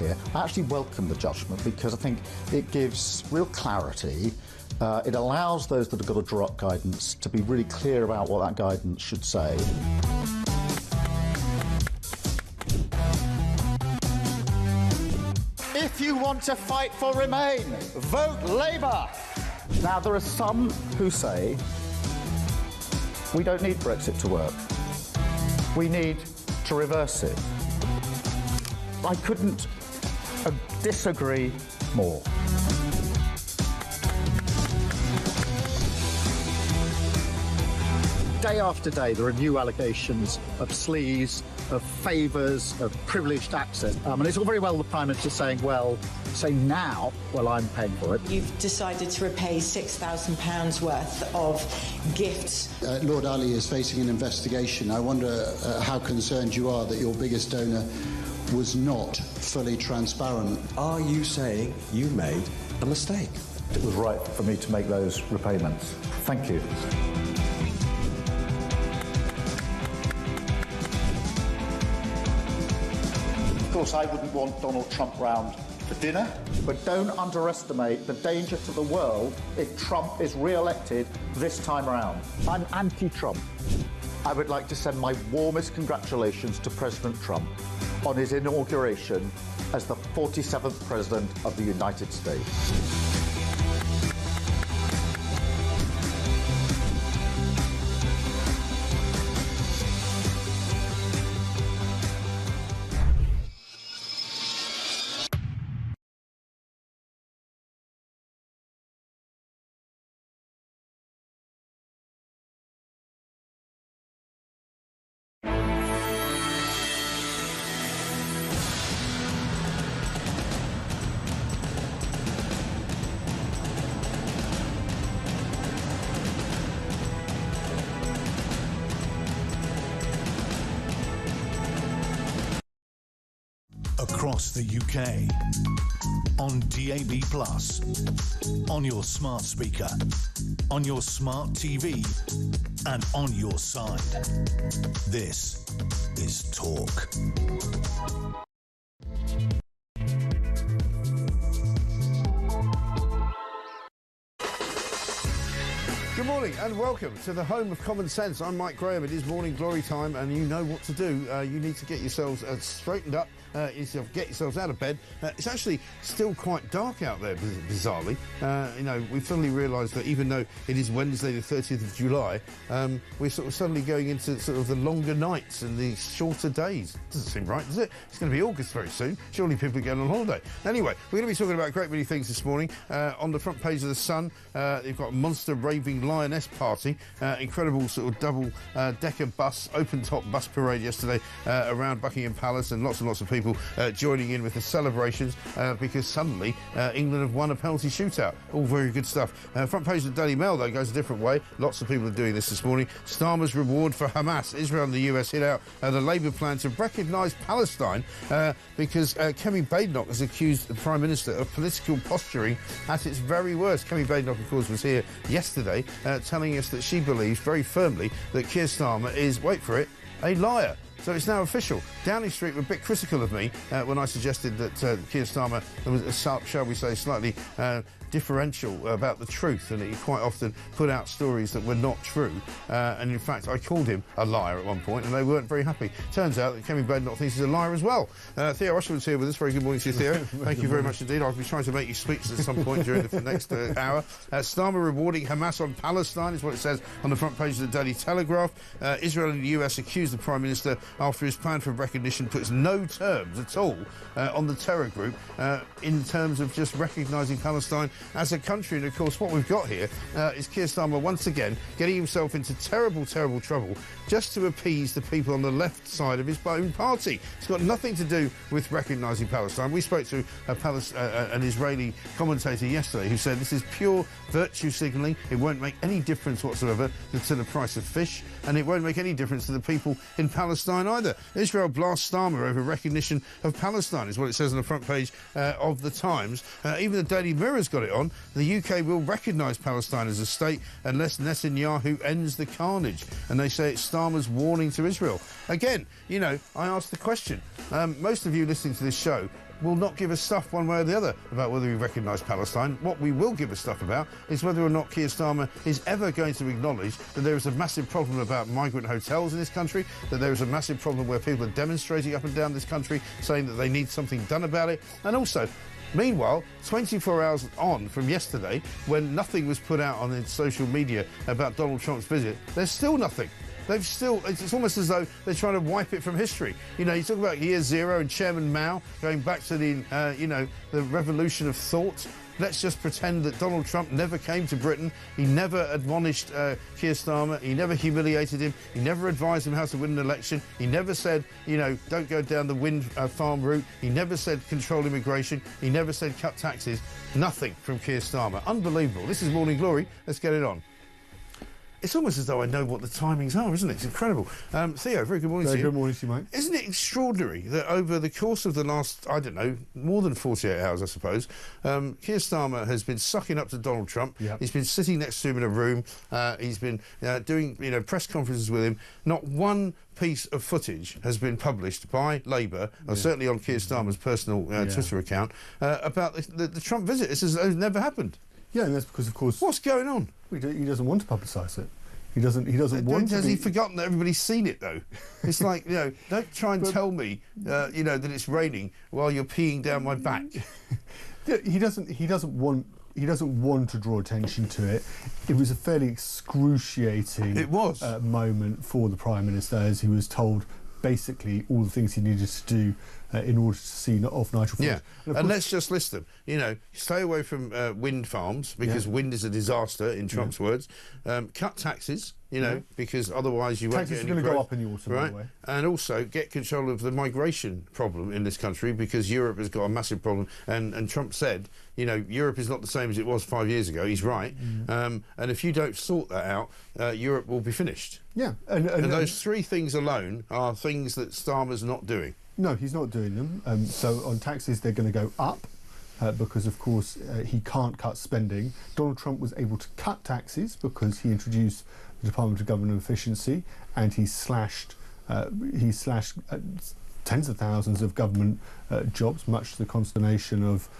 here. I actually welcome the judgment because I think it gives real clarity. It allows those that have got to draw up guidance to be really clear about what that guidance should say. If you want to fight for Remain, vote Labour. Now, there are some who say we don't need Brexit to work. We need to reverse it. I couldn't disagree more. Day after day, there are new allegations of sleaze, of favours, of privileged access. And it's all very well the Prime Minister saying, well, say now, well, I'm paying for it. You've decided to repay £6,000 worth of gifts. Lord Ali is facing an investigation. I wonder how concerned you are that your biggest donor was not fully transparent. Are you saying you made a mistake? It was right for me to make those repayments. Thank you. Of course, I wouldn't want Donald Trump round for dinner, but don't underestimate the danger to the world if Trump is re-elected this time around. I'm anti-Trump. I would like to send my warmest congratulations to President Trump on his inauguration as the 47th President of the United States. Across the UK, on DAB+, on your smart speaker, on your smart TV, and on your side. This is Talk. Good morning and welcome to the home of common sense. I'm Mike Graham. It is morning glory time and you know what to do. You need to get yourselves straightened up, get yourselves out of bed. It's actually still quite dark out there, bizarrely. You know, we've suddenly realised that even though it is Wednesday the 30th of July, we're sort of suddenly going into sort of the longer nights and the shorter days. Doesn't seem right, does it? It's going to be August very soon. Surely people are going on holiday. Anyway, we're going to be talking about a great many things this morning. On the front page of The Sun, they've got a monster raving lioness party, incredible sort of double-decker bus, open-top bus parade yesterday around Buckingham Palace, and lots of people joining in with the celebrations because suddenly England have won a penalty shootout. All very good stuff. Front page of the Daily Mail, though, goes a different way. Lots of people are doing this morning. Starmer's reward for Hamas. Israel and the US hit out the Labour plan to recognise Palestine because Kemi Badenoch has accused the Prime Minister of political posturing at its very worst. Kemi Badenoch, of course, was here yesterday telling us that she believes very firmly that Keir Starmer is, wait for it, a liar. So it's now official. Downing Street were a bit critical of me when I suggested that Keir Starmer was, shall we say, slightly differential about the truth, and he quite often put out stories that were not true. And in fact, I called him a liar at one point, and they weren't very happy. Turns out that Kemi Badenoch thinks he's a liar as well. Theo Usherwood's here with us. Very good morning to you, Theo. Thank you very much indeed. I'll be trying to make you speak at some point during the next hour. Starmer rewarding Hamas on Palestine is what it says on the front page of the Daily Telegraph. Israel and the US accused the Prime Minister after his plan for recognition puts no terms at all on the terror group in terms of just recognising Palestine as a country. And of course what we've got here is Keir Starmer once again getting himself into terrible trouble just to appease the people on the left side of his own party. It's got nothing to do with recognising Palestine. We spoke to an Israeli commentator yesterday who said this is pure virtue signalling. It won't make any difference whatsoever to the price of fish, and it won't make any difference to the people in Palestine either. Israel blasts Starmer over recognition of Palestine is what it says on the front page of the Times. Even the Daily Mirror's got it on. The UK will recognise Palestine as a state unless Netanyahu ends the carnage. And they say it's Starmer's warning to Israel. Again, you know, I asked the question. Most of you listening to this show will not give us stuff one way or the other about whether we recognise Palestine. What we will give us stuff about is whether or not Keir Starmer is ever going to acknowledge that there is a massive problem about migrant hotels in this country, that there is a massive problem where people are demonstrating up and down this country saying that they need something done about it. And also, meanwhile, 24 hours on from yesterday, when nothing was put out on social media about Donald Trump's visit, there's still nothing. They've still, it's almost as though they're trying to wipe it from history. You know, you talk about year zero and Chairman Mao going back to the, you know, the revolution of thought. Let's just pretend that Donald Trump never came to Britain. He never admonished Keir Starmer. He never humiliated him. He never advised him how to win an election. He never said, you know, don't go down the wind farm route. He never said control immigration. He never said cut taxes. Nothing from Keir Starmer. Unbelievable. This is Morning Glory. Let's get it on. It's almost as though I know what the timings are, isn't it? It's incredible. Theo, very good morning to you. Good morning to you, mate. Isn't it extraordinary that over the course of the last, I don't know, more than 48 hours, I suppose, Keir Starmer has been sucking up to Donald Trump. Yep. He's been sitting next to him in a room. He's been doing, you know, press conferences with him. Not one piece of footage has been published by Labour, or certainly on Keir Starmer's personal Twitter account, about the Trump visit. It's as though it never happened. Yeah, and that's because, of course... What's going on? He doesn't want to publicise it. He doesn't want to. Has he forgotten that everybody's seen it, though? It's like, you know, don't try and tell me, you know, that it's raining while you're peeing down my back. He doesn't want to draw attention to it. It was a fairly excruciating moment for the Prime Minister, as he was told basically all the things he needed to do in order to see off Nigel Farage. Yeah, and let's just list them. You know, stay away from wind farms, because wind is a disaster, in Trump's words. Cut taxes, you know, because otherwise you won't get any growth. Taxes are going to go up in the autumn, right? By the way. And also get control of the migration problem in this country, because Europe has got a massive problem. And Trump said, you know, Europe is not the same as it was 5 years ago. He's right. And if you don't sort that out, Europe will be finished. Yeah. And those three things alone are things that Starmer's not doing. No, he's not doing them. So on taxes, they're going to go up because, of course, he can't cut spending. Donald Trump was able to cut taxes because he introduced the Department of Government Efficiency, and he slashed tens of thousands of government jobs, much to the consternation of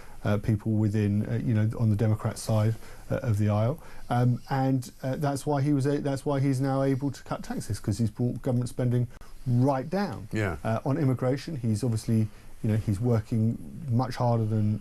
people within, you know, on the Democrat side of the aisle, and that's why he's now able to cut taxes, because he's brought government spending right down. Yeah. On immigration, he's obviously, you know, he's working much harder than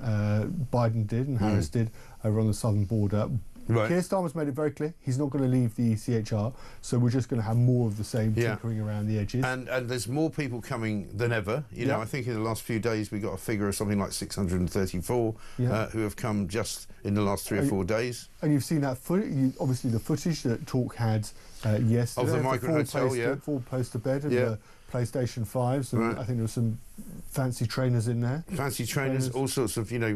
Biden did and Harris did over on the southern border. Right. Keir Starmer's made it very clear he's not going to leave the ECHR, so we're just going to have more of the same tinkering around the edges. And there's more people coming than ever. You know, I think in the last few days we got a figure of something like 634 who have come just in the last 3 or 4 days. And you've seen that footage, obviously the footage that Talk had yesterday. Of the migrant hotel, full poster bed and the PlayStation 5s, and I think there were some fancy trainers in there. Fancy trainers, all sorts of, you know,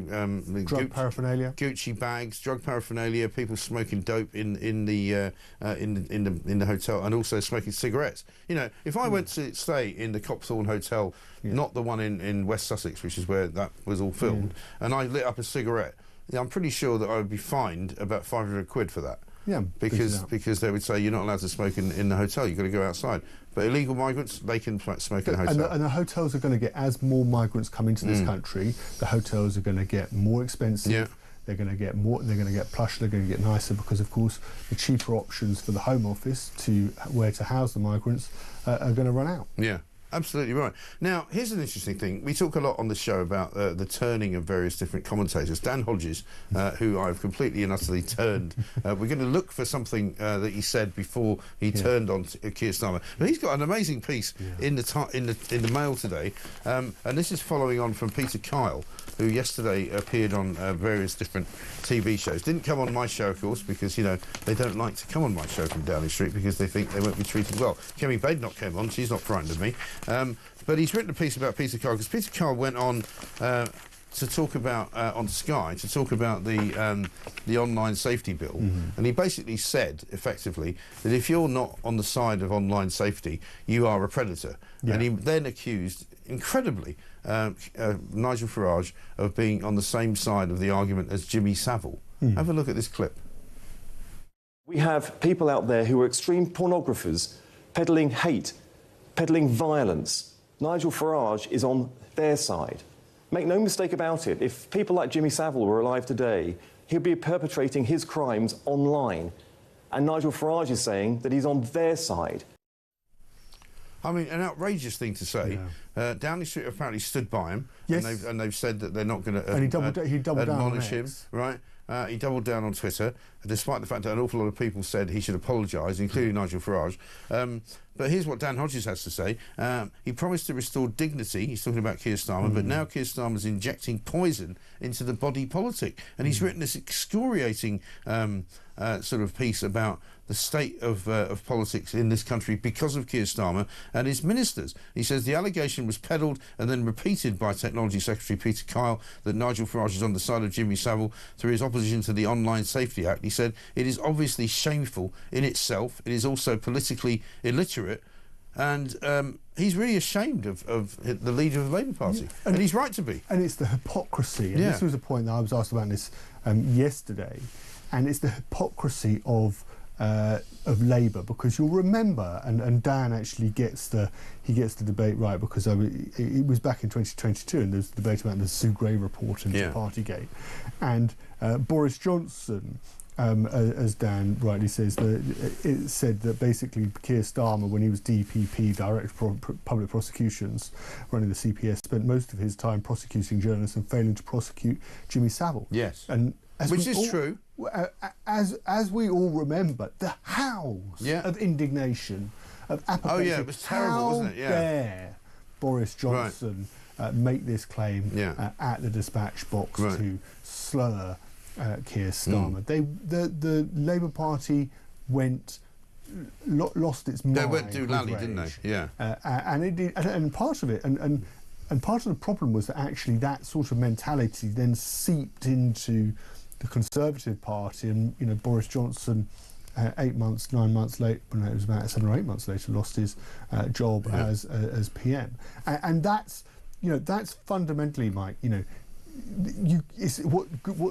drug paraphernalia, Gucci bags, drug paraphernalia, people smoking dope in the hotel, and also smoking cigarettes. You know, if I went to stay in the Copthorne Hotel, not the one in West Sussex, which is where that was all filmed, and I lit up a cigarette, I'm pretty sure that I would be fined about 500 quid for that. Yeah, because they would say you're not allowed to smoke in the hotel. You've got to go outside. But illegal migrants, they can smoke in the hotel. And the hotels are going to get, as more migrants come into this country, the hotels are going to get more expensive. Yeah. They're going to get more. They're going to get plush. They're going to get nicer, because, of course, the cheaper options for the Home Office to where to house the migrants are going to run out. Yeah. Absolutely right. Now, here's an interesting thing. We talk a lot on the show about the turning of various different commentators. Dan Hodges, who I've completely and utterly turned. We're going to look for something that he said before he turned on Keir Starmer. But he's got an amazing piece in the Mail today, and this is following on from Peter Kyle, who yesterday appeared on various different TV shows. Didn't come on my show, of course, because, you know, they don't like to come on my show from Downing Street because they think they won't be treated well. Kemi Badenoch came on. She's not frightened of me. But he's written a piece about Peter Kyle, because Peter Kyle went on to talk about, on Sky, to talk about the online safety bill. And he basically said, effectively, that if you're not on the side of online safety, you are a predator. And he then accused, incredibly, Nigel Farage of being on the same side of the argument as Jimmy Savile. Have a look at this clip. We have people out there who are extreme pornographers, peddling hate, peddling violence. Nigel Farage is on their side. Make no mistake about it, if people like Jimmy Savile were alive today, he'd be perpetrating his crimes online. And Nigel Farage is saying that he's on their side. I mean, an outrageous thing to say. Yeah. Downing Street apparently stood by him, Yes. and they've said that they're not going to And he doubled down on admonish him, X. right? He doubled down on Twitter, despite the fact that an awful lot of people said he should apologise, including Nigel Farage. But here's what Dan Hodges has to say. He promised to restore dignity. He's talking about Keir Starmer, but now Keir Starmer's injecting poison into the body politic. And he's written this excoriating sort of piece about the state of politics in this country because of Keir Starmer and his ministers. He says the allegation was peddled and then repeated by Technology Secretary Peter Kyle that Nigel Farage is on the side of Jimmy Savile through his opposition to the Online Safety Act. He said it is obviously shameful in itself. It is also politically illiterate. And he's really ashamed of the leader of the Labour Party. Yeah. And he's right to be. And it's the hypocrisy. And this was a point that I was asked about this yesterday. And it's the hypocrisy of Labour, because you'll remember, and Dan actually gets the debate right, because it was back in 2022, and there's the debate about the Sue Gray report into Partygate, and Boris Johnson, as Dan rightly says, it said that basically Keir Starmer, when he was DPP, Director of Public Prosecutions, running the CPS, spent most of his time prosecuting journalists and failing to prosecute Jimmy Savile. Yes, and which is true. As we all remember, the howls of indignation, of apathy. Oh yeah, it was terrible, wasn't it? Yeah. How dare Boris Johnson make this claim at the dispatch box to slur Keir Starmer? The Labour Party lost its mind. They went doolally, didn't they? Yeah. And it did, and part of it, and part of the problem was that actually that sort of mentality then seeped into the Conservative Party, and Boris Johnson, 9 months late, it was about 7 or 8 months later, lost his job as PM, and that's fundamentally, Mike. It's what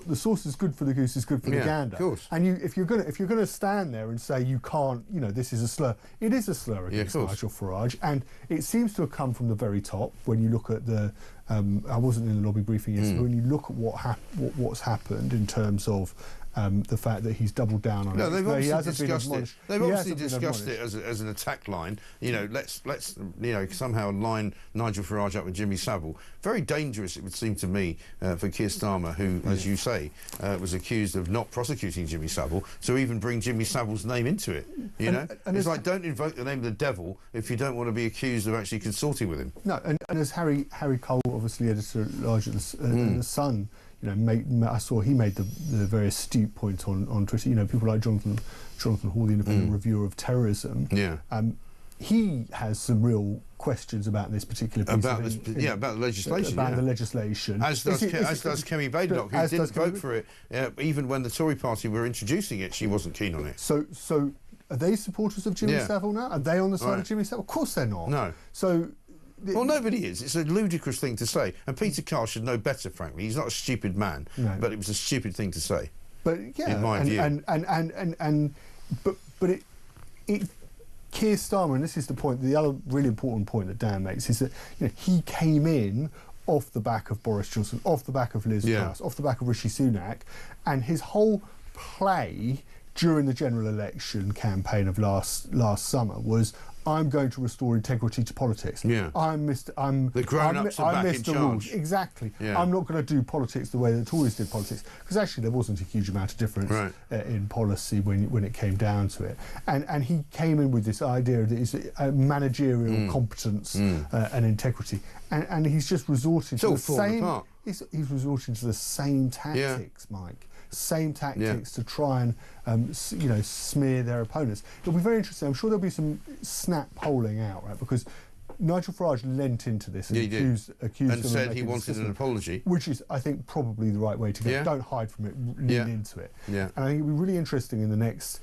the sauce is good for the goose is good for the gander. Of course. And if you're gonna stand there and say you can't, this is a slur. It is a slur against Nigel Farage, and it seems to have come from the very top. When you look at the, I wasn't in the lobby briefing yesterday. When you look at what's happened in terms of the fact that he's doubled down on it. No, they've obviously discussed it. They've obviously discussed it as an attack line. Let's somehow line Nigel Farage up with Jimmy Savile. Very dangerous, it would seem to me, for Keir Starmer, who, as you say, was accused of not prosecuting Jimmy Savile, to even bring Jimmy Savile's name into it. And it's like, don't invoke the name of the devil if you don't want to be accused of actually consorting with him. No, and as Harry Cole, obviously editor-at-large at the Sun, I saw he made the very astute point on Twitter. People like Jonathan Hall, the independent reviewer of terrorism. Yeah. He has some real questions about this particular piece about the legislation. About the legislation. As does Kemi Badenoch, who didn't vote for it, even when the Tory party were introducing it. She wasn't keen on it. So are they supporters of Jimmy Savile now? Are they on the side of Jimmy Savile? Of course they're not. No. So. Well, nobody is. It's a ludicrous thing to say, and Peter Kyle should know better. Frankly, he's not a stupid man, but it was a stupid thing to say. But in my view, but Keir Starmer, and this is the point. The other really important point that Dan makes is that he came in off the back of Boris Johnson, off the back of Liz Truss, off the back of Rishi Sunak, and his whole play during the general election campaign of last summer was, I'm going to restore integrity to politics. Yeah. The grown-ups are back in charge. Rules. Exactly. Yeah. I'm not going to do politics the way the Tories did politics, because actually there wasn't a huge amount of difference in policy when it came down to it. And he came in with this idea that it's managerial competence and integrity, and he's just resorting to the same. He's resorting to the same tactics, Mike. Same tactics to try and smear their opponents. It'll be very interesting. I'm sure there'll be some snap polling out, right? Because Nigel Farage lent into this and accused and said he wanted an apology, which is, I think, probably the right way to go. Don't hide from it, lean into it. And I think it'll be really interesting in the next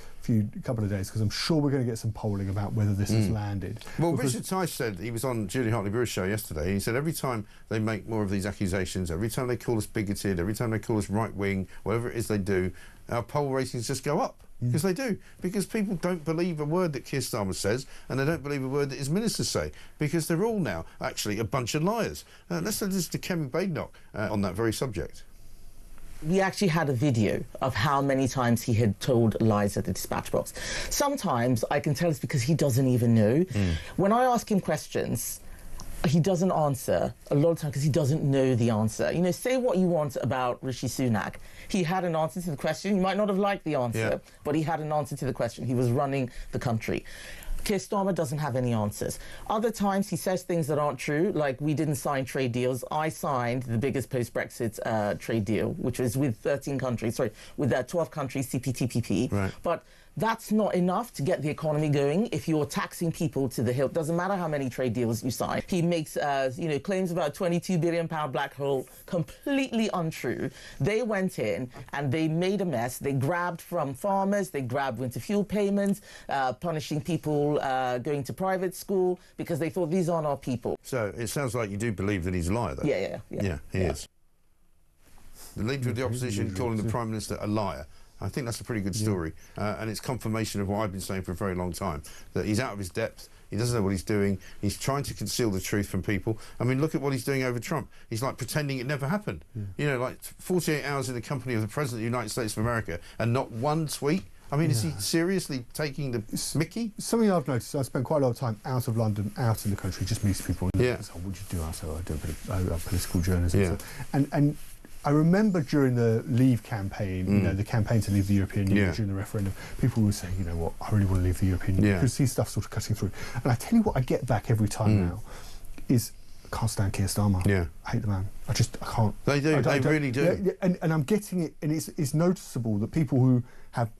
couple of days, because I'm sure we're going to get some polling about whether this has landed. Well, Richard Tice said, he was on Julie Hartley-Brewer's show yesterday, he said every time they make more of these accusations, every time they call us bigoted, every time they call us right-wing, whatever it is they do, our poll ratings just go up. Because they do. Because people don't believe a word that Keir Starmer says, and they don't believe a word that his ministers say, because they're all now actually a bunch of liars. Let's listen to Kevin Badenoch on that very subject. We actually had a video of how many times he had told lies at the dispatch box. Sometimes I can tell it's because he doesn't even know. When I ask him questions, he doesn't answer a lot of times because he doesn't know the answer. You know, say what you want about Rishi Sunak. He had an answer to the question. You might not have liked the answer, but he had an answer to the question. He was running the country. Keir Starmer doesn't have any answers. Other times he says things that aren't true, like we didn't sign trade deals. I signed the biggest post-Brexit trade deal, which was with 13 countries, with 12 countries, CPTPP. Right. But that's not enough to get the economy going if you're taxing people to the hilt. Doesn't matter how many trade deals you sign. He makes, claims about a £22 billion black hole, completely untrue. They went in and they made a mess. They grabbed from farmers. They grabbed winter fuel payments, punishing people going to private school because they thought these aren't our people. So it sounds like you do believe that he's a liar, though. Yeah, he is. The leader of the opposition calling the Prime Minister a liar. I think that's a pretty good story, and it's confirmation of what I've been saying for a very long time, that he's out of his depth, he doesn't know what he's doing, he's trying to conceal the truth from people. I mean, look at what he's doing over Trump. He's like pretending it never happened. You know, like 48 hours in the company of the President of the United States of America and not one tweet. I mean, is he seriously taking the mickey? Something I've noticed, I spent quite a lot of time out of London, out in the country, just meeting people. Yeah. So what would you do? I said, I do a bit of political journalism. Yeah. And I remember during the Leave campaign, you know, the campaign to leave the European Union during the referendum, people would say, you know what, I really want to leave the European Union because see stuff sort of cutting through. And I tell you what I get back every time now is, I can't stand Keir Starmer. Yeah. I hate the man. I can't. They do, they really do. Yeah, and I'm getting it, and it's noticeable that people who have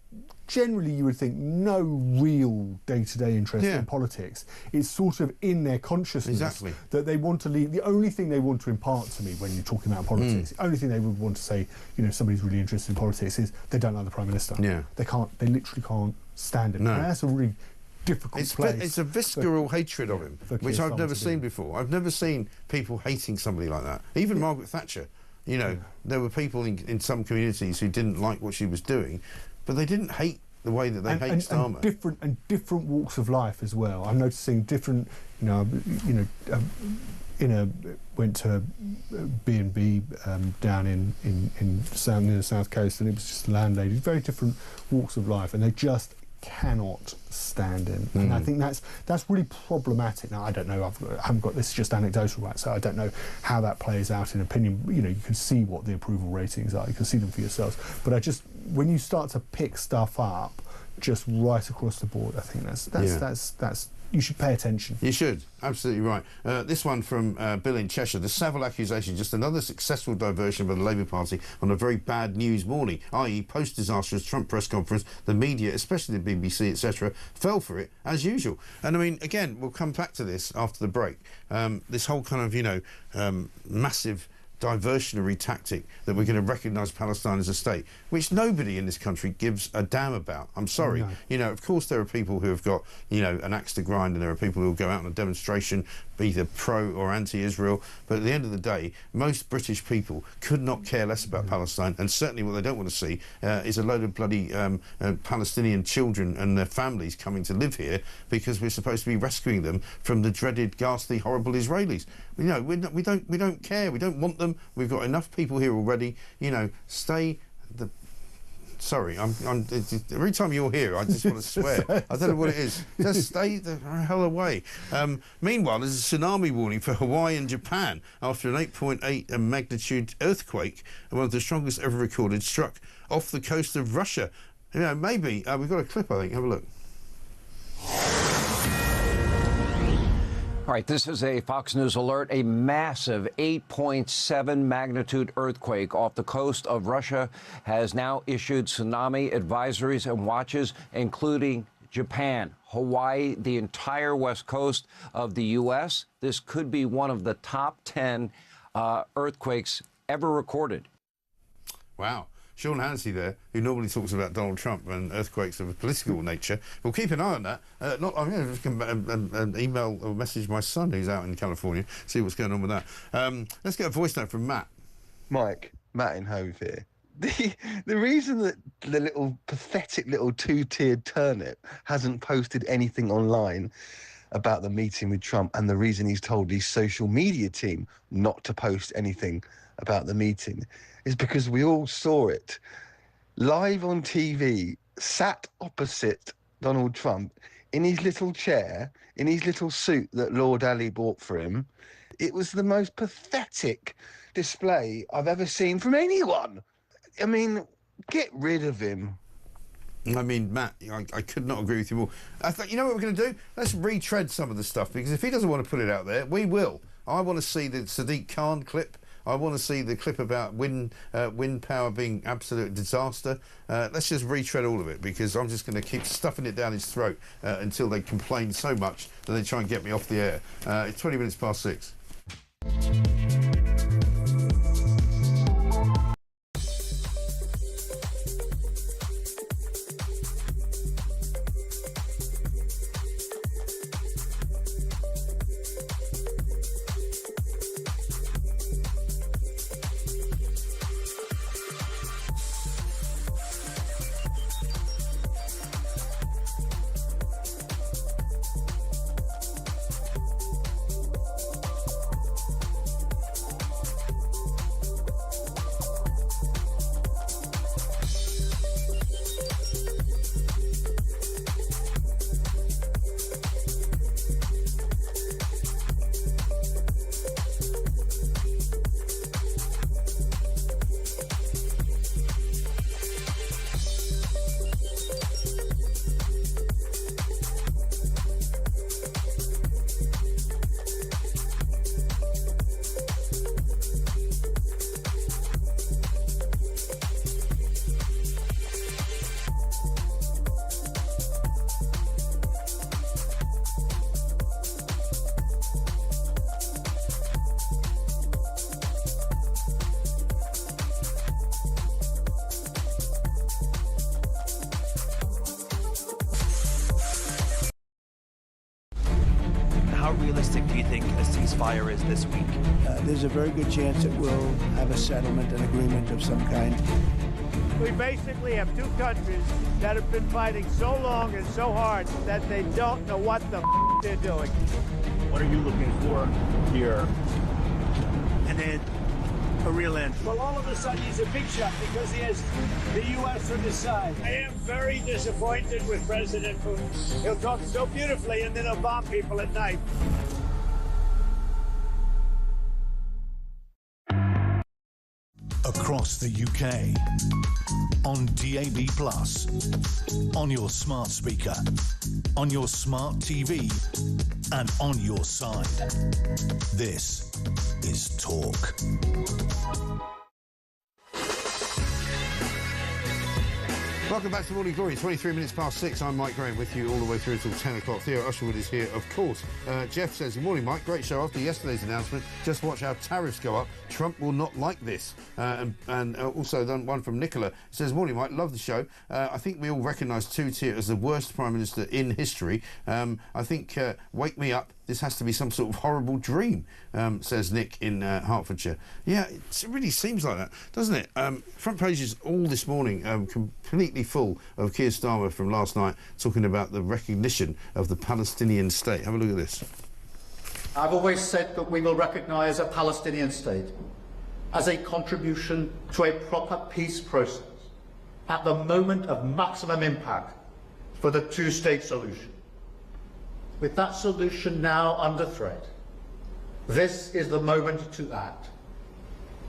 generally, you would think, no real day-to-day interest in politics, it's sort of in their consciousness that they want to leave. The only thing they want to impart to me when you're talking about politics, the only thing they would want to say, you know, somebody's really interested in politics, is they don't like the Prime Minister. Yeah. They literally can't stand it. No. And that's a really difficult place. It's a visceral hatred of him, which I've never seen before. I've never seen people hating somebody like that. Even Margaret Thatcher, you know, there were people in some communities who didn't like what she was doing, but they didn't hate the way that they hate Starmer. And different walks of life as well. I'm noticing different, went to B&B down in near the south coast, and it was just landladies, very different walks of life, and they just cannot stand him. And I think that's really problematic. Now, I don't know, I haven't got this, is just anecdotal, right? So I don't know how that plays out in opinion. You know, you can see what the approval ratings are, you can see them for yourselves. But when you start to pick stuff up just right across the board, I think that's you should pay attention. You should, absolutely right. This one from Bill in Cheshire. The Savile accusation, just another successful diversion by the Labour Party on a very bad news morning, i.e. post-disastrous Trump press conference, the media, especially the BBC, etc., fell for it, as usual. And I mean, again, we'll come back to this after the break. This whole kind of, massive diversionary tactic that we're going to recognise Palestine as a state, which nobody in this country gives a damn about. I'm sorry. No. You know, of course there are people who have got, an axe to grind, and there are people who will go out on a demonstration, either pro or anti-Israel, but at the end of the day, most British people could not care less about Palestine, and certainly what they don't want to see is a load of bloody Palestinian children and their families coming to live here because we're supposed to be rescuing them from the dreaded, ghastly, horrible Israelis. You know, we don't care. We don't want them. We've got enough people here already. You know, stay the. Sorry, every time you're here, I just want to swear. I don't know what it is. Just stay the hell away. Meanwhile, there's a tsunami warning for Hawaii and Japan after an 8.8 magnitude earthquake, one of the strongest ever recorded, struck off the coast of Russia. You know, maybe we've got a clip. I think. Have a look. All right, this is a Fox News alert. A massive 8.7 magnitude earthquake off the coast of Russia has now issued tsunami advisories and watches, including Japan, Hawaii, the entire west coast of the U.S. This could be one of the top 10 earthquakes ever recorded. Wow. Sean Hannity there, who normally talks about Donald Trump and earthquakes of a political nature. We'll keep an eye on that. I'm going to email or message my son, who's out in California, see what's going on with that. Let's get a voice note from Matt. Mike, Matt in Hove here. The reason that the little pathetic little two-tiered turnip hasn't posted anything online about the meeting with Trump, and the reason he's told his social media team not to post anything about the meeting, is because we all saw it live on TV, sat opposite Donald Trump in his little chair, in his little suit that Lord Ali bought for him. It was the most pathetic display I've ever seen from anyone. I mean, get rid of him. I mean, Matt, I could not agree with you more. I thought, you know what we're going to do? Let's retread some of the stuff, because if he doesn't want to put it out there, we will. I want to see the Sadiq Khan clip. I want to see the clip about wind power being absolute disaster. Let's just retread all of it, because I'm just going to keep stuffing it down his throat until they complain so much that they try and get me off the air. It's 20 minutes past 6. How realistic do you think a ceasefire is this week? There's a very good chance that we'll have a settlement, an agreement of some kind. We basically have two countries that have been fighting so long and so hard that they don't know what the they're doing. What are you looking for here? An end. A real end. Well, all of a sudden he's a big shot because he has the U.S. on his side. I am very disappointed with President Putin. He'll talk so beautifully and then he'll bomb people at night. Across the UK, on DAB+, on your smart speaker, on your smart TV, and on your side. This is Talk. Welcome back to Morning Glory. 23 minutes past 6. I'm Mike Graham with you all the way through until 10 o'clock. Theo Usherwood is here, of course. Jeff says, good morning, Mike. Great show. After yesterday's announcement, just watch how tariffs go up. Trump will not like this. And also one from Nicola says, morning, Mike. Love the show. I think we all recognise Two-Tier as the worst Prime Minister in history. I think, wake me up. This has to be some sort of horrible dream, says Nick in Hertfordshire. Yeah, it really seems like that, doesn't it? Front pages all this morning, completely full of Keir Starmer from last night talking about the recognition of the Palestinian state. Have a look at this. I've always said that we will recognise a Palestinian state as a contribution to a proper peace process at the moment of maximum impact for the two-state solution. With that solution now under threat, this is the moment to act.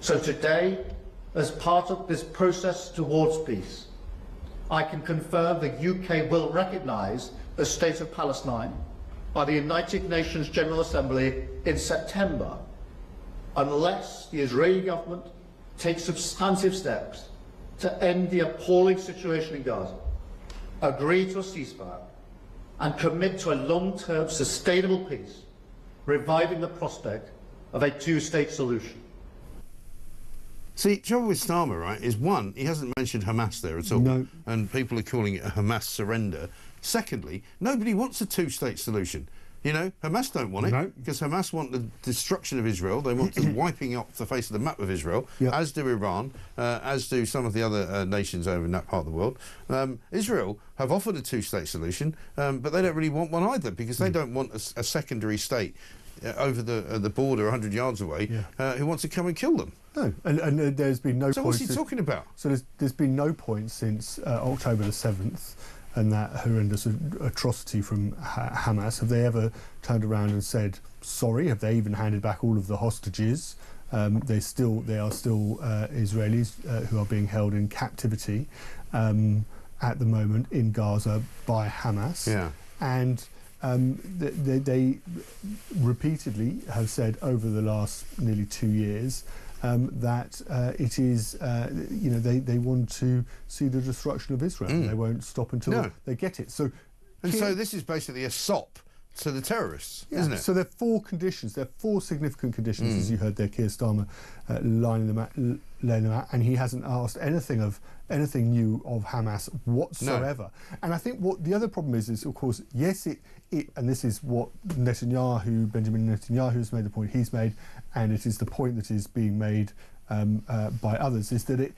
So today, as part of this process towards peace, I can confirm the UK will recognise the State of Palestine by the United Nations General Assembly in September, unless the Israeli government takes substantive steps to end the appalling situation in Gaza, agree to a ceasefire, and commit to a long-term sustainable peace, reviving the prospect of a two-state solution. See, trouble with Starmer, right, is one, he hasn't mentioned Hamas there at all. No. And people are calling it a Hamas surrender. Secondly, nobody wants a two-state solution. You know, Hamas don't want it because Hamas want the destruction of Israel. They want the wiping off the face of the map of Israel, as do Iran, as do some of the other nations over in that part of the world. Israel have offered a two-state solution, but they don't really want one either because they don't want a secondary state over the border 100 yards away who wants to come and kill them. No, and there's been no point... So what's he talking about? So there's been no point since October the 7th and that horrendous atrocity from Hamas. Have they ever turned around and said sorry? Have they even handed back all of the hostages? They are still Israelis who are being held in captivity at the moment in Gaza by Hamas. Yeah. And they repeatedly have said over the last nearly 2 years that it is, they want to see the destruction of Israel. They won't stop until they get it. So this is basically a sop to the terrorists, isn't it? So there are four conditions. There are four significant conditions, as you heard there, Keir Starmer laying them out, and he hasn't asked anything new of Hamas whatsoever. No. And I think what the other problem is of course, yes, and this is what Benjamin Netanyahu has made, the point he's made, and it is the point that is being made by others, is that it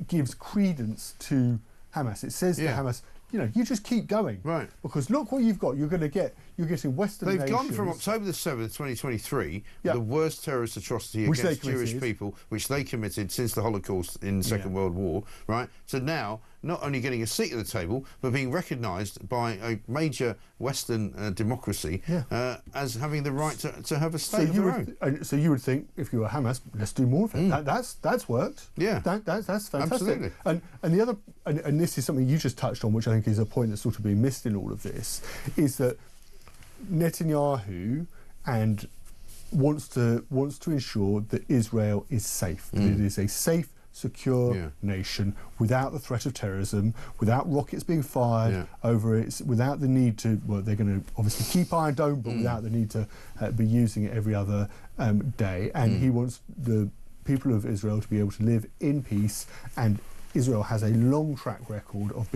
gives credence to Hamas. It says to Hamas, you just keep going. Right. Because look what you've got. You're getting Western nations. They've gone from October the 7th, 2023, the worst terrorist atrocity against Jewish people, which they committed since the Holocaust in the Second World War, right, to now not only getting a seat at the table, but being recognised by a major Western democracy as having the right to have a state of their own. So you would think, if you were Hamas, let's do more of it. That's worked. Yeah. That's fantastic. Absolutely. And the other, and this is something you just touched on, which I think is a point that's sort of being missed in all of this, is that Netanyahu wants to ensure that Israel is safe, that it is a safe, secure nation without the threat of terrorism, without rockets being fired over it, without the need to, they're going to obviously keep Iron Dome, but without the need to be using it every other day. And he wants the people of Israel to be able to live in peace, and Israel has a long track record of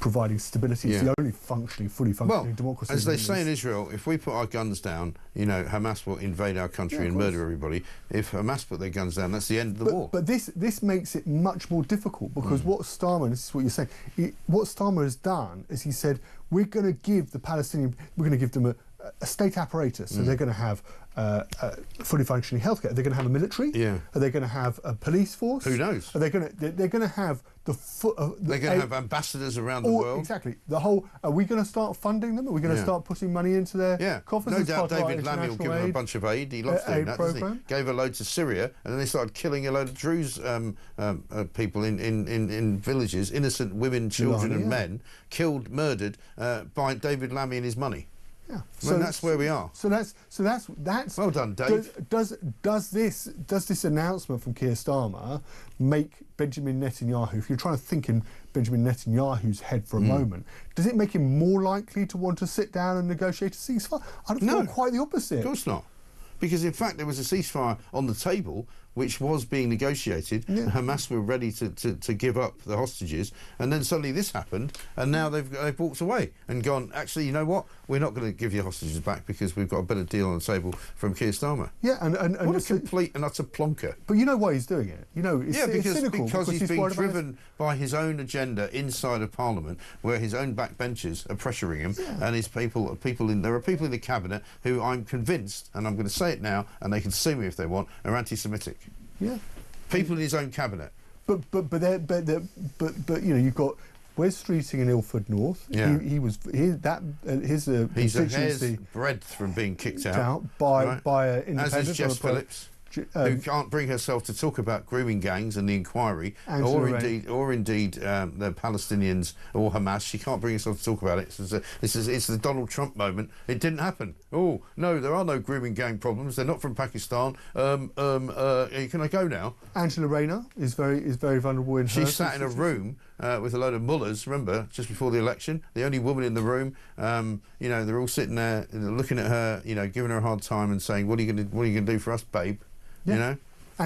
providing stability. It's the only fully functioning democracy. As they say in Israel, if we put our guns down, Hamas will invade our country and murder everybody. If Hamas put their guns down, that's the end of the war. But this makes it much more difficult because what Starmer, and this is what you're saying, what Starmer has done is he said, we're going to give the Palestinian, we're going to give them a state apparatus. So they're going to have fully functioning healthcare. Are they going to have a military? Yeah. Are they going to have a police force? Who knows? Are they going to? They're going to have they're going to have ambassadors around the world. Exactly. The whole. Are we going to start funding them? Are we going to start putting money into their coffers? No doubt David Lammy will give them a bunch of aid. He loves doing that, doesn't he? Gave a load to Syria, and then they started killing a load of Druze people in villages, innocent women, children and men, killed, by David Lammy and his money. Yeah, so that's where we are. So that's well done, Dave. Does this announcement from Keir Starmer make Benjamin Netanyahu, if you're trying to think in Benjamin Netanyahu's head for a moment, does it make him more likely to want to sit down and negotiate a ceasefire? I don't know, quite the opposite. Of course not. Because in fact there was a ceasefire on the table which was being negotiated. Hamas were ready to give up the hostages, and then suddenly this happened, and now they've walked away and gone, actually, you know what, we're not going to give you hostages back because we've got a better deal on the table from Keir Starmer. Yeah, and what a complete and utter plonker. But you know why he's doing it? It's cynical because he's being driven by his own agenda inside of Parliament, where his own backbenchers are pressuring him, and his there are people in the cabinet who I'm convinced, and I'm going to say it now, and they can sue me if they want, are anti-Semitic. Yeah, people in his own cabinet. But you've got Wes Streeting in Ilford North. Yeah. He's a hair's breadth from being kicked out by an independent. As is Jess Phillips, who can't bring herself to talk about grooming gangs and the inquiry, or indeed the Palestinians or Hamas. She can't bring herself to talk about it. It's the Donald Trump moment. It didn't happen. Oh no, there are no grooming gang problems. They're not from Pakistan. Can I go now? Angela Rayner is very vulnerable in her. She sat in a room with a load of mullahs. Remember, just before the election, the only woman in the room. They're all sitting there looking at her. Giving her a hard time and saying, "What are you going to do for us, babe?" Yeah.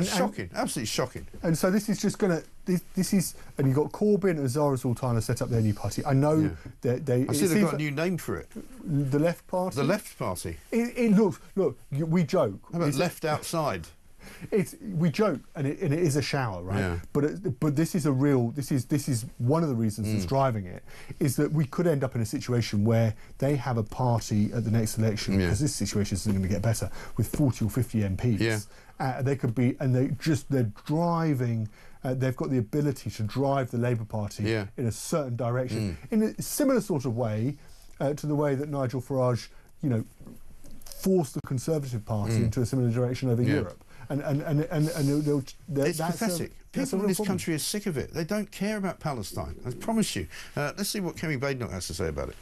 Shocking, absolutely shocking. And so this is just going to... This is... And you've got Corbyn and Zara Sultana set up their new party. I know that they... I see they've got a new name for it. The Left Party? The Left Party. It looks... Look, we joke. How about Left Outside? We joke, and it is a shower, right? Yeah. But this is a real. This is one of the reasons that's driving it, is that we could end up in a situation where they have a party at the next election, because this situation isn't going to get better, with 40 or 50 MPs. Yeah. They could be, and they're driving. They've got the ability to drive the Labour Party in a certain direction, in a similar sort of way to the way that Nigel Farage, forced the Conservative Party into a similar direction over Europe. And it's pathetic. People in this problem. country are sick of it. They don't care about Palestine. I promise you. Let's see what Kemi Badenoch has to say about it.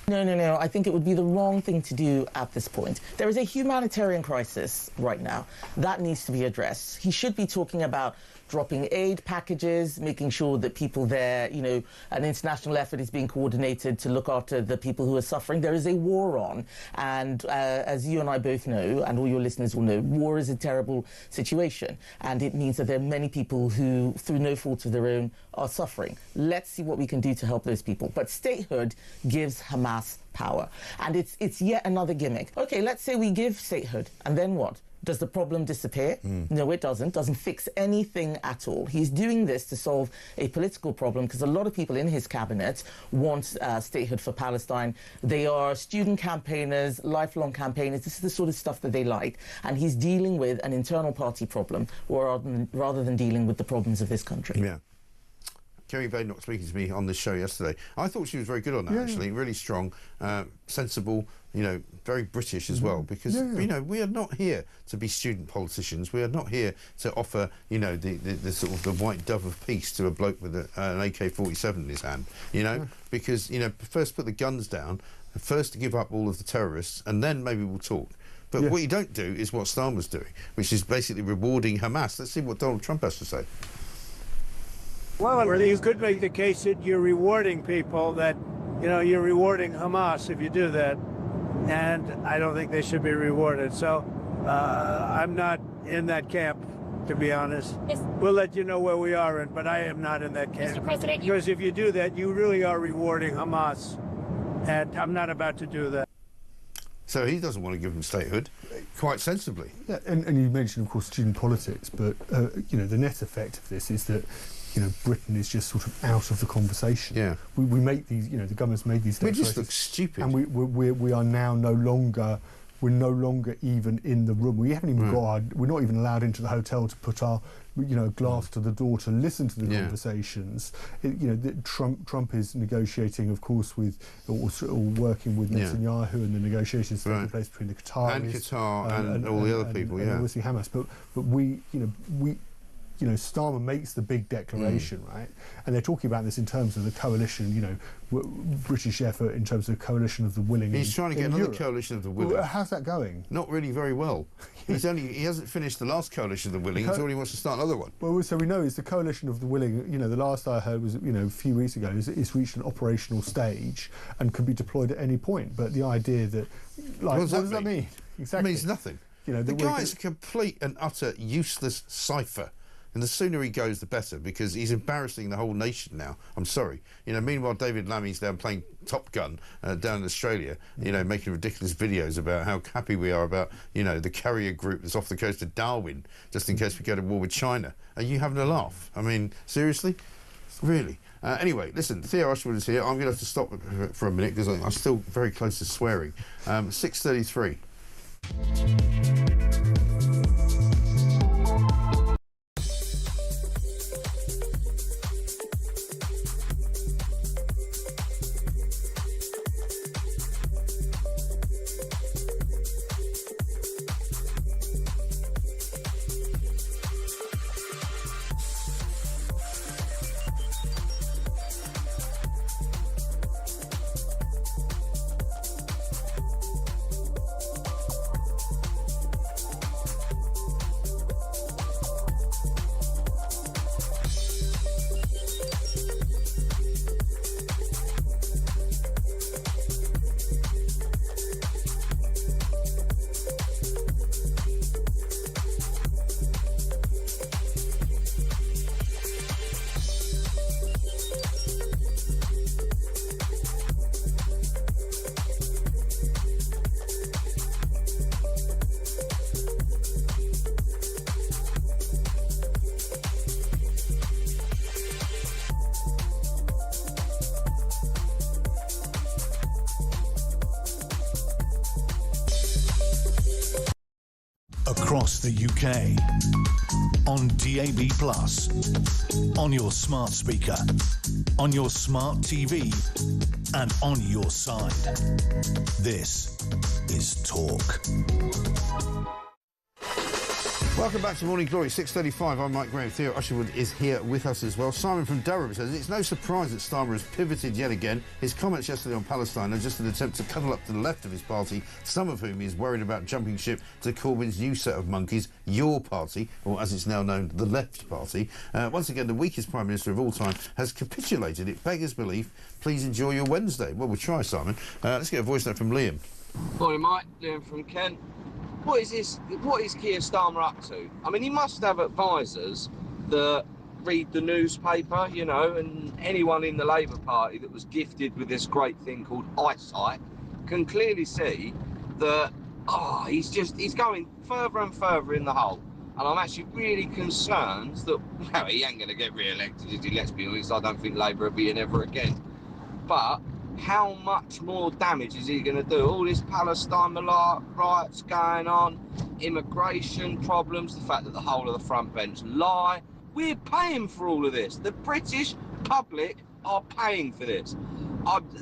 No. I think it would be the wrong thing to do at this point. There is a humanitarian crisis right now. That needs to be addressed. He should be talking about dropping aid packages, making sure that people there, an international effort is being coordinated to look after the people who are suffering. There is a war on, and as you and I both know, and all your listeners will know, war is a terrible situation, and it means that there are many people who, through no fault of their own, are suffering. Let's see what we can do to help those people. But statehood gives Hamas power, and it's yet another gimmick. Okay, let's say we give statehood, and then what? Does the problem disappear? No, it doesn't. Doesn't fix anything at all. He's doing this to solve a political problem, because a lot of people in his cabinet want statehood for Palestine. They are student campaigners, lifelong campaigners. This is the sort of stuff that they like. And he's dealing with an internal party problem rather than dealing with the problems of this country. Yeah. Kemi Badenoch speaking to me on this show yesterday. I thought she was very good on that, actually. Really strong, sensible, very British as well, because, we are not here to be student politicians. We are not here to offer, the sort of the white dove of peace to a bloke with an AK-47 in his hand, because, first put the guns down, first to give up all of the terrorists, and then maybe we'll talk. But what you don't do is what Starmer's doing, which is basically rewarding Hamas. Let's see what Donald Trump has to say. Well, you could make the case that you're rewarding people, that, you're rewarding Hamas if you do that. And I don't think they should be rewarded. So I'm not in that camp, to be honest. We'll let you know where we are in, but I am not in that camp. Mr. President, because if you do that, you really are rewarding Hamas. And I'm not about to do that. So he doesn't want to give them statehood, quite sensibly. Yeah, and you mentioned, of course, student politics, but, the net effect of this is that Britain is just sort of out of the conversation. Yeah. We make these, the government's made these declarations. We just look stupid. And we are now no longer even in the room. We haven't even we're not even allowed into the hotel to put our, glass to the door to listen to the conversations. Trump is negotiating, of course, with, or working with Netanyahu, and the negotiations taking place between the Qataris. And Qatar and all the other people, and obviously Hamas. But we, Starmer makes the big declaration, right? And they're talking about this in terms of the coalition, British effort in terms of the coalition of the willing. He's trying to get another coalition of the willing. Well, how's that going? Not really very well. He hasn't finished the last coalition of the willing until he wants to start another one. Well, so we know it's the coalition of the willing. The last I heard was, a few weeks ago, it's reached an operational stage and can be deployed at any point. But the idea that, what does that mean? Exactly. It means nothing. The guy is a complete and utter useless cipher. And the sooner he goes, the better, because he's embarrassing the whole nation now. I'm sorry. Meanwhile, David Lammy's down playing Top Gun down in Australia, making ridiculous videos about how happy we are about, the carrier group that's off the coast of Darwin, just in case we go to war with China. Are you having a laugh? I mean, seriously? Really? Anyway, listen, Theo Rushwood is here. I'm going to have to stop for a minute because I'm still very close to swearing. 6:33. across the UK. On DAB+, on your smart speaker, on your smart TV, and on your side. This is Talk. Welcome back to Morning Glory, 6:35. I'm Mike Graham. Theo Usherwood is here with us as well. Simon from Durham says, it's no surprise that Starmer has pivoted yet again. His comments yesterday on Palestine are just an attempt to cuddle up to the left of his party, some of whom is worried about jumping ship to Corbyn's new set of monkeys, your party, or as it's now known, the Left Party. Once again, the weakest Prime Minister of all time has capitulated. It beggars belief. Please enjoy your Wednesday. Well, we'll try, Simon. Let's get a voice note from Liam. Morning, Mike. Liam from Kent. What is this? What is Keir Starmer up to? I mean, he must have advisors that read the newspaper, you know, and anyone in the Labour Party that was gifted with this great thing called eyesight can clearly see that, he's going further and further in the hole. And I'm actually really concerned that, well, he ain't going to get re-elected, is he? Let's be honest, I don't think Labour will be in ever again. But how much more damage is he going to do? All this Palestine riots going on, immigration problems, the fact that the whole of the front bench lie. We're paying for all of this. The British public are paying for this.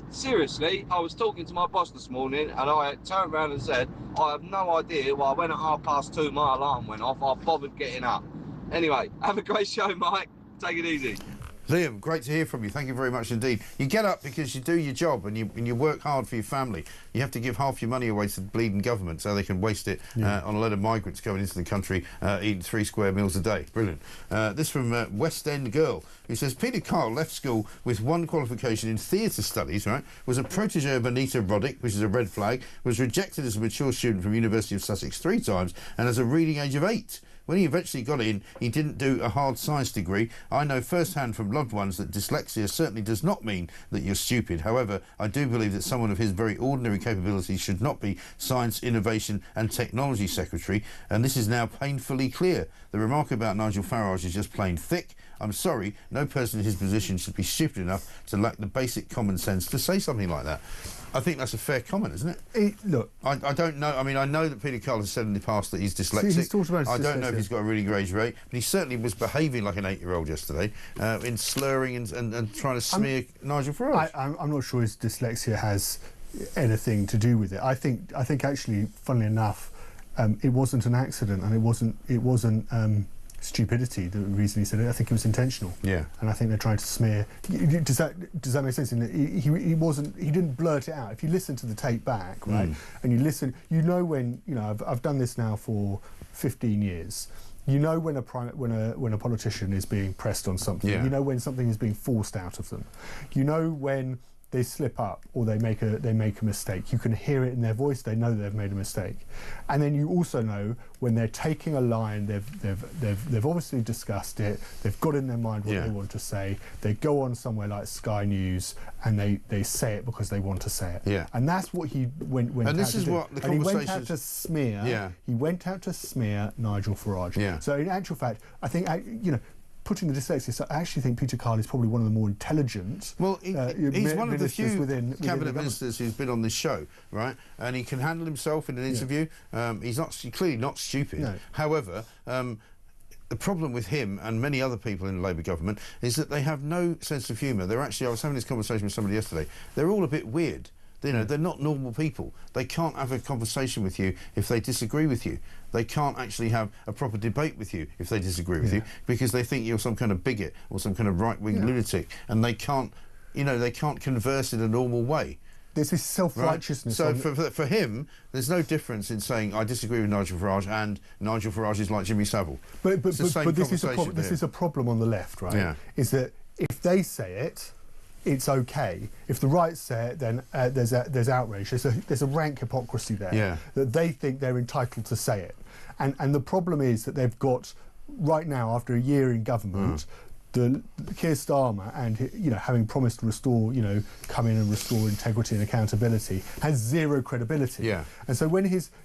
Seriously, I was talking to my boss this morning and I turned around and said, I have no idea why when at 2:30 my alarm went off, I bothered getting up. Anyway, have a great show, Mike. Take it easy. Liam, great to hear from you. Thank you very much indeed. You get up because you do your job and you work hard for your family. You have to give half your money away to the bleeding government so they can waste it on a load of migrants coming into the country eating 3 square meals a day. Brilliant. This from West End Girl, who says, Peter Kyle left school with one qualification in theatre studies, right, was a protégé of Anita Roddick, which is a red flag, was rejected as a mature student from University of Sussex 3 times and has a reading age of 8. When he eventually got in, he didn't do a hard science degree. I know firsthand from loved ones that dyslexia certainly does not mean that you're stupid. However, I do believe that someone of his very ordinary capabilities should not be Science, Innovation and Technology Secretary, and this is now painfully clear. The remark about Nigel Farage is just plain thick. I'm sorry, no person in his position should be stupid enough to lack the basic common sense to say something like that. I think that's a fair comment, isn't it? Look, I don't know. I mean, I know that Peter Kyle has said in the past that he's dyslexic. He's talked about I don't know if he's got a really great rate, but he certainly was behaving like an 8-year-old yesterday, in slurring and trying to smear Nigel Farage. I'm not sure his dyslexia has anything to do with it. I think actually, funnily enough, it wasn't an accident, and it wasn't stupidity, the reason he said it. I think it was intentional. Yeah. And I think they're trying to smear. Does that make sense? He didn't blurt it out. If you listen to the tape back, right, and you listen, you know when, you know, I've done this now for 15 years. You know when a politician is being pressed on something. Yeah. You know when something is being forced out of them. You know when they slip up or they make a mistake. You can hear it in their voice. They know they've made a mistake, and then you also know when they're taking a line. They've obviously discussed it. They've got in their mind what they want to say. They go on somewhere like Sky News and they say it because they want to say it. Yeah. And that's what he went and out this to is do. what the And he conversations... went out to smear. Yeah. He went out to smear Nigel Farage. Yeah. So in actual fact, I think putting the dyslexia, so I actually think Peter Kyle is probably one of the more intelligent. Well, he's one of the few within cabinet ministers who's been on this show, right? And he can handle himself in an interview. He's clearly not stupid. No. However, the problem with him and many other people in the Labour government is that they have no sense of humour. I was having this conversation with somebody yesterday. They're all a bit weird. You know, they're not normal people. They can't have a conversation with you if they disagree with you. They can't actually have a proper debate with you if they disagree with you, because they think you're some kind of bigot or some kind of right-wing lunatic, and they can't converse in a normal way. There's this self-righteousness. Right? So for him, there's no difference in saying I disagree with Nigel Farage and Nigel Farage is like Jimmy Savile. But this is a problem on the left, right? Yeah. Is that if they say it, it's okay. If the right say it, then there's outrage. There's a rank hypocrisy there. Yeah. That they think they're entitled to say it, and the problem is that they've got right now, after a year in government, the Keir Starmer, and having promised to restore, come in and restore integrity and accountability, has zero credibility. Yeah. And so when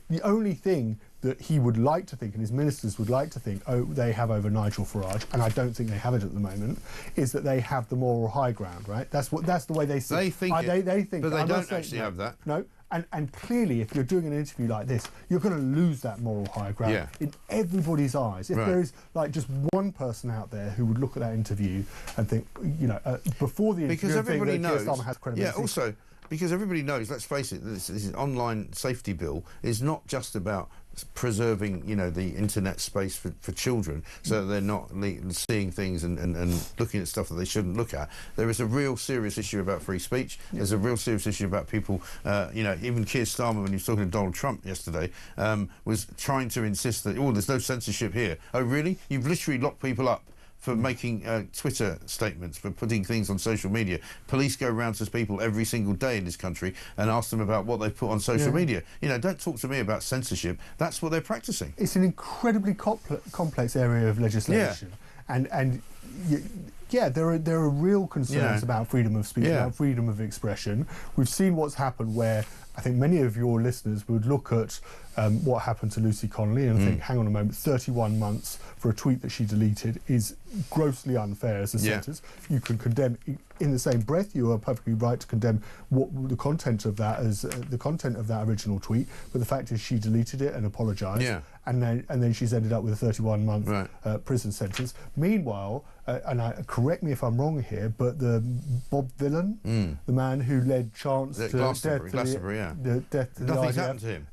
the only thing that he would like to think, and his ministers would like to think, they have over Nigel Farage, and I don't think they have it at the moment, is that they have the moral high ground, right? That's the way they see it. They think they think, but they I'm don't not saying, actually have that. No, And clearly, if you're doing an interview like this, you're going to lose that moral high ground in everybody's eyes. If there is like just one person out there who would look at that interview and think, you know, before the interview, because everybody knows, Keir Starmer has credibility. Yeah, also because everybody knows. Let's face it, this online safety bill is not just about preserving, you know, the internet space for children, so that they're not seeing things and looking at stuff that they shouldn't look at. There is a real serious issue about free speech. There's a real serious issue about people, you know, even Keir Starmer, when he was talking to Donald Trump yesterday, was trying to insist that, oh, there's no censorship here. Oh, really? You've literally locked people up for making Twitter statements, for putting things on social media. Police go around to people every single day in this country and ask them about what they've put on social media. You know, don't talk to me about censorship. That's what they're practicing. It's an incredibly complex area of legislation. And there are real concerns about freedom of speech, about freedom of expression. We've seen what's happened where I think many of your listeners would look at what happened to Lucy Connolly and think, hang on a moment, 31 months for a tweet that she deleted is grossly unfair as a sentence. You can condemn, in the same breath, you are perfectly right to condemn what the content of that as the content of that original tweet, but the fact is she deleted it and apologised, and then she's ended up with a 31-month prison sentence. Meanwhile, correct me if I'm wrong here, but the Bob Villan, the man who led chants to death to nothing's happened to him.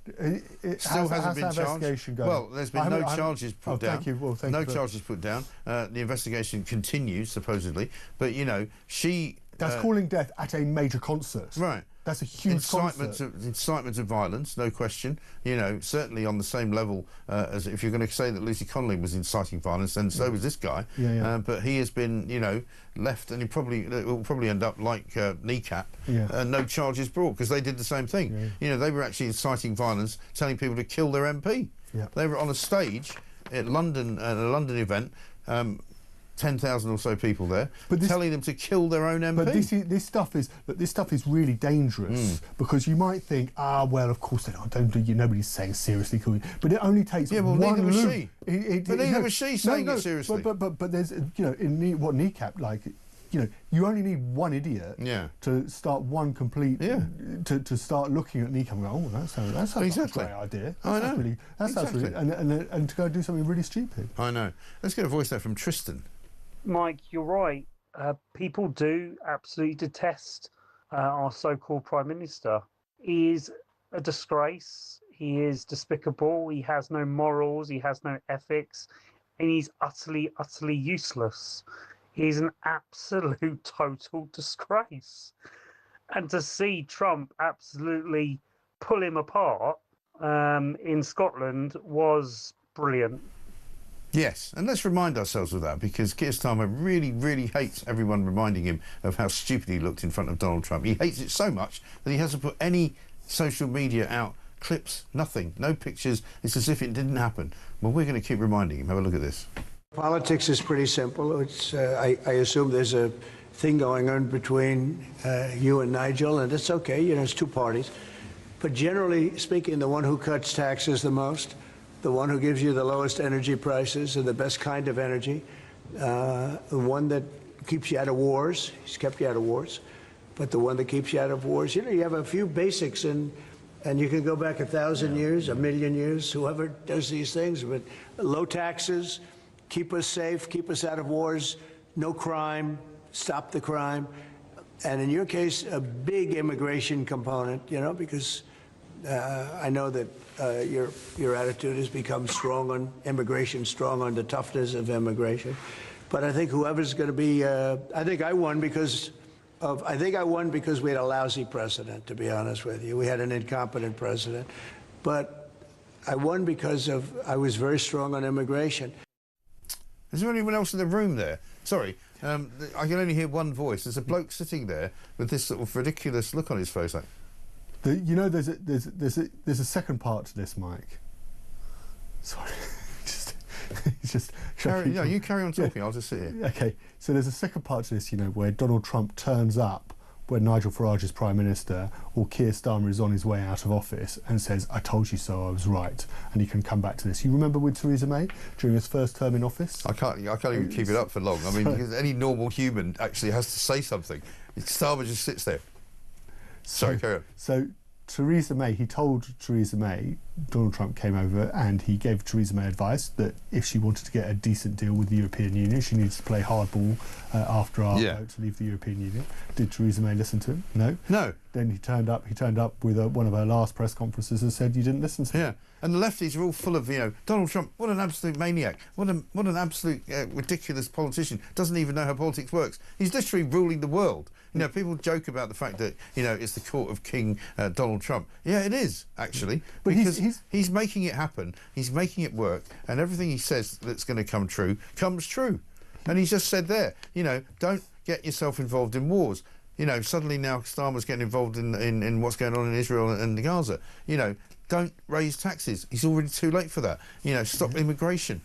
It still hasn't been charged. Well, there's been no charges put down. Thank you. Well, thank no you charges put down. The investigation continues, supposedly. But, you know, she... That's calling death at a major concert. Right. That's a huge concert. Incitement of violence, no question. You know, certainly on the same level as if you're going to say that Lucy Connolly was inciting violence, then so was this guy. But he has been, you know, left, and it will probably end up like Kneecap, no charges brought, because they did the same thing. You know, they were actually inciting violence, telling people to kill their MP. They were on a stage at London, at a London event. 10,000 or so people there, telling them to kill their own MP. But this stuff is really dangerous because you might think, well, of course they don't do you. Nobody's saying seriously, but it only takes one neither was loop. she. But neither was she saying it seriously. But there's, you know, in what Kneecap, like, you know, you only need one idiot to start one complete to start looking at Kneecap and go, oh, that sounds like a great idea. That sounds really, and to go do something really stupid. I know. Let's get a voice there from Tristan. Mike, you're right. People do absolutely detest our so-called Prime Minister. He is a disgrace. He is despicable. He has no morals. He has no ethics. And he's utterly, utterly useless. He's an absolute total disgrace. And to see Trump absolutely pull him apart in Scotland was brilliant. Yes, and let's remind ourselves of that, because Keir Starmer really, really hates everyone reminding him of how stupid he looked in front of Donald Trump. He hates it so much that he hasn't put any social media out, clips, nothing, no pictures. It's as if it didn't happen. Well, we're going to keep reminding him. Have a look at this. Politics is pretty simple. It's I assume there's a thing going on between you and Nigel, and it's okay, you know, it's two parties. But generally speaking, the one who cuts taxes the most, the one who gives you the lowest energy prices and the best kind of energy, the one that keeps you out of wars. He's kept you out of wars, but the one that keeps you out of wars. You know, you have a few basics, and you can go back 1,000 years, 1,000,000 years, whoever does these things, but low taxes, keep us safe, keep us out of wars, no crime, stop the crime. And in your case, a big immigration component, you know, because I know that your attitude has become strong on immigration, strong on the toughness of immigration. But I think whoever's going to be, I think I won because we had a lousy president, to be honest with you. We had an incompetent president. But I won because I was very strong on immigration. Is there anyone else in the room there? Sorry, I can only hear one voice. There's a bloke sitting there with this sort of ridiculous look on his face, like. You know, there's a second part to this, Mike. Sorry, you carry on talking. I'll just sit here. Okay, so there's a second part to this, you know, where Donald Trump turns up when Nigel Farage is Prime Minister, or Keir Starmer is on his way out of office and says, "I told you so, I was right," and he can come back to this. You remember with Theresa May during his first term in office? I can't even keep it up for long. I mean, because any normal human actually has to say something. Starmer just sits there. Sorry, carry on. So Theresa May, he told Theresa May, Donald Trump came over and he gave Theresa May advice that if she wanted to get a decent deal with the European Union, she needs to play hardball after our vote to leave the European Union. Did Theresa May listen to him? No. No. Then he turned up with one of her last press conferences and said, you didn't listen to me. Yeah. And the lefties are all full of, Donald Trump, what an absolute maniac, what an absolute ridiculous politician, doesn't even know how politics works. He's literally ruling the world. People joke about the fact that, it's the court of King Donald Trump. Yeah, it is, actually. But because he's making it happen, he's making it work, and everything he says that's going to come true, comes true. And he's just said there, don't get yourself involved in wars. Suddenly now Starmer's getting involved in what's going on in Israel and Gaza. Don't raise taxes. It's already too late for that. Stop immigration.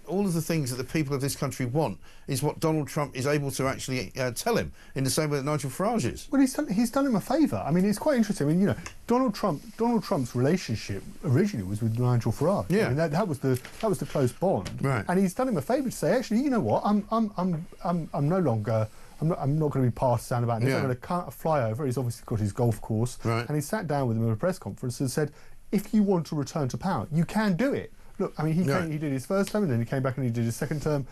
All of the things that the people of this country want is what Donald Trump is able to actually tell him, in the same way that Nigel Farage is. Well, he's done him a favour. I mean, it's quite interesting. I mean, Donald Trump's relationship originally was with Nigel Farage. Yeah. I mean, that was the close bond. Right. And he's done him a favour to say, actually, you know what? I'm no longer. I'm not going to be partisan about this. Yeah. I'm going to fly over. He's obviously got his golf course. Right. And he sat down with him at a press conference and said, if you want to return to power, you can do it. Look, I mean, he did his first term and then he came back and he did his second term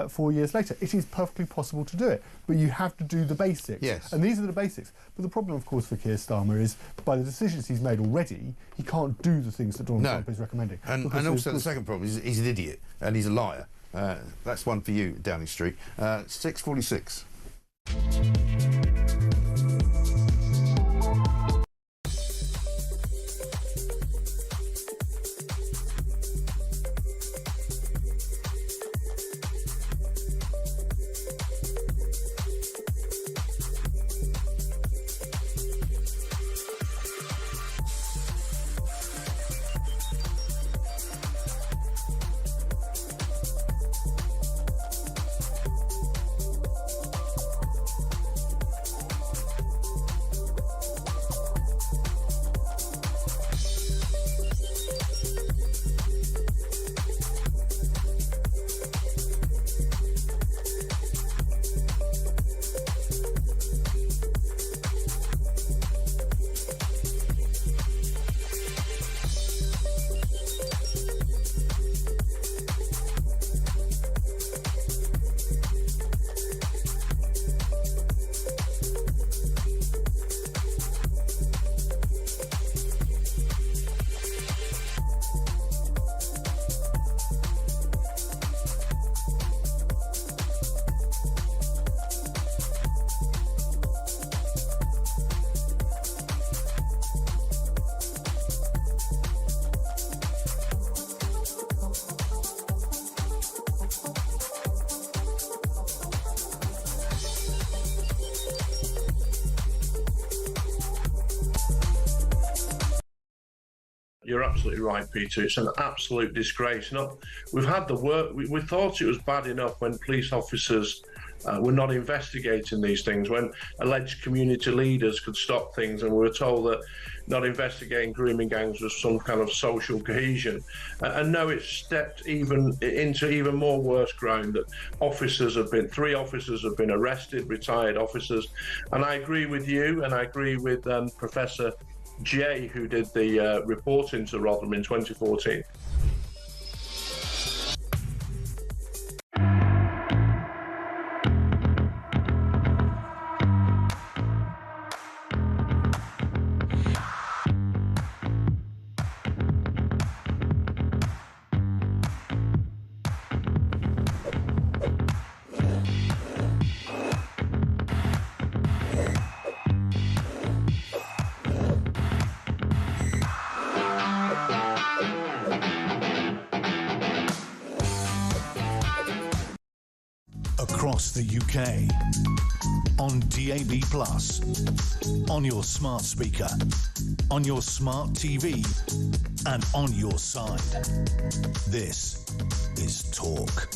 4 years later. It is perfectly possible to do it, but you have to do the basics. Yes. And these are the basics. But the problem, of course, for Keir Starmer is by the decisions he's made already, he can't do the things that Donald Trump is recommending. And also the second problem is he's an idiot and he's a liar. That's one for you, Downing Street. 6:46. You're absolutely right, Peter. It's an absolute disgrace. We've had the work. We thought it was bad enough when police officers were not investigating these things, when alleged community leaders could stop things, and we were told that not investigating grooming gangs was some kind of social cohesion. And now it's stepped into even more worse ground, that three officers have been arrested, retired officers. And I agree with you, and I agree with Professor Jay, who did the report into Rotherham in 2014. Across the UK, on DAB+, on your smart speaker, on your smart TV, and on your side. This is Talk.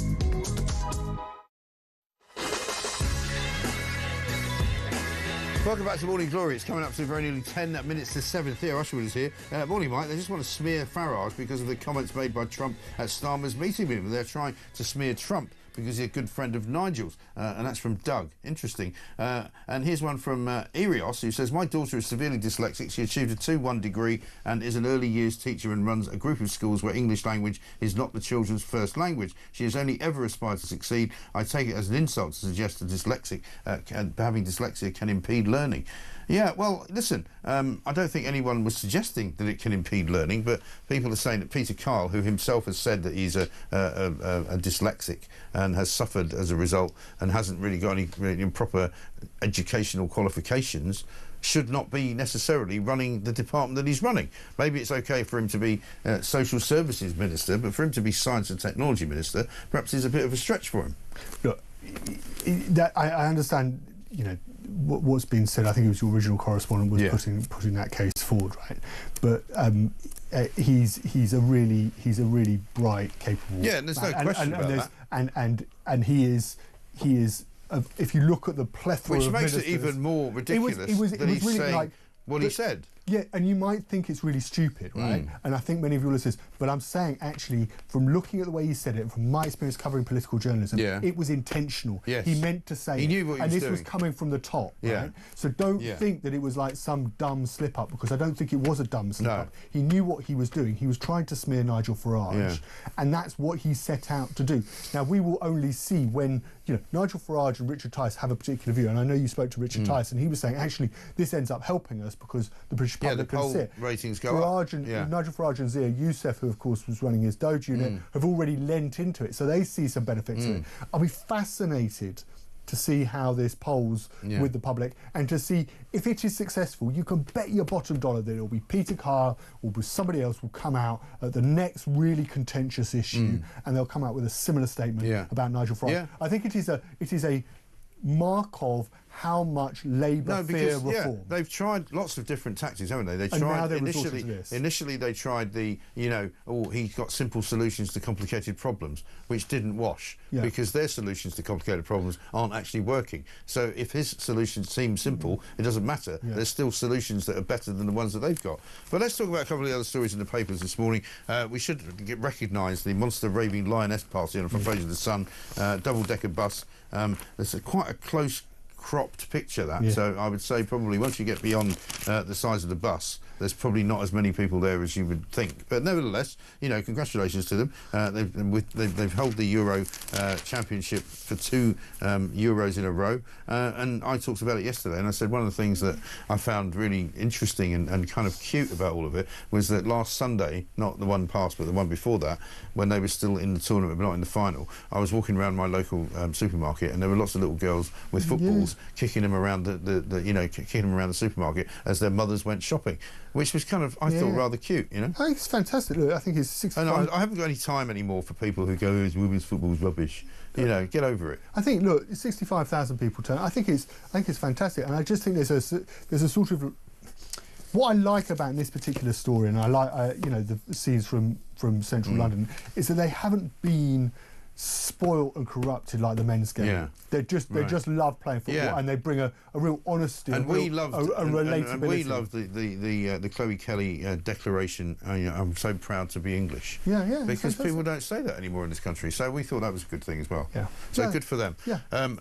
Welcome back to Morning Glory. It's coming up to very nearly 10 minutes to 7. Theo Usherwood is here. Morning, Mike. They just want to smear Farage because of the comments made by Trump at Starmer's meeting with him. They're trying to smear Trump because he's a good friend of Nigel's. And that's from Doug. Interesting. And here's one from Erios, who says, my daughter is severely dyslexic. She achieved a 2-1 degree and is an early years teacher and runs a group of schools where English language is not the children's first language. She has only ever aspired to succeed. I take it as an insult to suggest that having dyslexia can impede learning. Yeah, well, listen, I don't think anyone was suggesting that it can impede learning, but people are saying that Peter Kyle, who himself has said that he's a dyslexic and has suffered as a result and hasn't really got any proper educational qualifications, should not be necessarily running the department that he's running. Maybe it's okay for him to be social services minister, but for him to be science and technology minister, perhaps is a bit of a stretch for him. Look, I understand, you know, what's been said. I think it was your original correspondent was putting that case forward, right? But he's a really bright, capable. Yeah, and there's no question about that. And he is. If you look at the plethora, which of makes ministers, it even more ridiculous it was he's really saying like what he said. Yeah, and you might think it's really stupid, right? And I think many of your listeners, but I'm saying actually, from looking at the way he said it, from my experience covering political journalism, it was intentional. Yes. He meant to say he knew what he was and this doing. was coming from the top, right? So don't think that it was like some dumb slip-up, because I don't think it was a dumb slip-up. He knew what he was doing. He was trying to smear Nigel Farage, and that's what he set out to do. Now, we will only see when, you know, Nigel Farage and Richard Tice have a particular view, and I know you spoke to Richard Tice, and he was saying, actually, this ends up helping us because the British public can see it. Ratings go up. Nigel Farage and Zia Youssef, who of course was running his Doge unit, have already lent into it, so they see some benefit to it. I'll be fascinated to see how this polls with the public, and to see if it is successful. You can bet your bottom dollar that it'll be Peter Kyle or somebody else will come out at the next really contentious issue, and they'll come out with a similar statement about Nigel Farage. I think it is a mark of how much Labour fear reform. They've tried lots of different tactics, haven't they? They tried initially they tried he's got simple solutions to complicated problems, which didn't wash because their solutions to complicated problems aren't actually working. So if his solutions seem simple, it doesn't matter. There's still solutions that are better than the ones that they've got. But let's talk about a couple of the other stories in the papers this morning. We should recognise the monster raving lioness party on the front page of the Sun, double-decker bus. There's quite a close cropped picture, so I would say probably once you get beyond the size of the bus, there's probably not as many people there as you would think. But nevertheless, you know, congratulations to them. They've held the Euro Championship for 2 Euros in a row. And I talked about it yesterday, and I said one of the things that I found really interesting and kind of cute about all of it was that last Sunday, not the one past, but the one before that, when they were still in the tournament but not in the final, I was walking around my local supermarket, and there were lots of little girls with footballs kicking them around kicking them around the supermarket as their mothers went shopping, which was kind of, I thought, rather cute, you know? I think it's fantastic. Look, I think it's 65... And I haven't got any time anymore for people who go, women's football's rubbish. You know, get over it. I think, look, 65,000 people turn. I think it's fantastic, and I just think there's a sort of... What I like about this particular story, and I like, the scenes from central London, is that they haven't been spoilt and corrupted like the men's game. They just love playing football, and they bring a real honesty and relatability. And we love the Chloe Kelly declaration. I'm so proud to be English. Because people don't say that anymore in this country. So we thought that was a good thing as well. So good for them.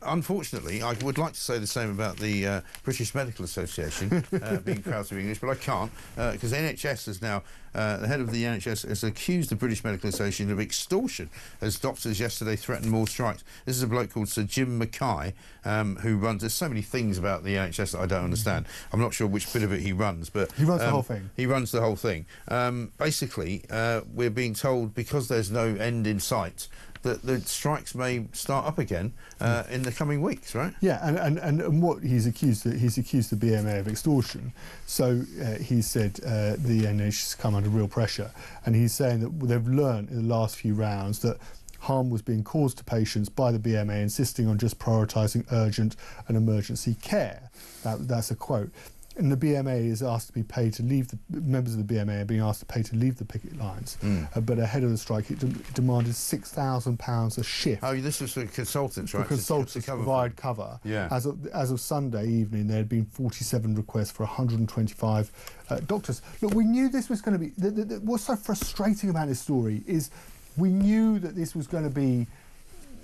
Unfortunately, I would like to say the same about the British Medical Association being proud to be English, but I can't because NHS is now. The head of the NHS has accused the British Medical Association of extortion as doctors yesterday threatened more strikes. This is a bloke called Sir Jim Mackay, who runs... There's so many things about the NHS that I don't understand. I'm not sure which bit of it he runs, but... He runs the whole thing. He runs the whole thing. Basically, we're being told, because there's no end in sight, that the strikes may start up again in the coming weeks, right? Yeah, and what he's accused the BMA of extortion. So he said the NHS come under real pressure, and he's saying that they've learned in the last few rounds that harm was being caused to patients by the BMA, insisting on just prioritising urgent and emergency care. That's a quote. And the BMA is asked to be paid to leave. Members of the BMA are being asked to pay to leave the picket lines. But ahead of the strike, it demanded £6,000 a shift. Oh, this was for consultants, right? For consultants to provide cover. As of Sunday evening, there had been 47 requests for 125 doctors. Look, we knew this was going to be... What's so frustrating about this story is we knew that this was going to be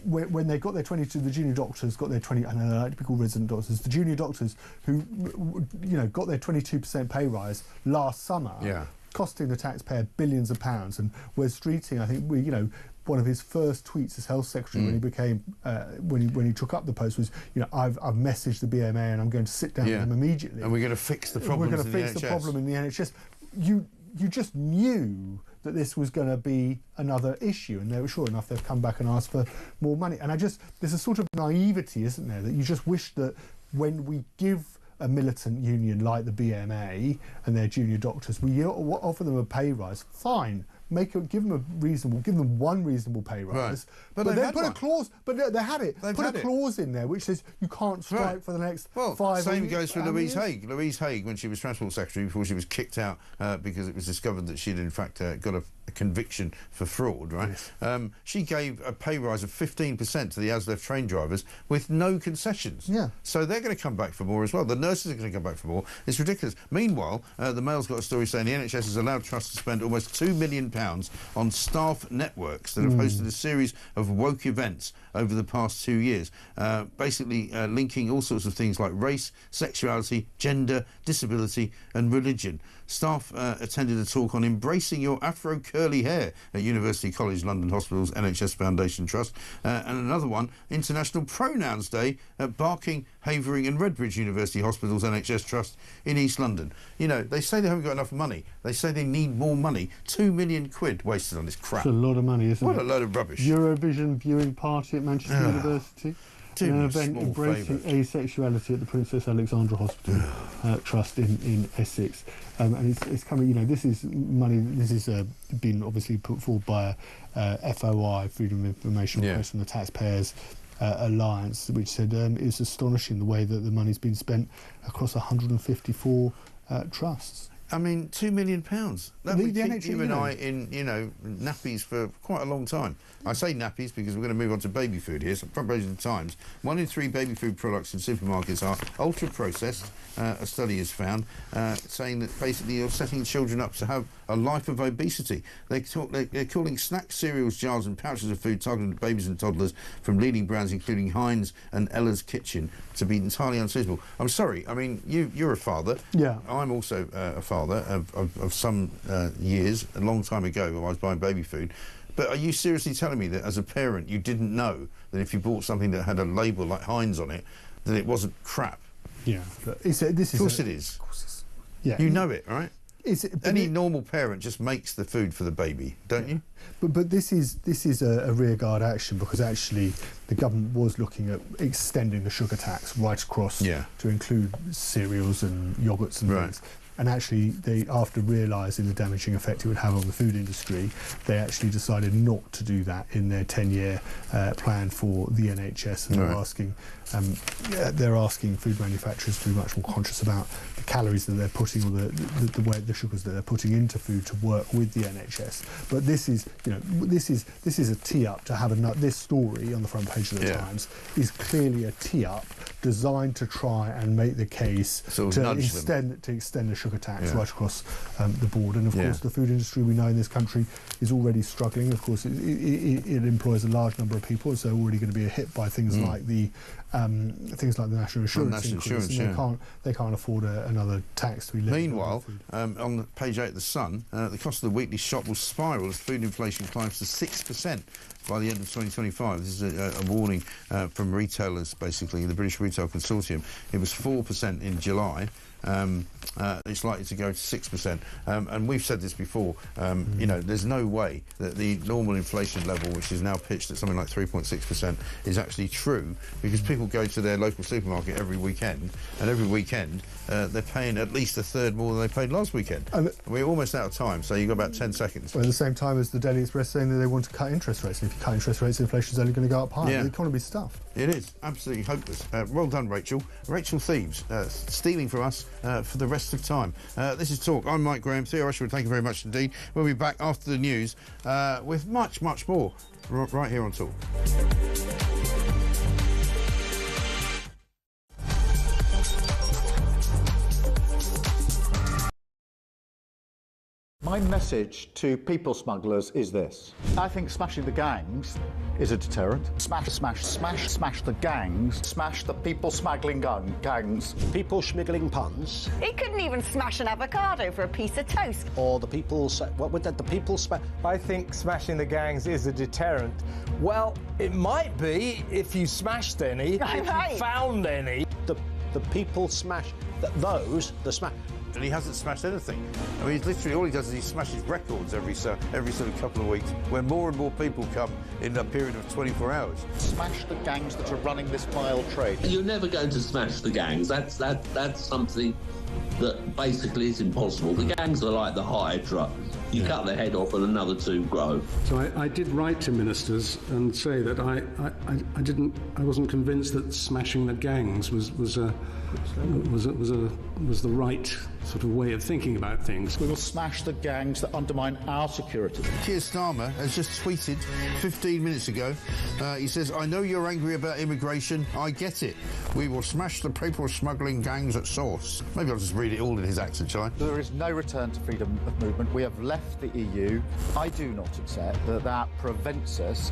when they got their 22, the junior doctors got their 20. I know they like to be called resident doctors. The junior doctors who, got their 22% pay rise last summer, costing the taxpayer billions of pounds. And Wes Streeting, I think, one of his first tweets as health secretary when he became when he took up the post was, I've messaged the BMA and I'm going to sit down with them immediately. And we're going to fix the problem. We're going to fix the problem in the NHS. You just knew that this was going to be another issue, and they were sure enough they've come back and asked for more money. And there's a sort of naivety, isn't there, that you just wish that when we give a militant union like the BMA and their junior doctors, we offer them a pay rise. Fine. Give them one reasonable pay rise, but then put a clause. But they had it. Put a clause in there which says you can't strike for the next 5 same years. goes for Louise Haigh. Louise Haigh, when she was Transport Secretary, before she was kicked out because it was discovered that she'd in fact got a conviction for fraud, right? Yes. She gave a pay rise of 15% to the ASLEF train drivers with no concessions. Yeah. So they're going to come back for more as well. The nurses are going to come back for more. It's ridiculous. Meanwhile, the Mail's got a story saying the NHS has allowed trusts to spend almost £2 million on staff networks that have hosted a series of woke events over the past 2 years, basically linking all sorts of things like race, sexuality, gender, disability and religion. Staff attended a talk on embracing your Afro curly hair at University College London Hospital's NHS Foundation Trust, and another one, International Pronouns Day at Barking, Havering and Redbridge University Hospital's NHS Trust in East London. They say they haven't got enough money. They say they need more money. £2 million wasted on this crap. It's a lot of money, isn't it? What a load of rubbish. Eurovision viewing party at Manchester University. An event embracing asexuality at the Princess Alexandra Hospital Trust in Essex, and it's coming. This is money. This is been obviously put forward by FOI, Freedom of Information Request, and the Taxpayers Alliance, which said it's astonishing the way that the money's been spent across 154 trusts. I mean, £2 million. That would keep you and I in, nappies for quite a long time. I say nappies because we're going to move on to baby food here. So, front page of the Times. 1 in 3 baby food products in supermarkets are ultra-processed. A study has found, saying that basically you're setting children up to have a life of obesity. They're calling snacks, cereals, jars and pouches of food targeted at babies and toddlers from leading brands including Heinz and Ella's Kitchen to be entirely unsuitable. I'm sorry, I mean, you're a father. Yeah. I'm also a father of some years, a long time ago when I was buying baby food. But are you seriously telling me that as a parent you didn't know that if you bought something that had a label like Heinz on it, that it wasn't crap? Yeah. Of course it is. Yeah. You know it, right? Any normal parent just makes the food for the baby, don't you? But this is a rearguard action, because actually the government was looking at extending the sugar tax right across to include cereals and yogurts and things. And actually, they, after realising the damaging effect it would have on the food industry, they actually decided not to do that in their 10-year plan for the NHS. And they're asking food manufacturers to be much more conscious about the calories that they're putting, or the sugars that they're putting into food to work with the NHS. But this is a tee-up to have this story on the front page of the Times is clearly a tee-up designed to try and make the case to extend the sugar tax right across the board. And of course, the food industry, we know in this country, is already struggling. Of course, it employs a large number of people, so already going to be hit by things like the national insurance increase. They can't afford another tax to be levied. Meanwhile, on page 8 of the Sun, the cost of the weekly shop will spiral as food inflation climbs to 6% by the end of 2025. This is a warning from retailers, basically, the British Retail Consortium. It was 4% in July. It's likely to go to 6%. And we've said this before, there's no way that the normal inflation level, which is now pitched at something like 3.6%, is actually true, because people go to their local supermarket every weekend, and every weekend they're paying at least a third more than they paid last weekend. And we're almost out of time, so you've got about 10 seconds. Well, at the same time as the Daily Express saying that they want to cut interest rates, and if you cut interest rates, inflation's only going to go up higher. The economy's stuffed. It is absolutely hopeless. Well done, Rachel. Rachel Thieves, stealing from us for the rest of time. This is Talk. I'm Mike Graham. Theo Rushford, thank you very much indeed. We'll be back after the news with much, much more right here on Talk. My message to people smugglers is this. I think smashing the gangs is a deterrent. Smash, smash, smash, smash the gangs. Smash the people smuggling gangs. People schmiggling puns. He couldn't even smash an avocado for a piece of toast. Or the people... What would that... The people... I think smashing the gangs is a deterrent. Well, it might be if you smashed any, if you found any. The people smash... Those... The smash... And he hasn't smashed anything. I mean, he's literally all he does is he smashes records every sort of couple of weeks, where more and more people come in a period of 24 hours. Smash the gangs that are running this vile trade. You're never going to smash the gangs. That's something that basically is impossible. The gangs are like the Hydra. You cut the head off and another two grow. So I did write to ministers and say that I wasn't convinced that smashing the gangs was the right sort of way of thinking about things. We will smash the gangs that undermine our security. Keir Starmer has just tweeted 15 minutes ago. He says, I know you're angry about immigration. I get it. We will smash the people smuggling gangs at source. Maybe I'll just read it all in his accent, shall I? There is no return to freedom of movement. We have left the EU. I do not accept that prevents us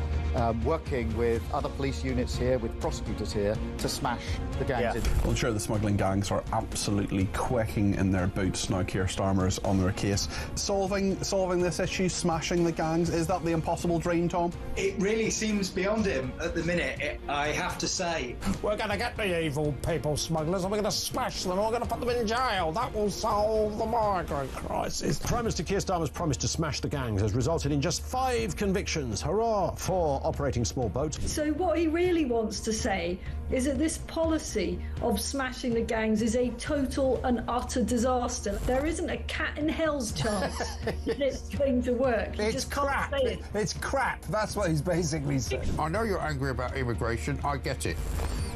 working with other police units here, with prosecutors here, to smash the gangs. Well, I'm sure the smuggling gangs are absolutely quaking in their boots now. Keir Starmer's on their case. Solving this issue, smashing the gangs, is that the impossible dream, Tom? It really seems beyond him at the minute, I have to say. We're going to get the evil people smugglers and we're going to smash them and we're going to put them in jail. That will solve the migrant crisis. Prime Minister Keir Starmer's promise to smash the gangs has resulted in just 5 convictions. Hurrah for operating small boats. So what he really wants to say is that this policy of smashing the gangs is a total and utter disaster. There isn't a cat in hell's chance that it's going to work. It's crap. It's crap. That's what he's basically saying. I know you're angry about immigration. I get it.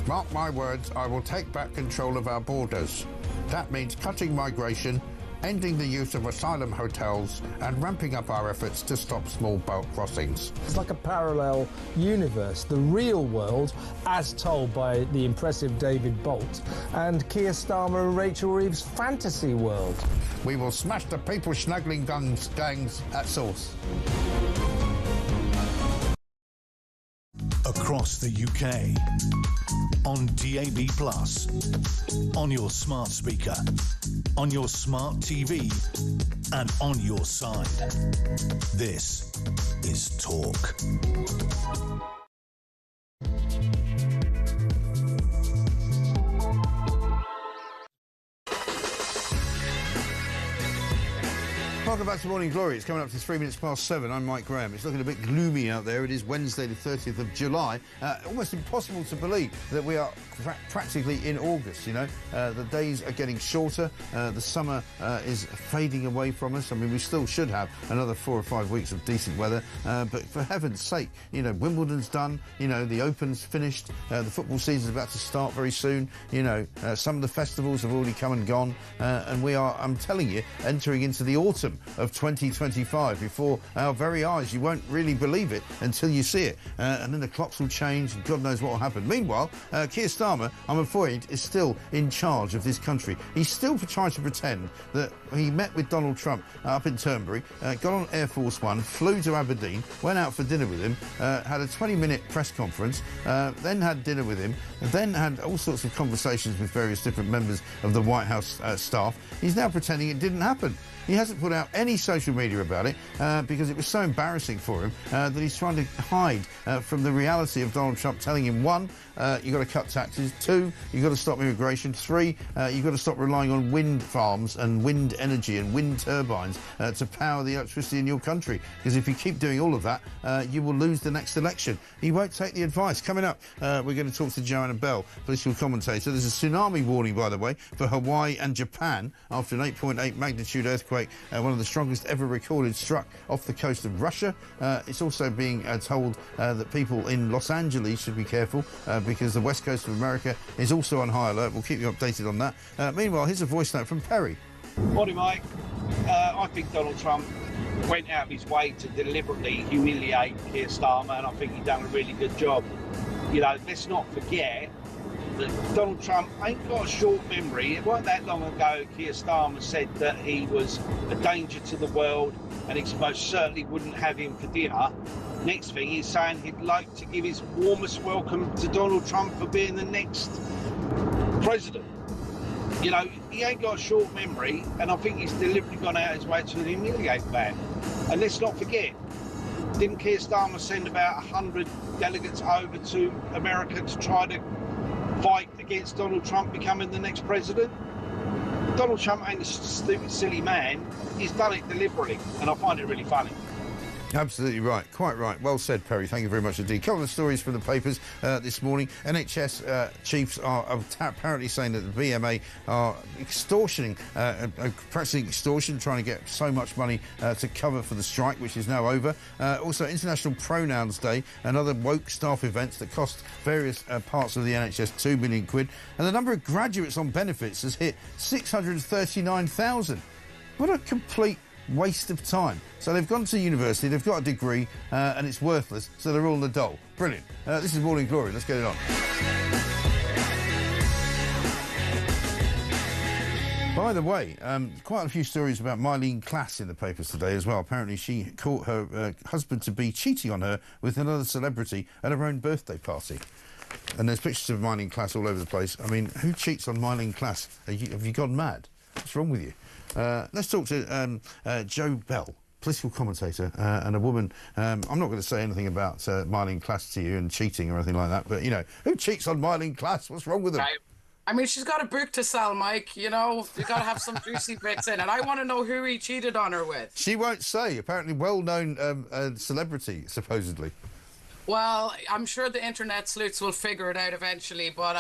Mark my words, I will take back control of our borders. That means cutting migration, ending the use of asylum hotels and ramping up our efforts to stop small boat crossings. It's like a parallel universe, the real world as told by the impressive David Bolt, and Keir Starmer and Rachel Reeves' fantasy world. We will smash the people smuggling gangs at source. Across the UK, on DAB+, on your smart speaker, on your smart TV, and on your side. This is Talk. Welcome back to Morning Glory. It's coming up to 3 minutes past 7. I'm Mike Graham. It's looking a bit gloomy out there. It is Wednesday the 30th of July. Almost impossible to believe that we are practically in August, you know. The days are getting shorter. The summer is fading away from us. I mean, we still should have another 4 or 5 weeks of decent weather. But for heaven's sake, you know, Wimbledon's done. You know, the Open's finished. The football season's about to start very soon. You know, some of the festivals have already come and gone. And we are, I'm telling you, entering into the autumn of 2025 before our very eyes. You won't really believe it until you see it. And then the clocks will change and God knows what will happen. Meanwhile, Keir Starmer, I'm afraid, is still in charge of this country. He's still trying to pretend that he met with Donald Trump up in Turnberry, got on Air Force One, flew to Aberdeen, went out for dinner with him, had a 20-minute press conference, then had dinner with him, then had all sorts of conversations with various different members of the White House staff. He's now pretending it didn't happen. He hasn't put out any social media about it because it was so embarrassing for him that he's trying to hide from the reality of Donald Trump telling him, 1, you've got to cut taxes, 2, you've got to stop immigration, 3, you've got to stop relying on wind farms and wind energy and wind turbines to power the electricity in your country, because if you keep doing all of that, you will lose the next election. He won't take the advice. Coming up, we're going to talk to Joanna Bell, political commentator. There's a tsunami warning, by the way, for Hawaii and Japan after an 8.8 magnitude earthquake, one of the strongest ever recorded, struck off the coast of Russia. It's also being told that people in Los Angeles should be careful because the west coast of America is also on high alert. We'll keep you updated on that. Meanwhile, here's a voice note from Perry. Morning, Mike. I think Donald Trump went out of his way to deliberately humiliate Keir Starmer, and I think he's done a really good job. You know, let's not forget that Donald Trump ain't got a short memory. It wasn't that long ago Keir Starmer said that he was a danger to the world and he most certainly wouldn't have him for dinner. Next thing, he's saying he'd like to give his warmest welcome to Donald Trump for being the next president. You know, he ain't got a short memory, and I think he's deliberately gone out his way to humiliate that. And let's not forget, didn't Keir Starmer send about 100 delegates over to America to try to fight against Donald Trump becoming the next president? Donald Trump ain't a stupid, silly man. He's done it deliberately, and I find it really funny. Absolutely right. Quite right. Well said, Perry. Thank you very much indeed. A couple of stories from the papers this morning. NHS chiefs are apparently saying that the BMA are extortioning, practicing extortion, trying to get so much money to cover for the strike, which is now over. Also, International Pronouns Day and other woke staff events that cost various parts of the NHS £2 million. And the number of graduates on benefits has hit 639,000. What a complete waste of time. So they've gone to university, they've got a degree, and it's worthless, so they're all in the dole. Brilliant. This is Morning Glory. Let's get it on. By the way, quite a few stories about Mylene Klass in the papers today as well. Apparently she caught her husband-to-be cheating on her with another celebrity at her own birthday party. And there's pictures of Mylene Klass all over the place. I mean, who cheats on Mylene Klass? Have you gone mad? What's wrong with you? Let's talk to Joe Bell, political commentator, and a woman. I'm not going to say anything about Mylene Klass to you and cheating or anything like that, but, you know, who cheats on Mylene Klass? What's wrong with them? I mean, she's got a book to sell, Mike. You know, you got to have some juicy bits in it. I want to know who he cheated on her with. She won't say. Apparently well-known celebrity, supposedly. Well, I'm sure the internet sleuths will figure it out eventually, but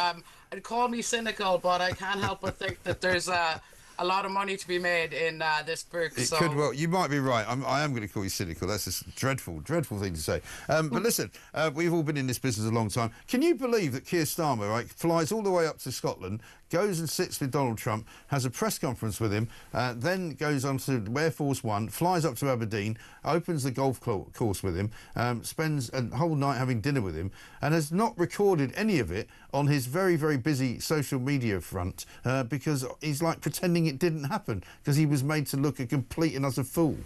I'd call me cynical, but I can't help but think that there's a lot of money to be made in this book. It could well. You might be right. I am going to call you cynical. That's a dreadful, dreadful thing to say. But listen, we've all been in this business a long time. Can you believe that Keir Starmer, right, flies all the way up to Scotland, goes and sits with Donald Trump, has a press conference with him, then goes on to Air Force One, flies up to Aberdeen, opens the golf course with him, spends a whole night having dinner with him, and has not recorded any of it on his very, very busy social media front because he's like pretending it didn't happen because he was made to look a complete and utter fool.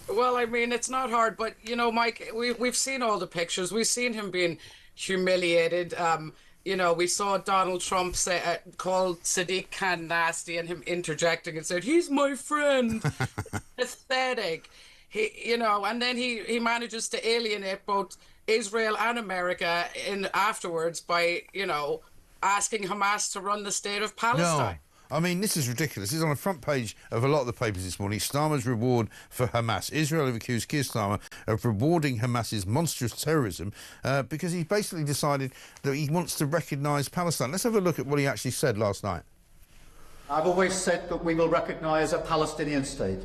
Well, I mean, it's not hard, but, you know, Mike, we've seen all the pictures. We've seen him being humiliated. You know, we saw Donald Trump call Sadiq Khan nasty and him interjecting and said, he's my friend. Pathetic. You know, and then he manages to alienate both Israel and America afterwards by, you know, asking Hamas to run the state of Palestine. No. I mean, this is ridiculous. This is on the front page of a lot of the papers this morning. Starmer's reward for Hamas. Israel have accused Keir Starmer of rewarding Hamas's monstrous terrorism because he's basically decided that he wants to recognise Palestine. Let's have a look at what he actually said last night. I've always said that we will recognise a Palestinian state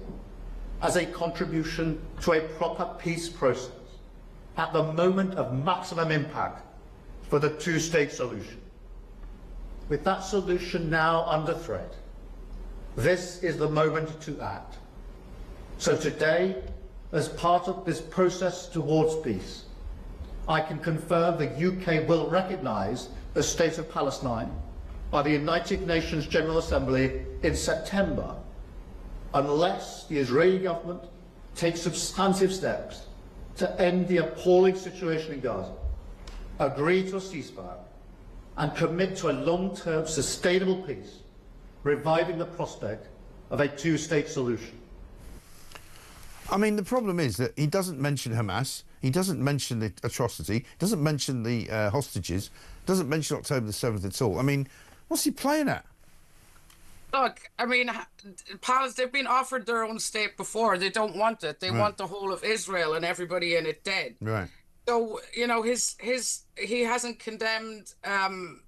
as a contribution to a proper peace process at the moment of maximum impact for the two-state solution. With that solution now under threat, this is the moment to act. So today, as part of this process towards peace, I can confirm the UK will recognise the State of Palestine by the United Nations General Assembly in September, unless the Israeli government takes substantive steps to end the appalling situation in Gaza, agree to a ceasefire, and commit to a long-term sustainable peace, reviving the prospect of a two-state solution. I mean, the problem is that he doesn't mention Hamas, he doesn't mention the atrocity, doesn't mention the hostages, doesn't mention October the 7th at all. I mean, what's he playing at? Look, I mean, they've been offered their own state before. They don't want it. They want the whole of Israel and everybody in it dead. Right. So, you know, he hasn't condemned,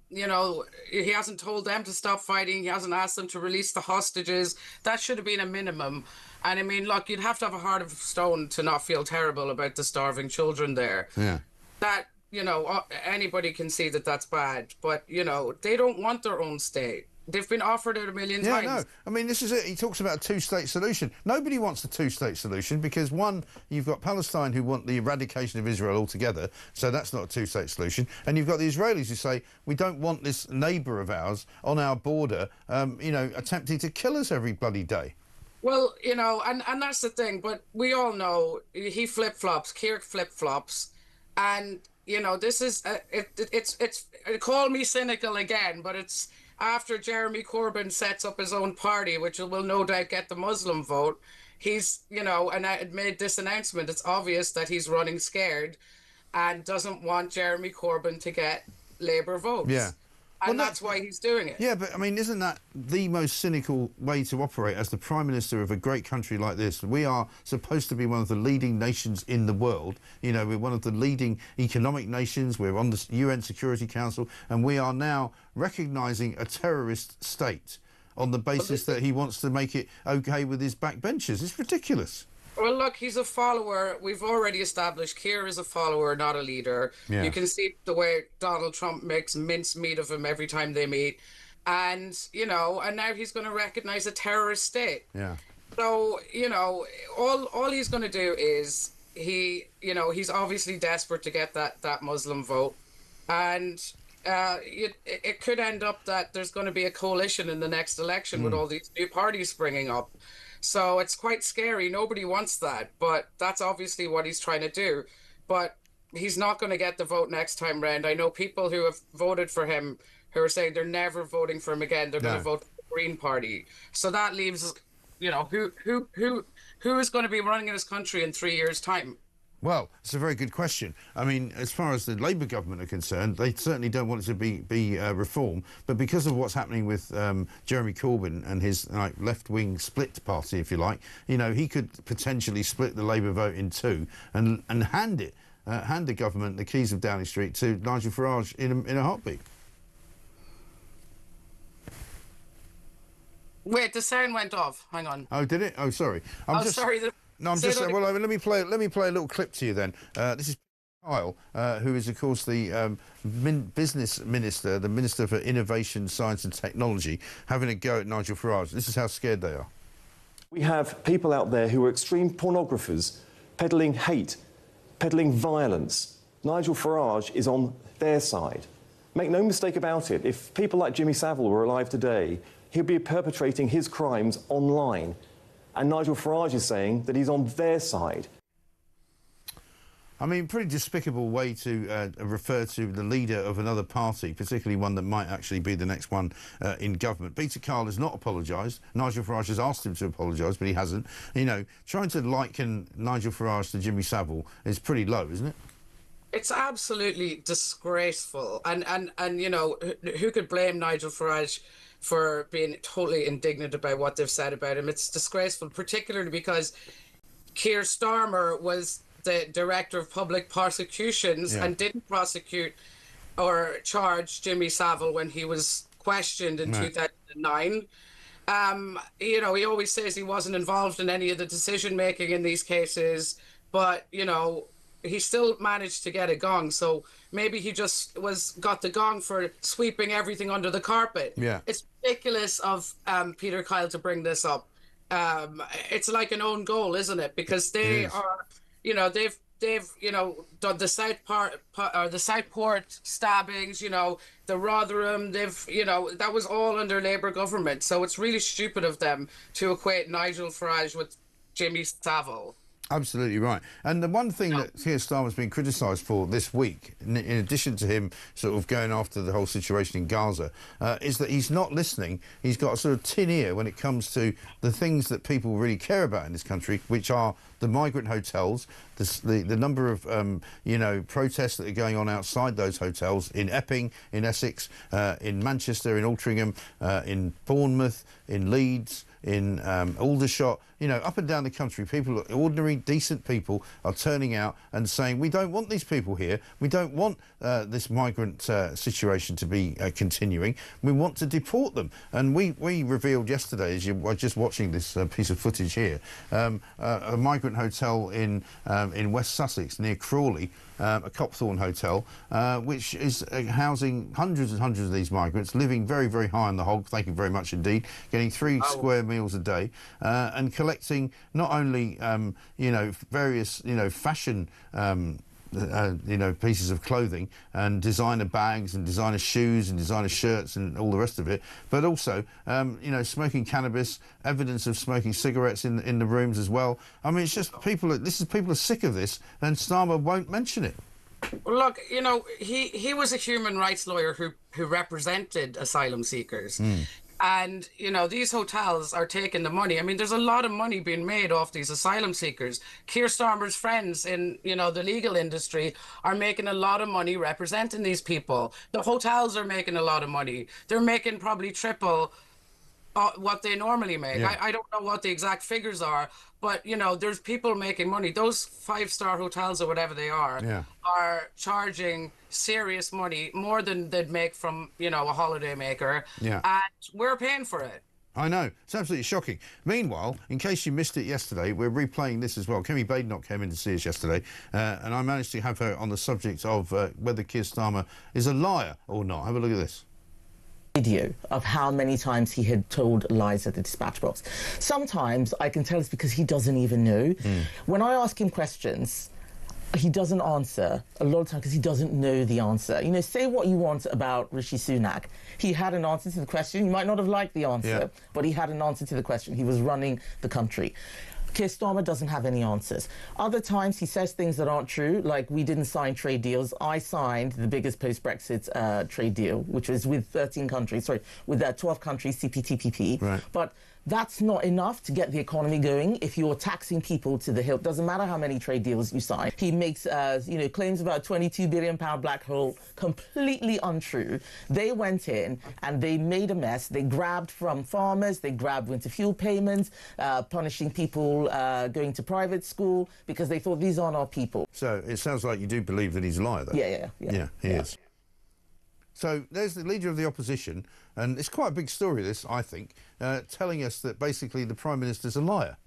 you know, he hasn't told them to stop fighting. He hasn't asked them to release the hostages. That should have been a minimum. And I mean, look, you'd have to have a heart of stone to not feel terrible about the starving children there. Yeah. That, you know, anybody can see that that's bad. But, you know, they don't want their own state. They've been offered it a million Yeah, times. no. I mean, this is it. He talks about a two-state solution. Nobody wants a two-state solution because, one, you've got Palestine who want the eradication of Israel altogether, so that's not a two-state solution. And you've got the Israelis who say, we don't want this neighbour of ours on our border, attempting to kill us every bloody day. Well, and that's the thing. But we all know he flip-flops, Keir flip-flops. And, this is, it's call me cynical again, but it's after Jeremy Corbyn sets up his own party, which will no doubt get the Muslim vote. He's, and made this announcement. It's obvious that he's running scared and doesn't want Jeremy Corbyn to get Labour votes. Yeah. And that's why he's doing it. Yeah, but I mean, isn't that the most cynical way to operate as the Prime Minister of a great country like this? We are supposed to be one of the leading nations in the world. We're one of the leading economic nations. We're on the UN Security Council, and we are now recognising a terrorist state on the basis that he wants to make it okay with his backbenchers. It's ridiculous. Well, look, he's a follower. We've already established Keir is a follower, not a leader. Yeah. You can see the way Donald Trump makes mincemeat of him every time they meet. And, and now he's going to recognise a terrorist state. Yeah. So, all he's going to do is he's obviously desperate to get that Muslim vote. And it could end up that there's going to be a coalition in the next election with all these new parties springing up. So it's quite scary. Nobody wants that, but that's obviously what he's trying to do. But he's not going to get the vote next time round. I know people who have voted for him who are saying they're never voting for him again. They're going to vote for the Green Party. So that leaves, who is going to be running in this country in 3 years' time? Well, it's a very good question. I mean, as far as the Labour government are concerned, they certainly don't want it to be reform. But because of what's happening with Jeremy Corbyn and his left-wing split party, if you like, he could potentially split the Labour vote in two and hand the government the keys of Downing Street to Nigel Farage in a heartbeat. Wait, the sound went off. Hang on. Oh, did it? Oh, sorry. Sorry. No, I'm just saying. Well, let me play a little clip to you then. This is Kyle, who is, of course, the business minister, the Minister for Innovation, Science and Technology, having a go at Nigel Farage. This is how scared they are. We have people out there who are extreme pornographers, peddling hate, peddling violence. Nigel Farage is on their side. Make no mistake about it. If people like Jimmy Savile were alive today, he'd be perpetrating his crimes online. And Nigel Farage is saying that he's on their side. I mean, pretty despicable way to refer to the leader of another party, particularly one that might actually be the next one in government. Peter Kyle has not apologised. Nigel Farage has asked him to apologise, but he hasn't. Trying to liken Nigel Farage to Jimmy Savile is pretty low, isn't it? It's absolutely disgraceful. And who could blame Nigel Farage for being totally indignant about what they've said about him? It's disgraceful, particularly because Keir Starmer was the Director of Public Prosecutions and didn't prosecute or charge Jimmy Savile when he was questioned in 2009. He always says he wasn't involved in any of the decision-making in these cases, but, he still managed to get a gong, so maybe he just got the gong for sweeping everything under the carpet. Yeah. It's ridiculous of Peter Kyle to bring this up. It's like an own goal, isn't it? Because they are, they've done the Southport stabbings, the Rotherham, that was all under Labour government. So it's really stupid of them to equate Nigel Farage with Jimmy Savile. Absolutely right. And the one thing that Keir Starmer's been criticised for this week, in addition to him sort of going after the whole situation in Gaza, is that he's not listening. He's got a sort of tin ear when it comes to the things that people really care about in this country, which are the migrant hotels, the number of, protests that are going on outside those hotels in Epping, in Essex, in Manchester, in Altrincham, in Bournemouth, in Leeds, in Aldershot. you know, up and down the country, people, ordinary, decent people, are turning out and saying, we don't want these people here. We don't want this migrant situation to be continuing. We want to deport them. And we revealed yesterday, as you were just watching this piece of footage here, a migrant hotel in West Sussex near Crawley, a Copthorne hotel, which is housing hundreds and hundreds of these migrants, living very, very high on the hog, thank you very much indeed, getting 3 square meals a day, and collecting not only, you know, various, you know, fashion you know, pieces of clothing and designer bags and designer shoes and designer shirts and all the rest of it, but also, you know, smoking cannabis, evidence of smoking cigarettes in the rooms as well. I mean, it's just people are sick of this, and Starmer won't mention it. Well, look, you know, he was a human rights lawyer who represented asylum seekers. And, you know, these hotels are taking the money. I mean, there's a lot of money being made off these asylum seekers. Keir Starmer's friends in, you know, the legal industry are making a lot of money representing these people. The hotels are making a lot of money. They're making probably triple what they normally make. Yeah. I don't know what the exact figures are, but, you know, there's people making money. Those 5-star hotels or whatever they are charging serious money, more than they'd make from, you know, a holiday maker. Yeah. And we're paying for it. I know. It's absolutely shocking. Meanwhile, in case you missed it yesterday, we're replaying this as well. Kemi Badenoch came in to see us yesterday, and I managed to have her on the subject of whether Keir Starmer is a liar or not. Have a look at this. Video of how many times he had told lies at the dispatch box. Sometimes I can tell it's because he doesn't even know. When I ask him questions, he doesn't answer a lot of times because he doesn't know the answer. You know, say what you want about Rishi Sunak. He had an answer to the question. You might not have liked the answer, but he had an answer to the question. He was running the country. Keir Starmer doesn't have any answers. Other times he says things that aren't true, like we didn't sign trade deals. I signed the biggest post-Brexit trade deal, which was with 13 countries, sorry, with 12 countries, CPTPP. Right. But that's not enough to get the economy going if you're taxing people to the hilt. Doesn't matter how many trade deals you sign. He makes, you know, claims about a £22 billion black hole, completely untrue. They went in and they made a mess. They grabbed from farmers. They grabbed winter fuel payments, punishing people going to private school because they thought these aren't our people. So it sounds like you do believe that he's a liar, though. Yeah, he is. So there's the leader of the opposition, and it's quite a big story, this, I think, telling us that basically the Prime Minister's a liar.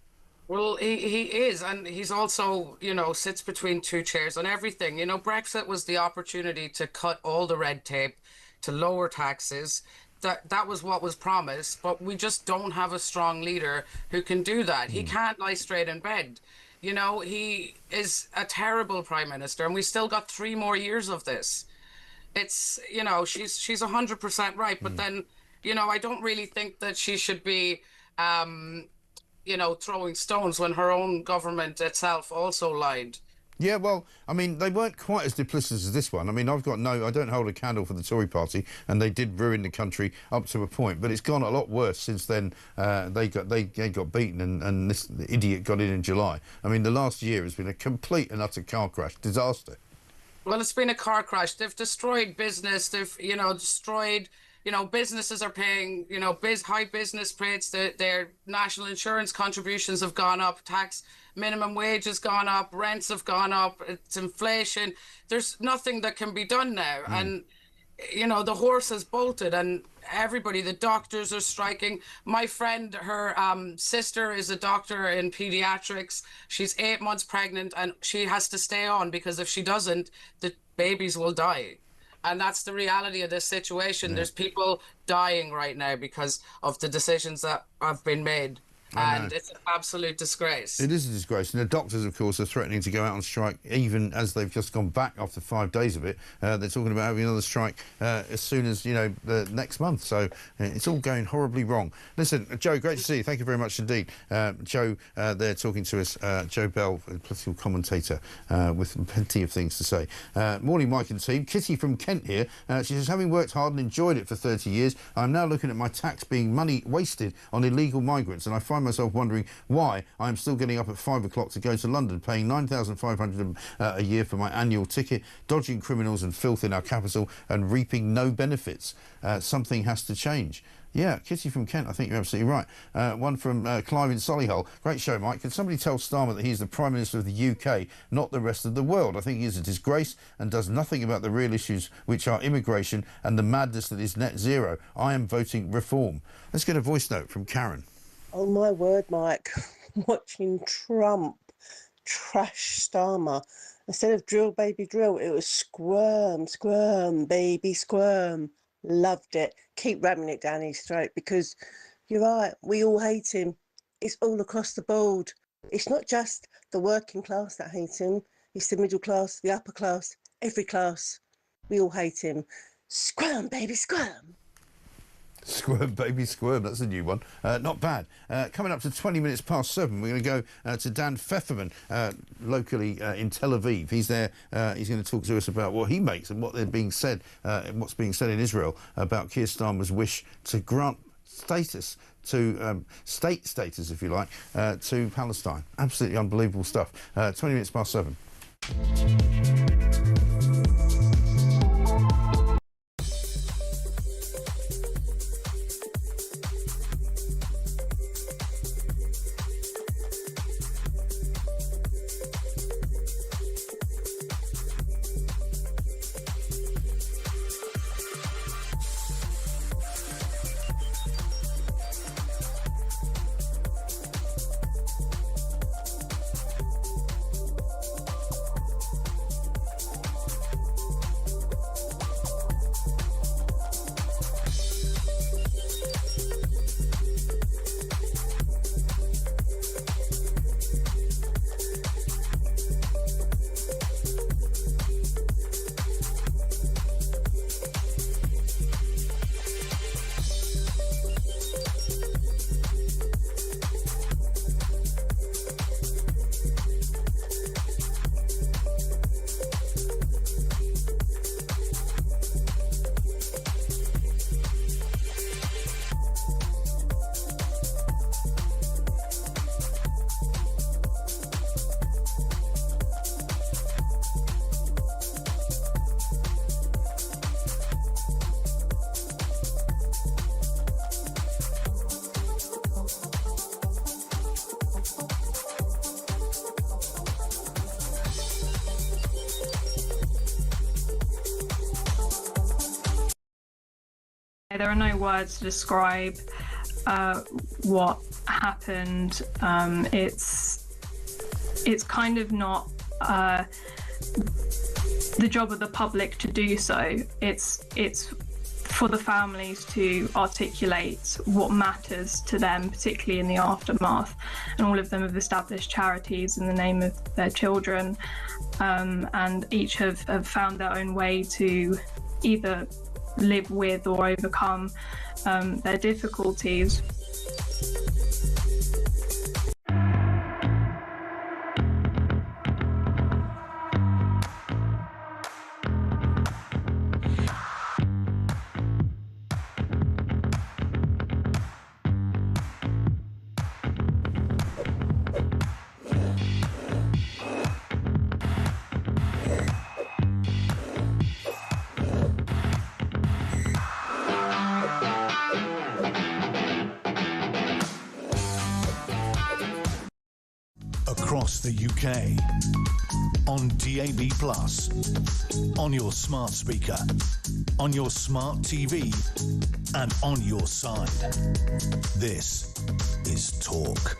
Well, he is, and he's also, you know, sits between two chairs on everything. You know, Brexit was the opportunity to cut all the red tape, to lower taxes. That was what was promised, but we just don't have a strong leader who can do that. He can't lie straight in bed. You know, he is a terrible Prime Minister, and we still got 3 more years of this. It's, you know, she's 100% right, but then, you know, I don't really think that she should be, you know, throwing stones when her own government itself also lied. Yeah, well, I mean, they weren't quite as duplicitous as this one. I mean, I don't hold a candle for the Tory party, and they did ruin the country up to a point, but it's gone a lot worse since then. They got beaten, and this idiot got in July. I mean, the last year has been a complete and utter car crash, disaster. Well, it's been a car crash. They've destroyed business. They've, you know, destroyed, you know, businesses are paying, you know, high business rates. Their national insurance contributions have gone up. Tax minimum wage has gone up. Rents have gone up. It's inflation. There's nothing that can be done now. And, you know, the horse has bolted, and everybody, the doctors are striking. My friend, her sister is a doctor in pediatrics. She's 8 months pregnant, and she has to stay on because if she doesn't, the babies will die. And that's the reality of this situation. There's people dying right now because of the decisions that have been made. And it's an absolute disgrace. It is a disgrace. And the doctors, of course, are threatening to go out on strike even as they've just gone back after 5 days of it. They're talking about having another strike as soon as, you know, the next month. So it's all going horribly wrong. Listen, Joe, great to see you. Thank you very much indeed. Joe, there talking to us, Joe Bell, political commentator, with plenty of things to say. Morning, Mike and team. Kitty from Kent here. She says, having worked hard and enjoyed it for 30 years, I'm now looking at my tax being money wasted on illegal migrants, and I find myself wondering why I'm still getting up at 5 o'clock to go to London, paying £9,500 a year for my annual ticket, dodging criminals and filth in our capital and reaping no benefits. Something has to change. Yeah, Kitty from Kent, I think you're absolutely right. One from Clive in Solihull. Great show, Mike. Can somebody tell Starmer that he's the Prime Minister of the UK, not the rest of the world? I think he is a disgrace and does nothing about the real issues, which are immigration and the madness that is net zero. I am voting reform. Let's get a voice note from Karen. Oh, my word, Mike. Watching Trump trash Starmer. Instead of drill, baby, drill, it was squirm, squirm, baby, squirm. Loved it. Keep ramming it down his throat because you're right, we all hate him. It's all across the board. It's not just the working class that hates him. It's the middle class, the upper class, every class. We all hate him. Squirm, baby, squirm. Squirm, baby, squirm. That's a new one. Not bad. Coming up to 20 minutes past 7, we're going to go to Dan Pfefferman, locally in Tel Aviv. He's there. He's going to talk to us about what he makes and what's being said in Israel about Keir Starmer's wish to grant status to state status, if you like, to Palestine. Absolutely unbelievable stuff. 20 minutes past 7. There are no words to describe what happened. It's kind of not the job of the public to do so. It's for the families to articulate what matters to them, particularly in the aftermath. And all of them have established charities in the name of their children, and each have found their own way to either live with or overcome their difficulties. Across the UK, on DAB+, on your smart speaker, on your smart TV, and on your side. This is Talk.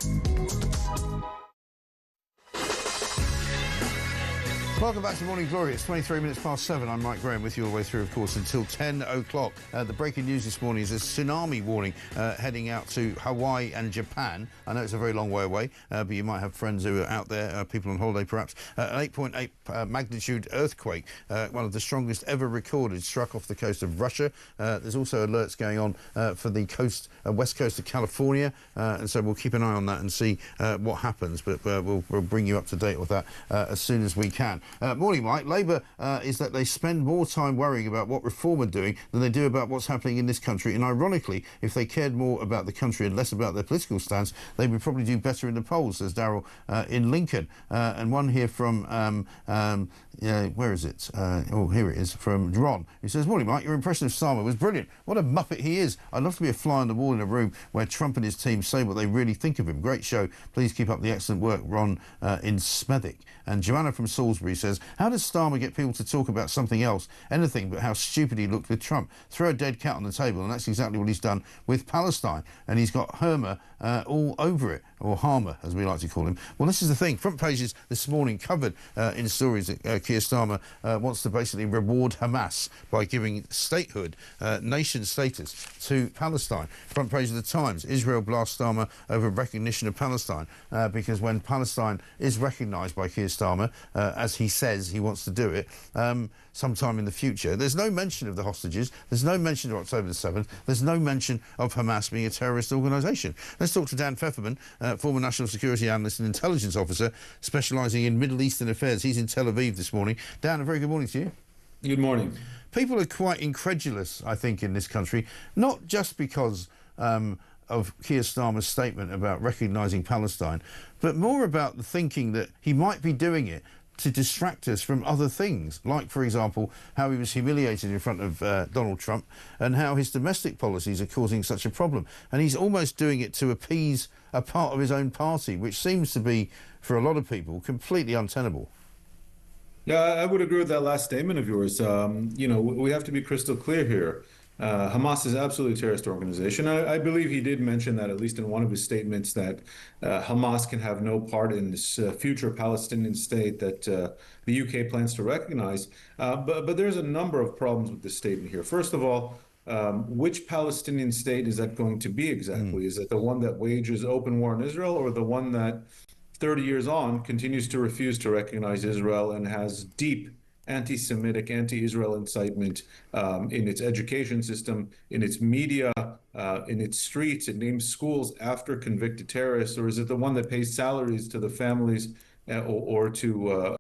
Welcome back to Morning Glory. It's 23 minutes past 7. I'm Mike Graham with you all the way through, of course, until 10 o'clock. The breaking news this morning is a tsunami warning heading out to Hawaii and Japan. I know it's a very long way away, but you might have friends who are out there, people on holiday perhaps. An 8.8 magnitude earthquake, one of the strongest ever recorded, struck off the coast of Russia. There's also alerts going on for the west coast of California, and so we'll keep an eye on that and see what happens, but we'll bring you up to date with that as soon as we can. Morning, Mike. Labour is that they spend more time worrying about what Reform are doing than they do about what's happening in this country. And ironically, if they cared more about the country and less about their political stance, they would probably do better in the polls, says Darryl in Lincoln. And one here from, where is it? Here it is, from Ron, who says, morning, Mike, your impression of Starmer was brilliant. What a muppet he is. I'd love to be a fly on the wall in a room where Trump and his team say what they really think of him. Great show. Please keep up the excellent work, Ron in Smethwick. And Joanna from Salisbury says, how does Starmer get people to talk about something else, anything but how stupid he looked with Trump? Throw a dead cat on the table, and that's exactly what he's done with Palestine. And he's got Hermer all over it, or Harmer, as we like to call him. Well, this is the thing. Front pages this morning covered in stories that Keir Starmer wants to basically reward Hamas by giving statehood, nation status to Palestine. Front page of the Times, Israel blasts Starmer over recognition of Palestine, because when Palestine is recognised by Keir Starmer, as he says he wants to do it, sometime in the future, there's no mention of the hostages, there's no mention of October the 7th, there's no mention of Hamas being a terrorist organisation. Let's talk to Dan Pfefferman, former national security analyst and intelligence officer specialising in Middle Eastern affairs. He's in Tel Aviv this morning. Dan, a very good morning to you. Good morning. People are quite incredulous, I think, in this country, not just because of Keir Starmer's statement about recognising Palestine, but more about the thinking that he might be doing it to distract us from other things, like, for example, how he was humiliated in front of Donald Trump and how his domestic policies are causing such a problem. And he's almost doing it to appease a part of his own party, which seems to be, for a lot of people, completely untenable. Yeah, I would agree with that last statement of yours. We have to be crystal clear here. Hamas is absolutely a terrorist organization. I believe he did mention that, at least in one of his statements, that Hamas can have no part in this future Palestinian state that the UK plans to recognize. But there's a number of problems with this statement here. First of all, which Palestinian state is that going to be exactly? Is it the one that wages open war in Israel, or the one that 30 years on continues to refuse to recognize Israel and has deep anti-Semitic, anti-Israel incitement in its education system, in its media, in its streets? It names schools after convicted terrorists. Or is it the one that pays salaries to the families or to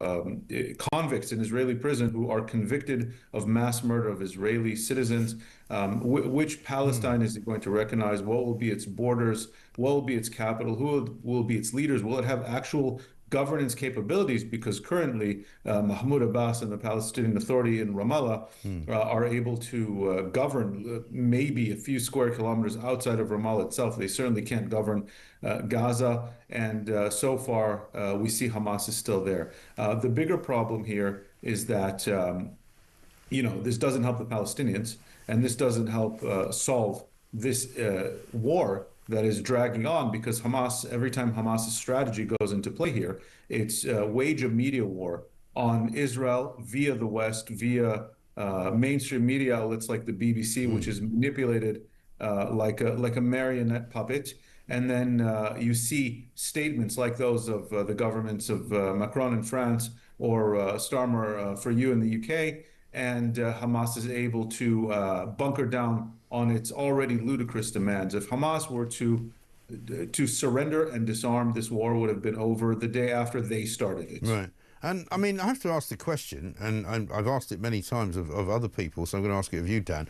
convicts in Israeli prison who are convicted of mass murder of Israeli citizens? Which Palestine is it going to recognize? What will be its borders? What will be its capital? Who will be its leaders? Will it have actual governance capabilities? Because currently Mahmoud Abbas and the Palestinian Authority in Ramallah are able to govern maybe a few square kilometers outside of Ramallah itself. They certainly can't govern Gaza, and so far we see Hamas is still there. The bigger problem here is that this doesn't help the Palestinians, and this doesn't help solve this war that is dragging on, because Hamas, every time Hamas's strategy goes into play here, it's wage a media war on Israel via the West, via mainstream media outlets like the BBC, which is manipulated like a marionette puppet. And then you see statements like those of the governments of Macron in France or Starmer for you in the UK, and Hamas is able to bunker down on its already ludicrous demands. If Hamas were to surrender and disarm, this war would have been over the day after they started it. Right. And, I mean, I have to ask the question, and I've asked it many times of other people, so I'm going to ask it of you, Dan.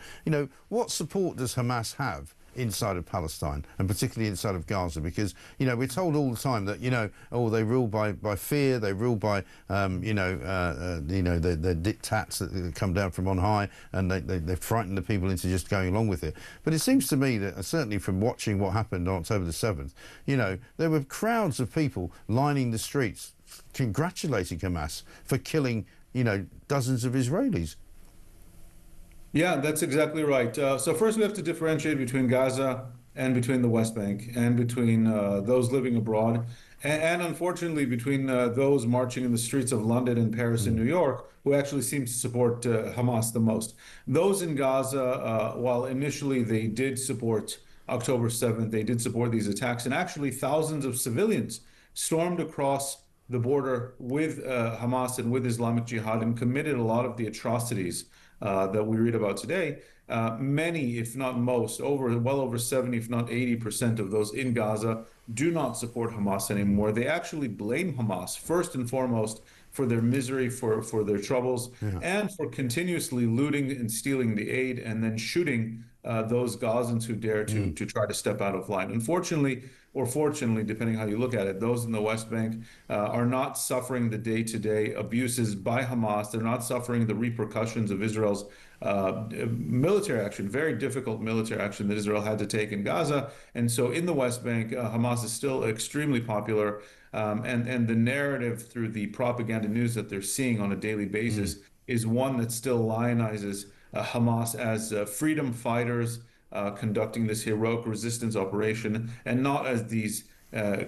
What support does Hamas have inside of Palestine, and particularly inside of Gaza? Because, we're told all the time that, they rule by fear, they rule by, the diktats that come down from on high, and they frighten the people into just going along with it. But it seems to me that, certainly from watching what happened on October the 7th, there were crowds of people lining the streets congratulating Hamas for killing, dozens of Israelis. Yeah, that's exactly right. So first we have to differentiate between Gaza and between the West Bank, and between those living abroad, and unfortunately between those marching in the streets of London and Paris and New York, who actually seem to support Hamas the most. Those in Gaza, while initially they did support October 7th, they did support these attacks, and actually thousands of civilians stormed across the border with Hamas and with Islamic Jihad and committed a lot of the atrocities that we read about today. Many, if not most, well over 70, if not 80% of those in Gaza do not support Hamas anymore. They actually blame Hamas, first and foremost, for their misery, for their troubles, and for continuously looting and stealing the aid and then shooting those Gazans who dare to try to step out of line. Unfortunately, or fortunately, depending how you look at it, those in the West Bank are not suffering the day-to-day abuses by Hamas. They're not suffering the repercussions of Israel's military action, very difficult military action that Israel had to take in Gaza. And so in the West Bank, Hamas is still extremely popular. And the narrative through the propaganda news that they're seeing on a daily basis is one that still lionizes Hamas as freedom fighters conducting this heroic resistance operation, and not as these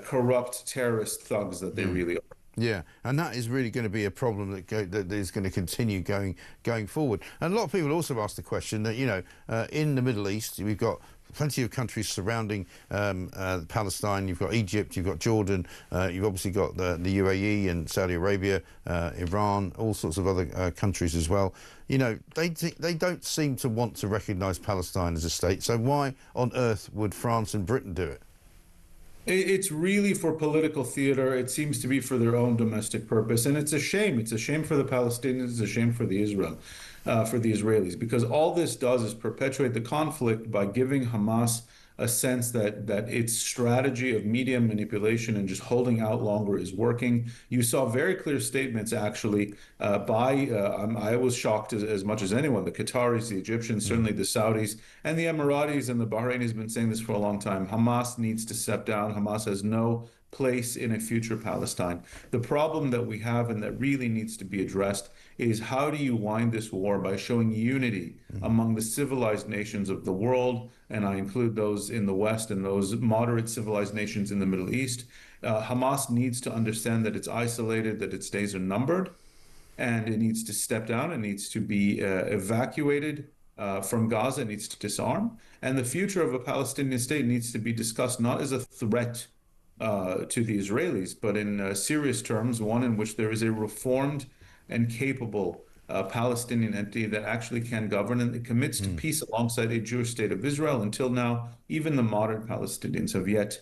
corrupt terrorist thugs that they really are. Yeah, and that is really going to be a problem that is going to continue going forward. And a lot of people also ask the question that, you know, in the Middle East, we've got plenty of countries surrounding Palestine. You've got Egypt, you've got Jordan, you've obviously got the UAE and Saudi Arabia, Iran, all sorts of other countries as well. You know, they don't seem to want to recognise Palestine as a state. So why on earth would France and Britain do it? It's really for political theater. It seems to be for their own domestic purpose, and it's a shame. It's a shame for the Palestinians. It's a shame for the Israelis, because all this does is perpetuate the conflict by giving Hamas a sense that its strategy of media manipulation and just holding out longer is working. You saw very clear statements, actually, I was shocked as much as anyone, the Qataris, the Egyptians, certainly the Saudis, and the Emiratis and the Bahrainis have been saying this for a long time. Hamas needs to step down. Hamas has no place in a future Palestine. The problem that we have and that really needs to be addressed is, how do you wind this war by showing unity among the civilized nations of the world, and I include those in the West and those moderate civilized nations in the Middle East. Hamas needs to understand that it's isolated, that its days are numbered, and it needs to step down. It needs to be evacuated from Gaza. It needs to disarm. And the future of a Palestinian state needs to be discussed not as a threat to the Israelis, but in serious terms, one in which there is a reformed and capable Palestinian entity that actually can govern and commits to peace alongside a Jewish state of Israel. Until now, even the modern Palestinians have yet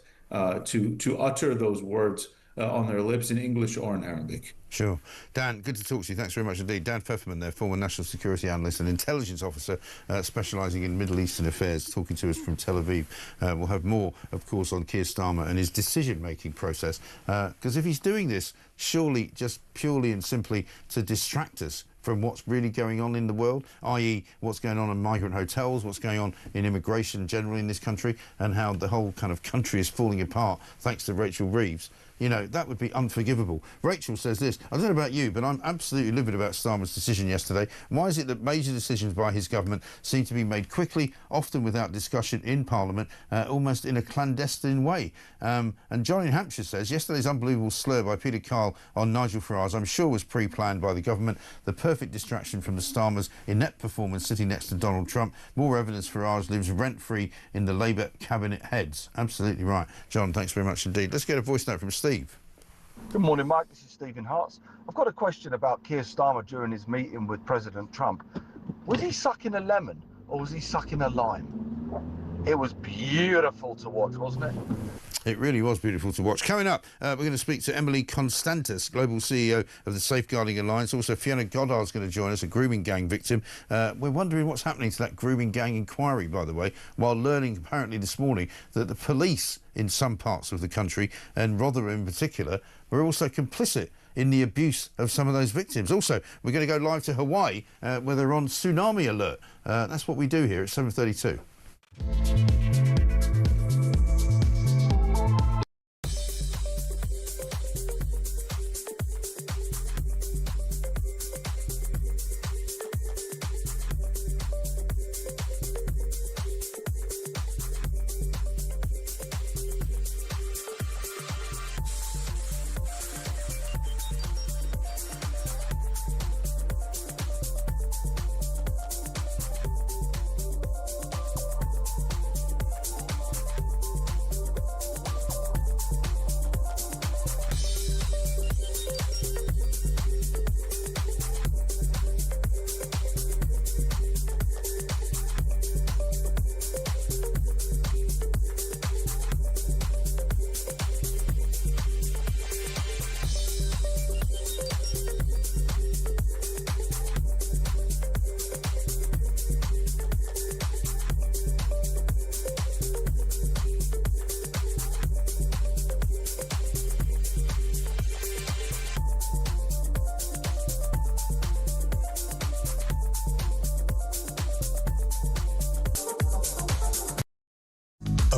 to utter those words on their lips in English or in Arabic. Sure. Dan, good to talk to you. Thanks very much indeed. Dan Pfefferman there, former national security analyst and intelligence officer specialising in Middle Eastern affairs, talking to us from Tel Aviv. We'll have more, of course, on Keir Starmer and his decision-making process, because if he's doing this, surely just purely and simply to distract us from what's really going on in the world, i.e. what's going on in migrant hotels, what's going on in immigration generally in this country, and how the whole kind of country is falling apart thanks to Rachel Reeves. You know, that would be unforgivable. Rachel says this: I don't know about you, but I'm absolutely livid about Starmer's decision yesterday. Why is it that major decisions by his government seem to be made quickly, often without discussion in Parliament, almost in a clandestine way? And John in Hampshire says, yesterday's unbelievable slur by Peter Kyle on Nigel Farage, I'm sure was pre-planned by the government. The perfect distraction from the Starmer's inept performance sitting next to Donald Trump. More evidence Farage lives rent-free in the Labour cabinet heads. Absolutely right. John, thanks very much indeed. Let's get a voice note from Steve. Good morning, Mike. This is Stephen Hartz. I've got a question about Keir Starmer during his meeting with President Trump. Was he sucking a lemon or was he sucking a lime? It was beautiful to watch, wasn't it? It really was beautiful to watch. Coming up, we're going to speak to Emily Constantis, Global CEO of the Safeguarding Alliance. Also, Fiona Goddard's going to join us, a grooming gang victim. We're wondering what's happening to that grooming gang inquiry, by the way, while learning apparently this morning that the police in some parts of the country, and Rotherham in particular, were also complicit in the abuse of some of those victims. Also, we're going to go live to Hawaii, where they're on tsunami alert. That's what we do here at 7:32.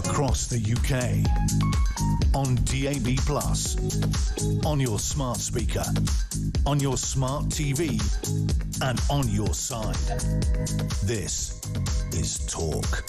across the UK, on DAB+, on your smart speaker, on your smart TV, and on your side. This is Talk.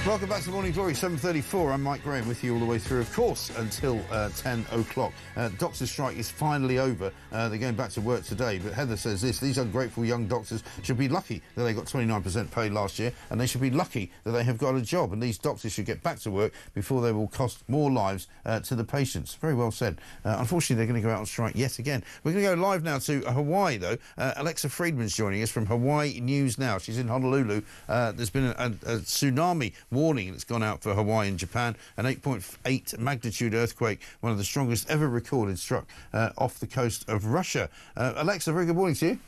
Welcome back to Morning Glory, 7:34. I'm Mike Graham with you all the way through, of course, until 10 o'clock. Doctors' strike is finally over. They're going back to work today. But Heather says this: these ungrateful young doctors should be lucky that they got 29% pay last year, and they should be lucky that they have got a job. And these doctors should get back to work before they will cost more lives to the patients. Very well said. Unfortunately, they're going to go out on strike yet again. We're going to go live now to Hawaii, though. Alexa Friedman's joining us from Hawaii News Now. She's in Honolulu. There's been a tsunami warning that's gone out for Hawaii and Japan. An 8.8 magnitude earthquake, one of the strongest ever recorded, struck off the coast of Russia. Alexa, very good morning to you.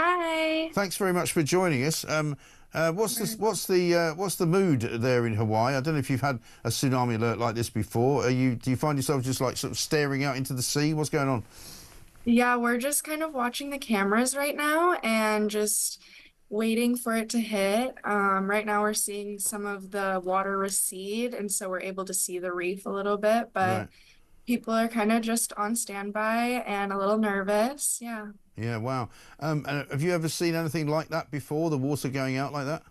Hi. Thanks very much for joining us. What's the mood there in Hawaii? I don't know if you've had a tsunami alert like this before. Do you find yourself just like sort of staring out into the sea? What's going on? Yeah, we're just kind of watching the cameras right now and just waiting for it to hit. Right now we're seeing some of the water recede, and so we're able to see the reef a little bit, but Right. people are kind of just on standby and a little nervous. Yeah. Yeah, wow. And have you ever seen anything like that before, the water going out like that?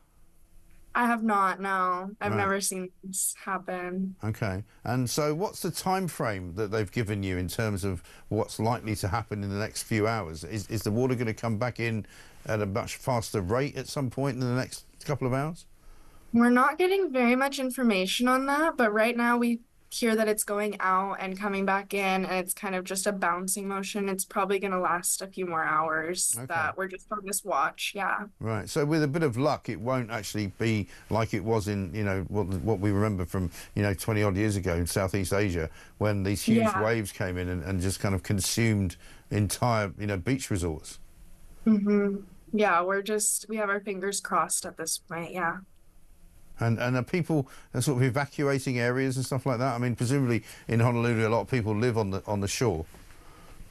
I have not, no. I've Right. never seen this happen. Okay. And so what's the time frame that they've given you in terms of what's likely to happen in the next few hours? Is the water going to come back in at a much faster rate at some point in the next couple of hours? We're not getting very much information on that, but right now we hear that it's going out and coming back in, and it's kind of just a bouncing motion. It's probably going to last a few more hours that we're just on this watch. Yeah. Right. So with a bit of luck, it won't actually be like it was in, what we remember from, 20 odd years ago in Southeast Asia, when these huge Yeah. waves came in and just kind of consumed entire, beach resorts. Yeah, we have our fingers crossed at this point. Yeah. And are people sort of evacuating areas and stuff like that? I mean, presumably in Honolulu, a lot of people live on the shore.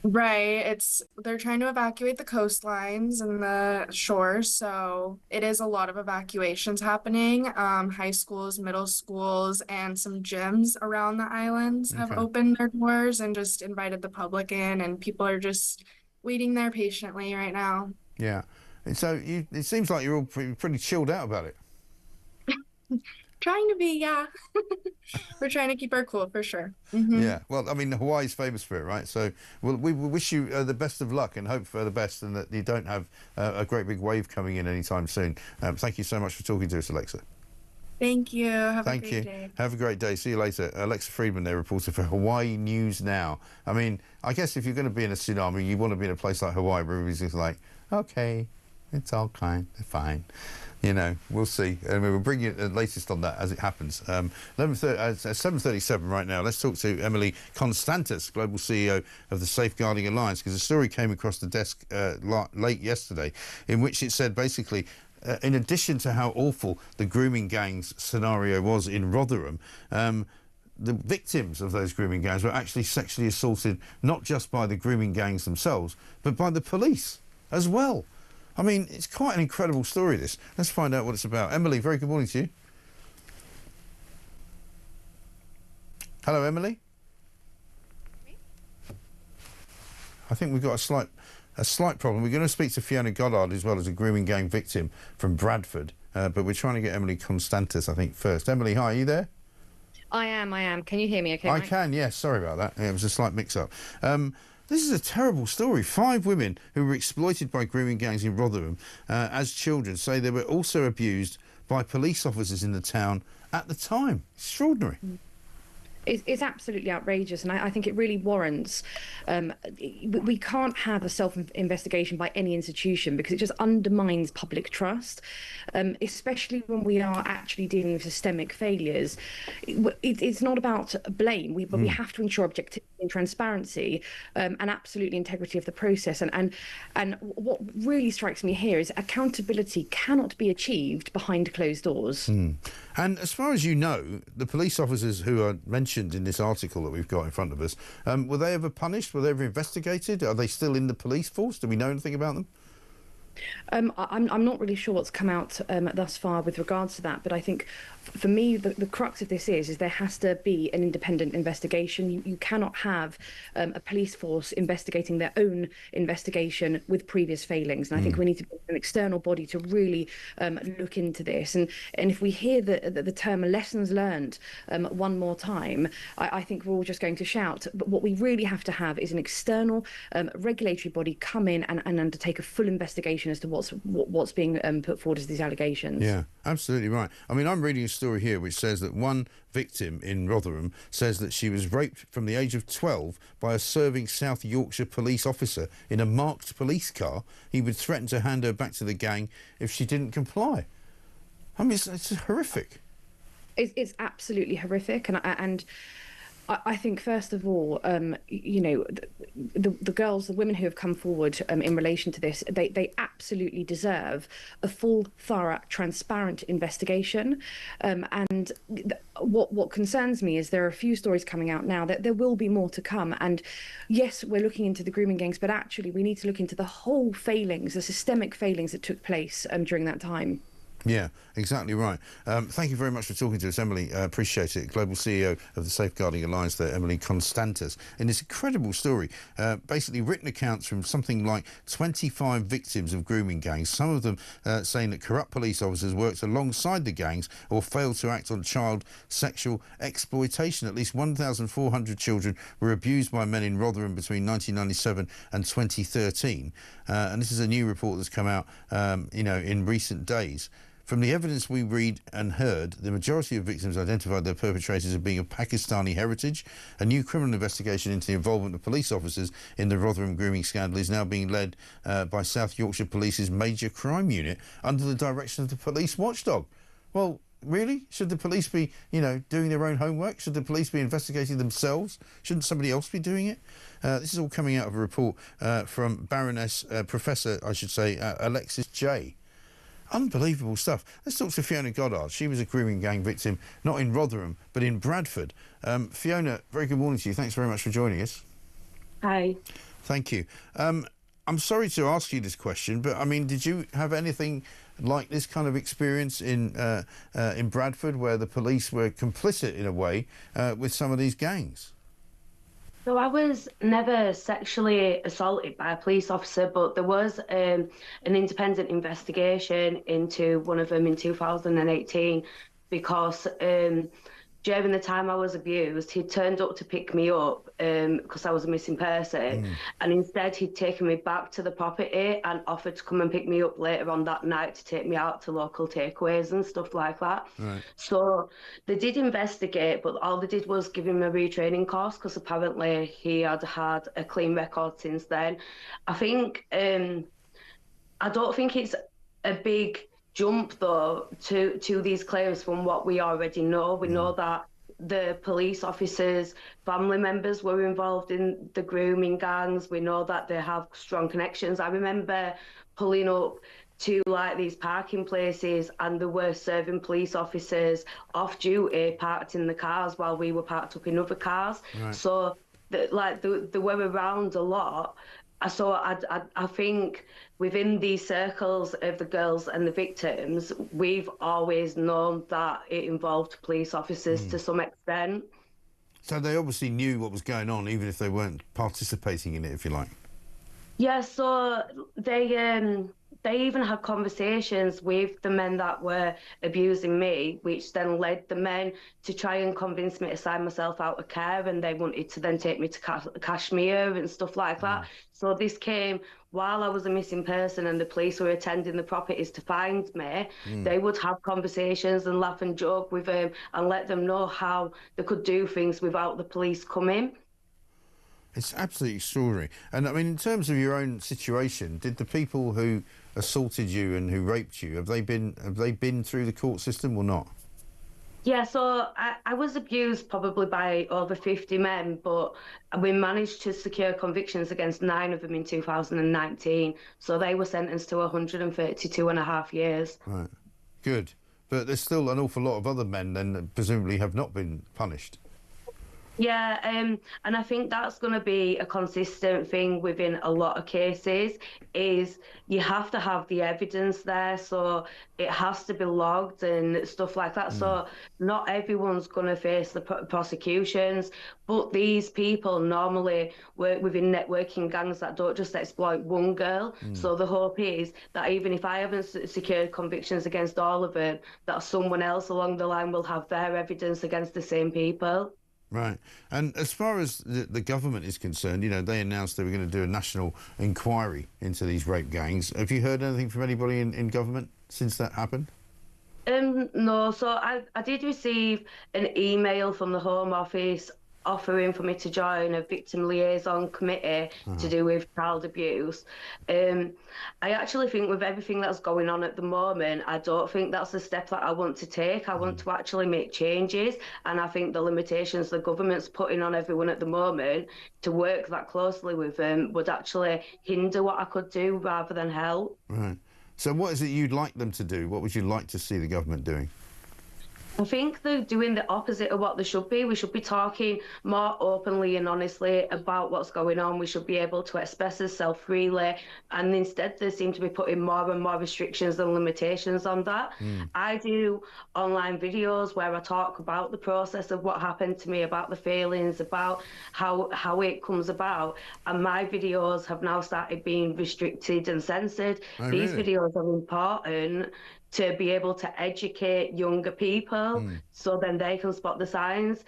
Right. They're trying to evacuate the coastlines and the shores, so it is a lot of evacuations happening. High schools, middle schools, and some gyms around the islands have Okay. opened their doors and just invited the public in, and people are just waiting there patiently right now. Yeah. And so it seems like you're all pretty chilled out about it. Trying to be, yeah. We're trying to keep our cool for sure. Mhm. Yeah. Well, I mean, Hawaii's famous for it, right? So we wish you the best of luck and hope for the best, and that you don't have a great big wave coming in anytime soon. Thank you so much for talking to us, Alexa. Thank you. Have a Thank great you. day. Have a great day. See you later. Alexa Friedman there, reporter for Hawaii News Now. I mean, I guess if you're going to be in a tsunami, you want to be in a place like Hawaii where everybody's just like, okay, it's all fine. We'll see. And we'll bring you the latest on that as it happens. 7:37 right now. Let's talk to Emily Constantis, Global CEO of the Safeguarding Alliance, because a story came across the desk late yesterday in which it said basically, in addition to how awful the grooming gangs scenario was in Rotherham, the victims of those grooming gangs were actually sexually assaulted not just by the grooming gangs themselves, but by the police as well. I mean, it's quite an incredible story, this. Let's find out what it's about. Emily, very good morning to you. Hello, Emily. I think we've got a slight problem. We're going to speak to Fiona Goddard as well, as a grooming gang victim from Bradford, but we're trying to get Emily Constantis, I think, first. Emily, hi, are you there? I am. Can you hear me okay, I Mike? can, yes. Sorry about that. It was a slight mix-up. This is a terrible story. 5 women who were exploited by grooming gangs in Rotherham as children say they were also abused by police officers in the town at the time. Extraordinary. It's absolutely outrageous, and I think it really warrants. We can't have a self-investigation by any institution because it just undermines public trust, especially when we are actually dealing with systemic failures. It's not about blame. We have to ensure objectivity and transparency, and absolutely integrity of the process. And what really strikes me here is accountability cannot be achieved behind closed doors. And as far as you know, the police officers who are mentioned in this article that we've got in front of us, were they ever punished? Were they ever investigated? Are they still in the police force? Do we know anything about them? I'm not really sure what's come out thus far with regards to that, but I think for me the crux of this is there has to be an independent investigation. You cannot have a police force investigating their own investigation with previous failings, and I think we need to build an external body to really look into this. And if we hear the term lessons learned one more time, I think we're all just going to shout. But what we really have to have is an external regulatory body come in and undertake a full investigation as to what's being put forward as these allegations. Yeah, absolutely right. I mean, I'm reading a story here which says that one victim in Rotherham says that she was raped from the age of 12 by a serving South Yorkshire police officer in a marked police car. He would threaten to hand her back to the gang if she didn't comply. I mean, it's horrific. It's absolutely horrific, and I think, first of all, you know, the girls, the women who have come forward in relation to this, they absolutely deserve a full, thorough, transparent investigation. And what concerns me is there are a few stories coming out now that there will be more to come. And yes, we're looking into the grooming gangs, but actually we need to look into the whole failings, the systemic failings that took place during that time. Yeah, exactly right. Thank you very much for talking to us, Emily. Appreciate it. Global CEO of the Safeguarding Alliance there, Emily Constantas. In this incredible story, basically written accounts from something like 25 victims of grooming gangs, some of them saying that corrupt police officers worked alongside the gangs or failed to act on child sexual exploitation. At least 1,400 children were abused by men in Rotherham between 1997 and 2013. And this is a new report that's come out, you know, in recent days. From the evidence we read and heard, the majority of victims identified their perpetrators as being of Pakistani heritage. A new criminal investigation into the involvement of police officers in the Rotherham grooming scandal is now being led by South Yorkshire Police's Major Crime Unit under the direction of the police watchdog. Well, really? Should the police be, you know, doing their own homework? Should the police be investigating themselves? Shouldn't somebody else be doing it? This is all coming out of a report from Baroness, Professor, I should say, Alexis J. Unbelievable stuff. Let's talk to Fiona Goddard. She was a grooming gang victim, not in Rotherham, but in Bradford. Fiona, very good morning to you. Thanks very much for joining us. Hi. Thank you. I'm sorry to ask you this question, but I mean, did you have anything like this kind of experience in Bradford, where the police were complicit in a way with some of these gangs? So I was never sexually assaulted by a police officer, but there was an independent investigation into one of them in 2018 because during the time I was abused, he turned up to pick me up because I was a missing person. And instead he'd taken me back to the property and offered to come and pick me up later on that night to take me out to local takeaways and stuff like that. Right. So they did investigate, but all they did was give him a retraining course because apparently he had had a clean record since then. I think, I don't think it's a big jump though to these claims from what we already know. We know that the police officers' family members were involved in the grooming gangs. We know that they have strong connections. I remember pulling up to like these parking places and there were serving police officers off duty parked in the cars while we were parked up in other cars. Right. So they were around a lot. So I think within these circles of the girls and the victims, we've always known that it involved police officers to some extent. So they obviously knew what was going on, even if they weren't participating in it, if you like. Yeah, so they even had conversations with the men that were abusing me, which then led the men to try and convince me to sign myself out of care, and they wanted to then take me to Kashmir and stuff like that. So this came while I was a missing person and the police were attending the properties to find me. They would have conversations and laugh and joke with them and let them know how they could do things without the police coming. It's absolutely extraordinary. And I mean, in terms of your own situation, did the people who assaulted you and who raped you, have they been through the court system or not? Yeah, so I was abused probably by over 50 men, but we managed to secure convictions against 9 of them in 2019. So they were sentenced to 132.5 years. Right. Good. But there's still an awful lot of other men then that presumably have not been punished. Yeah, and I think that's going to be a consistent thing within a lot of cases, is you have to have the evidence there, so it has to be logged and stuff like that. So not everyone's going to face the prosecutions, but these people normally work within networking gangs that don't just exploit one girl. So the hope is that even if I haven't secured convictions against all of them, that someone else along the line will have their evidence against the same people. Right. And as far as the government is concerned, you know, they announced they were going to do a national inquiry into these rape gangs. Have you heard anything from anybody in government since that happened? No, so I did receive an email from the Home Office offering for me to join a victim liaison committee to do with child abuse. I actually think with everything that's going on at the moment, I don't think that's the step that I want to take. I want to actually make changes, and I think the limitations the government's putting on everyone at the moment to work that closely with them would actually hinder what I could do rather than help. Right. So what is it you'd like them to do? What would you like to see the government doing? I think they're doing the opposite of what they should be. We should be talking more openly and honestly about what's going on. We should be able to express ourselves freely, and instead they seem to be putting more and more restrictions and limitations on that. I do online videos where I talk about the process of what happened to me, about the feelings, about how it comes about, and my videos have now started being restricted and censored. Oh, These really? videos are important to be able to educate younger people so then they can spot the signs.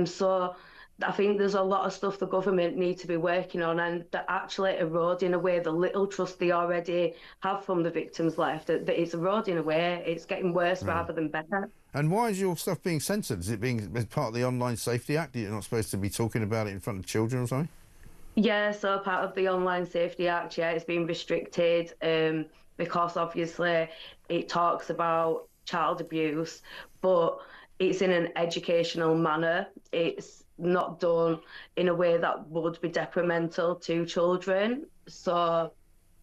So I think there's a lot of stuff the government need to be working on, and they're actually eroding away the little trust they already have from the victims left. That it's eroding away. It's getting worse rather than better. And why is your stuff being censored? Is it being as part of the Online Safety Act? You're not supposed to be talking about it in front of children or something? Yeah, so part of the Online Safety Act, yeah, it's been restricted because obviously it talks about child abuse, but it's in an educational manner. It's not done in a way that would be detrimental to children. So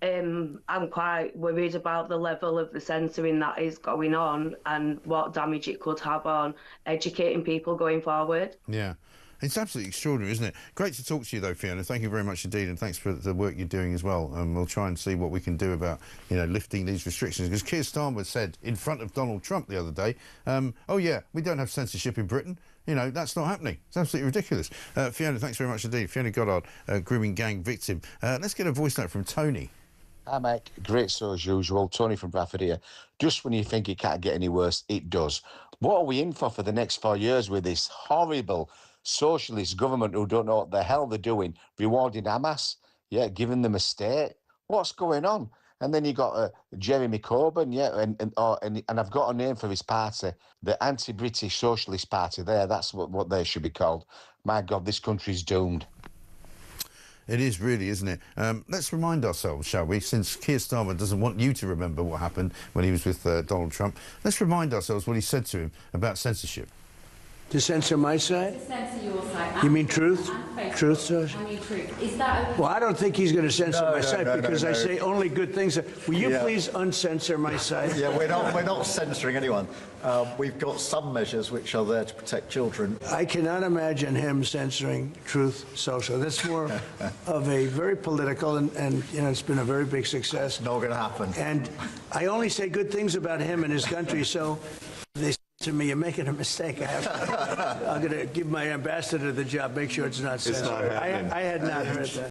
I'm quite worried about the level of the censoring that is going on and what damage it could have on educating people going forward. Yeah. It's absolutely extraordinary, isn't it? Great to talk to you, though, Fiona. Thank you very much indeed, and thanks for the work you're doing as well. And we'll try and see what we can do about, you know, lifting these restrictions. Because Keir Starmer said in front of Donald Trump the other day, oh, yeah, we don't have censorship in Britain. You know, that's not happening. It's absolutely ridiculous. Fiona, thanks very much indeed. Fiona Goddard, grooming gang victim. Let's get a voice note from Tony. Hi, Mike. Great show as usual. Tony from Bradford here. Just when you think it can't get any worse, it does. What are we in for the next 4 years with this horrible socialist government who don't know what the hell they're doing, rewarding Hamas, giving them a state? What's going on? And then you got Jeremy Corbyn, and I've got a name for his party, the Anti-British Socialist Party. That's what they should be called. My God, this country's doomed. It is really, isn't it? Let's remind ourselves, shall we, since Keir Starmer doesn't want you to remember what happened when he was with Donald Trump, let's remind ourselves what he said to him about censorship. To censor my side? To censor your side. You mean truth? Truth, sir? I mean truth. Is that okay? Well, I don't think he's going to censor my side because I say only good things. Will you please uncensor my side? Yeah, we're not censoring anyone. We've got some measures which are there to protect children. I cannot imagine him censoring Truth Social. That's more of a very political, and you know, it's been a very big success. Not going to happen. And I only say good things about him and his country, so they to me, you're making a mistake. I'm going to give my ambassador the job, make sure it's not censored. I had not heard that.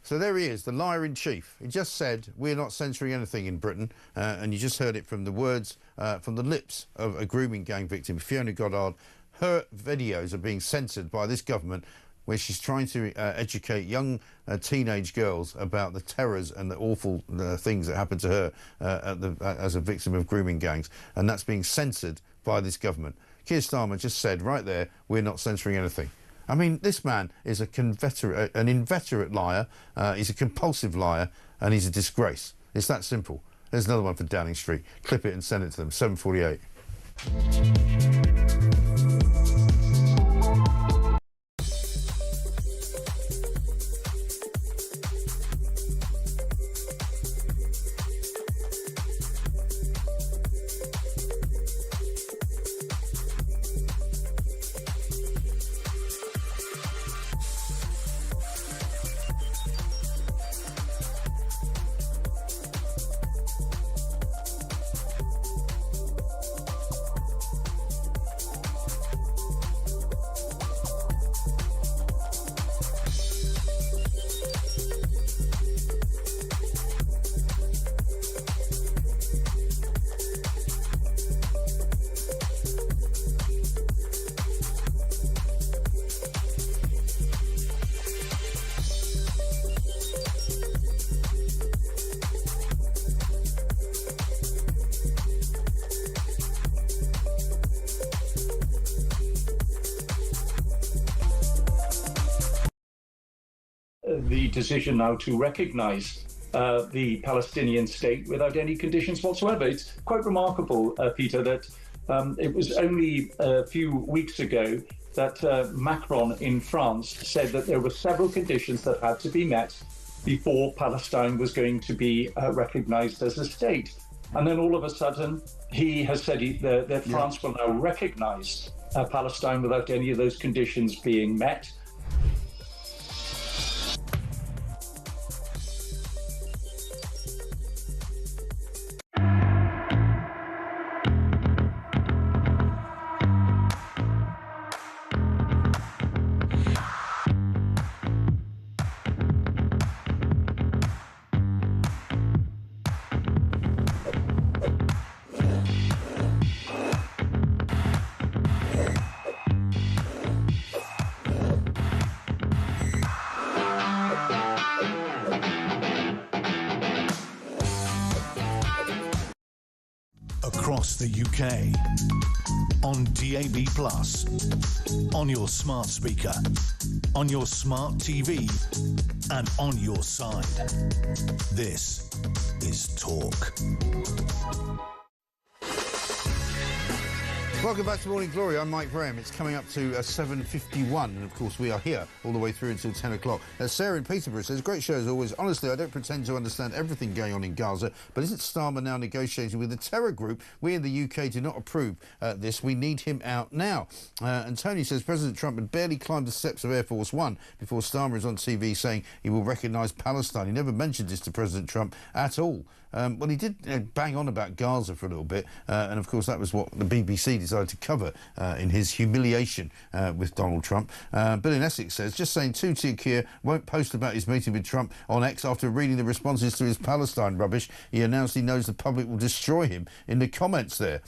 So there he is, the liar in chief. He just said we're not censoring anything in Britain, and you just heard it from the words, from the lips of a grooming gang victim, Fiona Goddard. Her videos are being censored by this government, where she's trying to educate young teenage girls about the terrors and the awful things that happened to her as a victim of grooming gangs, and that's being censored by this government. Keir Starmer just said right there, we're not censoring anything. I mean, this man is an inveterate liar, he's a compulsive liar, and he's a disgrace. It's that simple. There's another one for Downing Street. Clip it and send it to them, 7:48. the decision now to recognise the Palestinian state without any conditions whatsoever. It's quite remarkable, Peter, that it was only a few weeks ago that Macron in France said that there were several conditions that had to be met before Palestine was going to be recognised as a state. And then all of a sudden, he has said that France will now recognise Palestine without any of those conditions being met. Across the UK, on DAB+, on your smart speaker, on your smart TV, and on your side. This is Talk. Welcome back to Morning Glory. I'm Mike Graham. It's coming up to 7:51, and of course we are here all the way through until 10 o'clock. Sarah in Peterborough says, great show as always. Honestly, I don't pretend to understand everything going on in Gaza, but isn't Starmer now negotiating with a terror group? We in the UK do not approve this. We need him out now. And Tony says, President Trump had barely climbed the steps of Air Force One before Starmer is on TV saying he will recognise Palestine. He never mentioned this to President Trump at all. Well, he did bang on about Gaza for a little bit, and of course that was what the BBC decided to cover in his humiliation with Donald Trump. Bill in Essex says, just saying Tuti Akir won't post about his meeting with Trump on X after reading the responses to his Palestine rubbish. He announced he knows the public will destroy him in the comments there.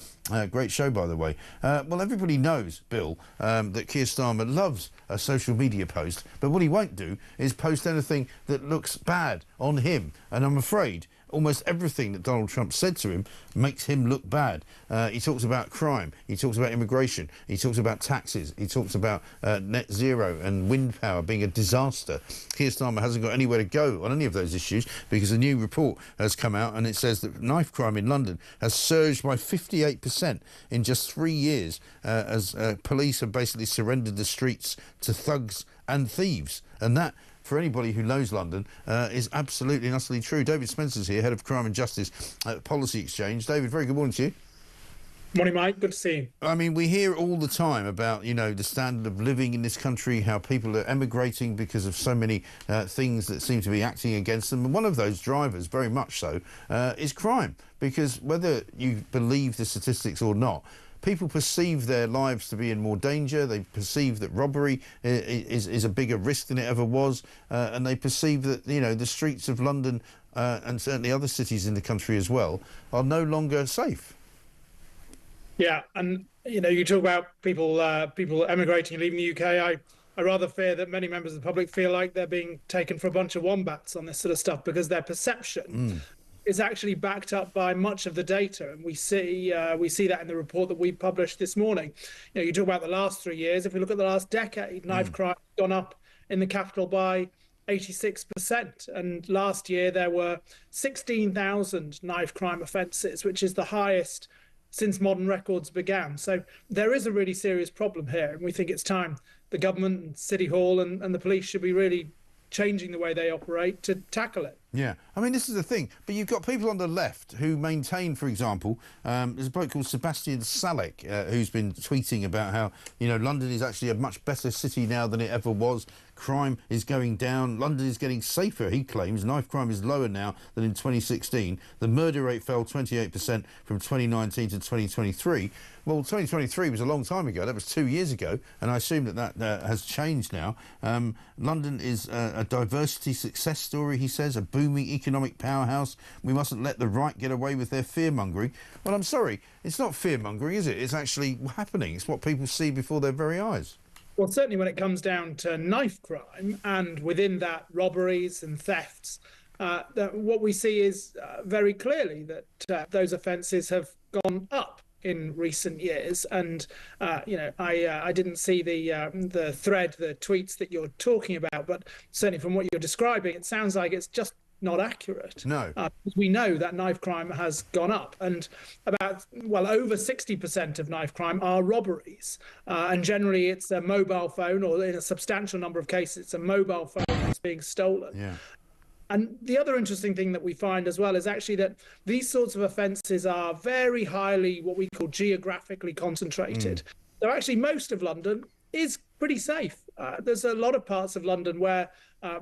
Great show, by the way. Well, everybody knows, Bill, that Keir Starmer loves a social media post, but what he won't do is post anything that looks bad on him, and I'm afraid almost everything that Donald Trump said to him makes him look bad. He talks about crime, he talks about immigration, he talks about taxes, he talks about net zero and wind power being a disaster. Keir Starmer hasn't got anywhere to go on any of those issues because a new report has come out and it says that knife crime in London has surged by 58% in just 3 years as police have basically surrendered the streets to thugs and thieves. And that, for anybody who knows London, is absolutely and utterly true. David Spencer's here, Head of Crime and Justice at Policy Exchange. David, very good morning to you. Morning, Mike. Good to see you. I mean, we hear all the time about, you know, the standard of living in this country, how people are emigrating because of so many things that seem to be acting against them. And one of those drivers, very much so, is crime. Because whether you believe the statistics or not, people perceive their lives to be in more danger. They perceive that robbery is a bigger risk than it ever was. And they perceive that, you know, the streets of London and certainly other cities in the country as well are no longer safe. Yeah, and, you know, you talk about people emigrating and leaving the UK. I rather fear that many members of the public feel like they're being taken for a bunch of wombats on this sort of stuff because their perception is actually backed up by much of the data, and we see that in the report that we published this morning. You know, you talk about the last 3 years. If we look at the last decade, knife crime has gone up in the capital by 86%, and last year there were 16,000 knife crime offences, which is the highest since modern records began. So there is a really serious problem here, and we think it's time the government and City Hall and the police should be really changing the way they operate to tackle it. Yeah, I mean, this is the thing. But you've got people on the left who maintain, for example, there's a bloke called Sebastian Salek who's been tweeting about how, you know, London is actually a much better city now than it ever was. Crime is going down. London is getting safer, he claims. Knife crime is lower now than in 2016. The murder rate fell 28% from 2019 to 2023. Well, 2023 was a long time ago. That was 2 years ago. And I assume that has changed now. London is a diversity success story, he says, a booming economic powerhouse. We mustn't let the right get away with their fear-mongering. Well, I'm sorry, it's not fear-mongering, is it? It's actually happening. It's what people see before their very eyes. Well, certainly when it comes down to knife crime, and within that robberies and thefts, that what we see is very clearly that those offences have gone up in recent years, and I didn't see the thread, the tweets that you're talking about, but certainly from what you're describing, it sounds like it's just not accurate. No. Because we know that knife crime has gone up, and over 60% of knife crime are robberies. And generally it's a mobile phone, or in a substantial number of cases, it's a mobile phone that's being stolen. Yeah. And the other interesting thing that we find as well is actually that these sorts of offences are very highly what we call geographically concentrated. So actually most of London is pretty safe. There's a lot of parts of London where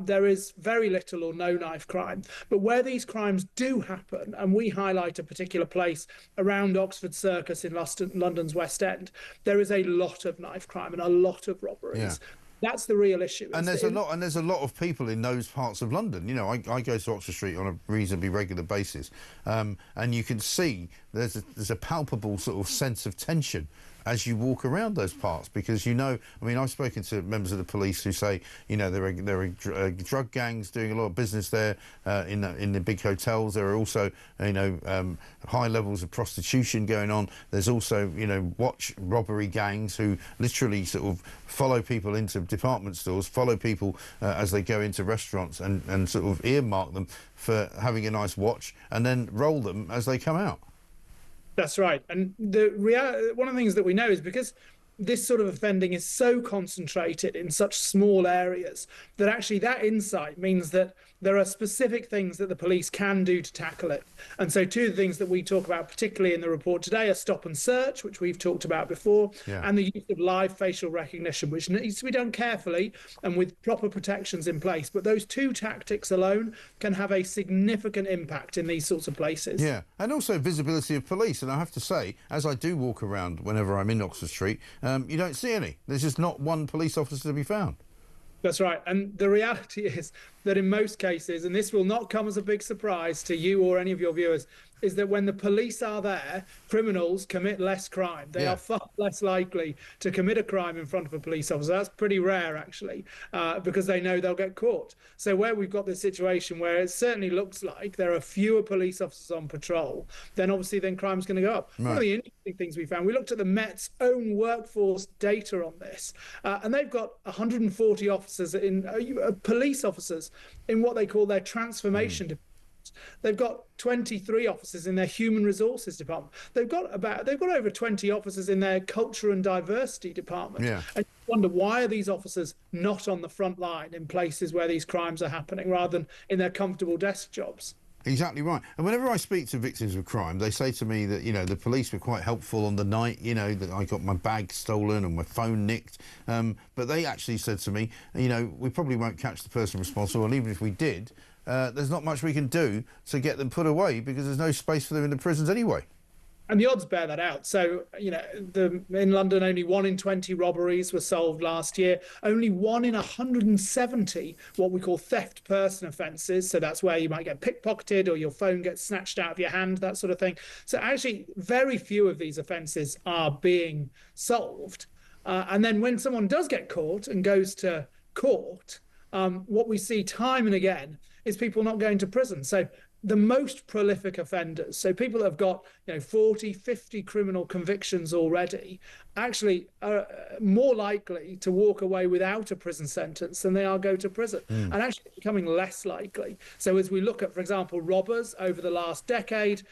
there is very little or no knife crime. But where these crimes do happen, and we highlight a particular place around Oxford Circus in London's West End, there is a lot of knife crime and a lot of robberies. Yeah. That's the real issue. And there's a lot of people in those parts of London. You know, I go to Oxford Street on a reasonably regular basis, and you can see there's a palpable sort of sense of tension as you walk around those parts, because I've spoken to members of the police who say, there are drug gangs doing a lot of business there in the big hotels. There are also, high levels of prostitution going on. There's also, watch robbery gangs who literally sort of follow people into department stores, follow people as they go into restaurants, and sort of earmark them for having a nice watch, and then roll them as they come out. That's right. And one of the things that we know is because this sort of offending is so concentrated in such small areas that actually that insight means that there are specific things that the police can do to tackle it. And so two of the things that we talk about, particularly in the report today, are stop and search, which we've talked about before, and the use of live facial recognition, which needs to be done carefully and with proper protections in place. But those two tactics alone can have a significant impact in these sorts of places. Yeah, and also visibility of police. And I have to say, as I do walk around whenever I'm in Oxford Street, you don't see any. There's just not one police officer to be found. That's right. And the reality is that in most cases, and this will not come as a big surprise to you or any of your viewers, is that when the police are there, criminals commit less crime. They are far less likely to commit a crime in front of a police officer. That's pretty rare, actually, because they know they'll get caught. So where we've got this situation where it certainly looks like there are fewer police officers on patrol, then obviously crime's going to go up. One of the interesting things we found, we looked at the Met's own workforce data on this, and they've got 140 officers police officers in what they call their transformation department. They've got 23 officers in their human resources department. They've got over 20 officers in their culture and diversity department. Yeah. And you wonder, why are these officers not on the front line in places where these crimes are happening rather than in their comfortable desk jobs? Exactly right. And whenever I speak to victims of crime, they say to me that, the police were quite helpful on the night, that I got my bag stolen and my phone nicked. But they actually said to me, we probably won't catch the person responsible, and even if we did, there's not much we can do to get them put away because there's no space for them in the prisons anyway. And the odds bear that out. So, in London, only 1 in 20 robberies were solved last year. Only 1 in 170 what we call theft person offences. So that's where you might get pickpocketed or your phone gets snatched out of your hand, that sort of thing. So actually, very few of these offences are being solved. And then when someone does get caught and goes to court, what we see time and again is people not going to prison. So the most prolific offenders, so people that have got 40, 50 criminal convictions already, actually are more likely to walk away without a prison sentence than they are go to prison, and actually becoming less likely. So as we look at, for example, robbers over the last decade,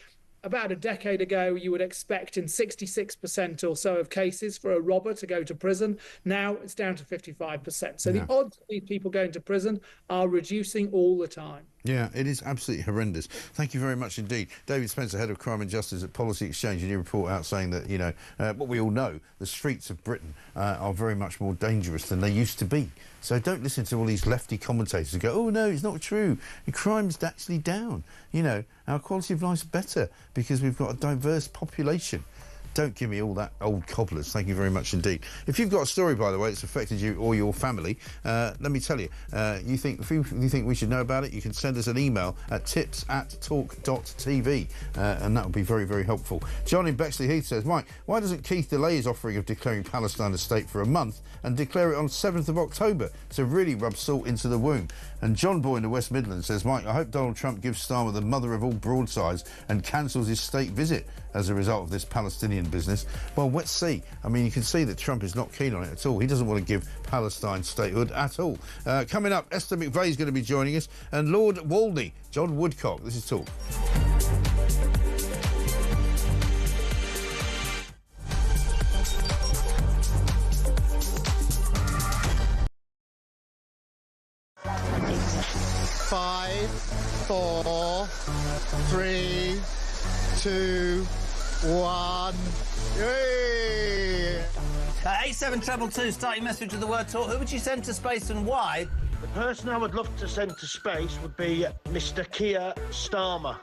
about a decade ago, you would expect in 66% or so of cases for a robber to go to prison. Now it's down to 55%. So the odds of these people going to prison are reducing all the time. Yeah, it is absolutely horrendous. Thank you very much indeed. David Spencer, Head of Crime and Justice at Policy Exchange, and you report out saying that, what we all know, the streets of Britain are very much more dangerous than they used to be. So don't listen to all these lefty commentators who go, oh, no, it's not true. The crime's actually down. Our quality of life's better because we've got a diverse population. Don't give me all that old cobblers. Thank you very much indeed. If you've got a story, by the way, that's affected you or your family, let me tell you, you think we should know about it, you can send us an email at tips@talk.tv, and that will be very, very helpful. John in Bexley Heath says, Mike, why doesn't Keith delay his offering of declaring Palestine a state for a month and declare it on 7th of October to really rub salt into the wound? And John Boy in the West Midlands says, Mike, I hope Donald Trump gives Starmer the mother of all broadsides and cancels his state visit. as a result of this Palestinian business. Well, let's see. I mean, you can see that Trump is not keen on it at all. He doesn't want to give Palestine statehood at all. Coming up, Esther McVeigh is going to be joining us, and Lord Walney, John Woodcock. This is Talk. Five, 4, 3, 2, 1. Yay! 8722, start your message with the word talk. Who would you send to space and why? The person I would love to send to space would be Mr. Keir Starmer.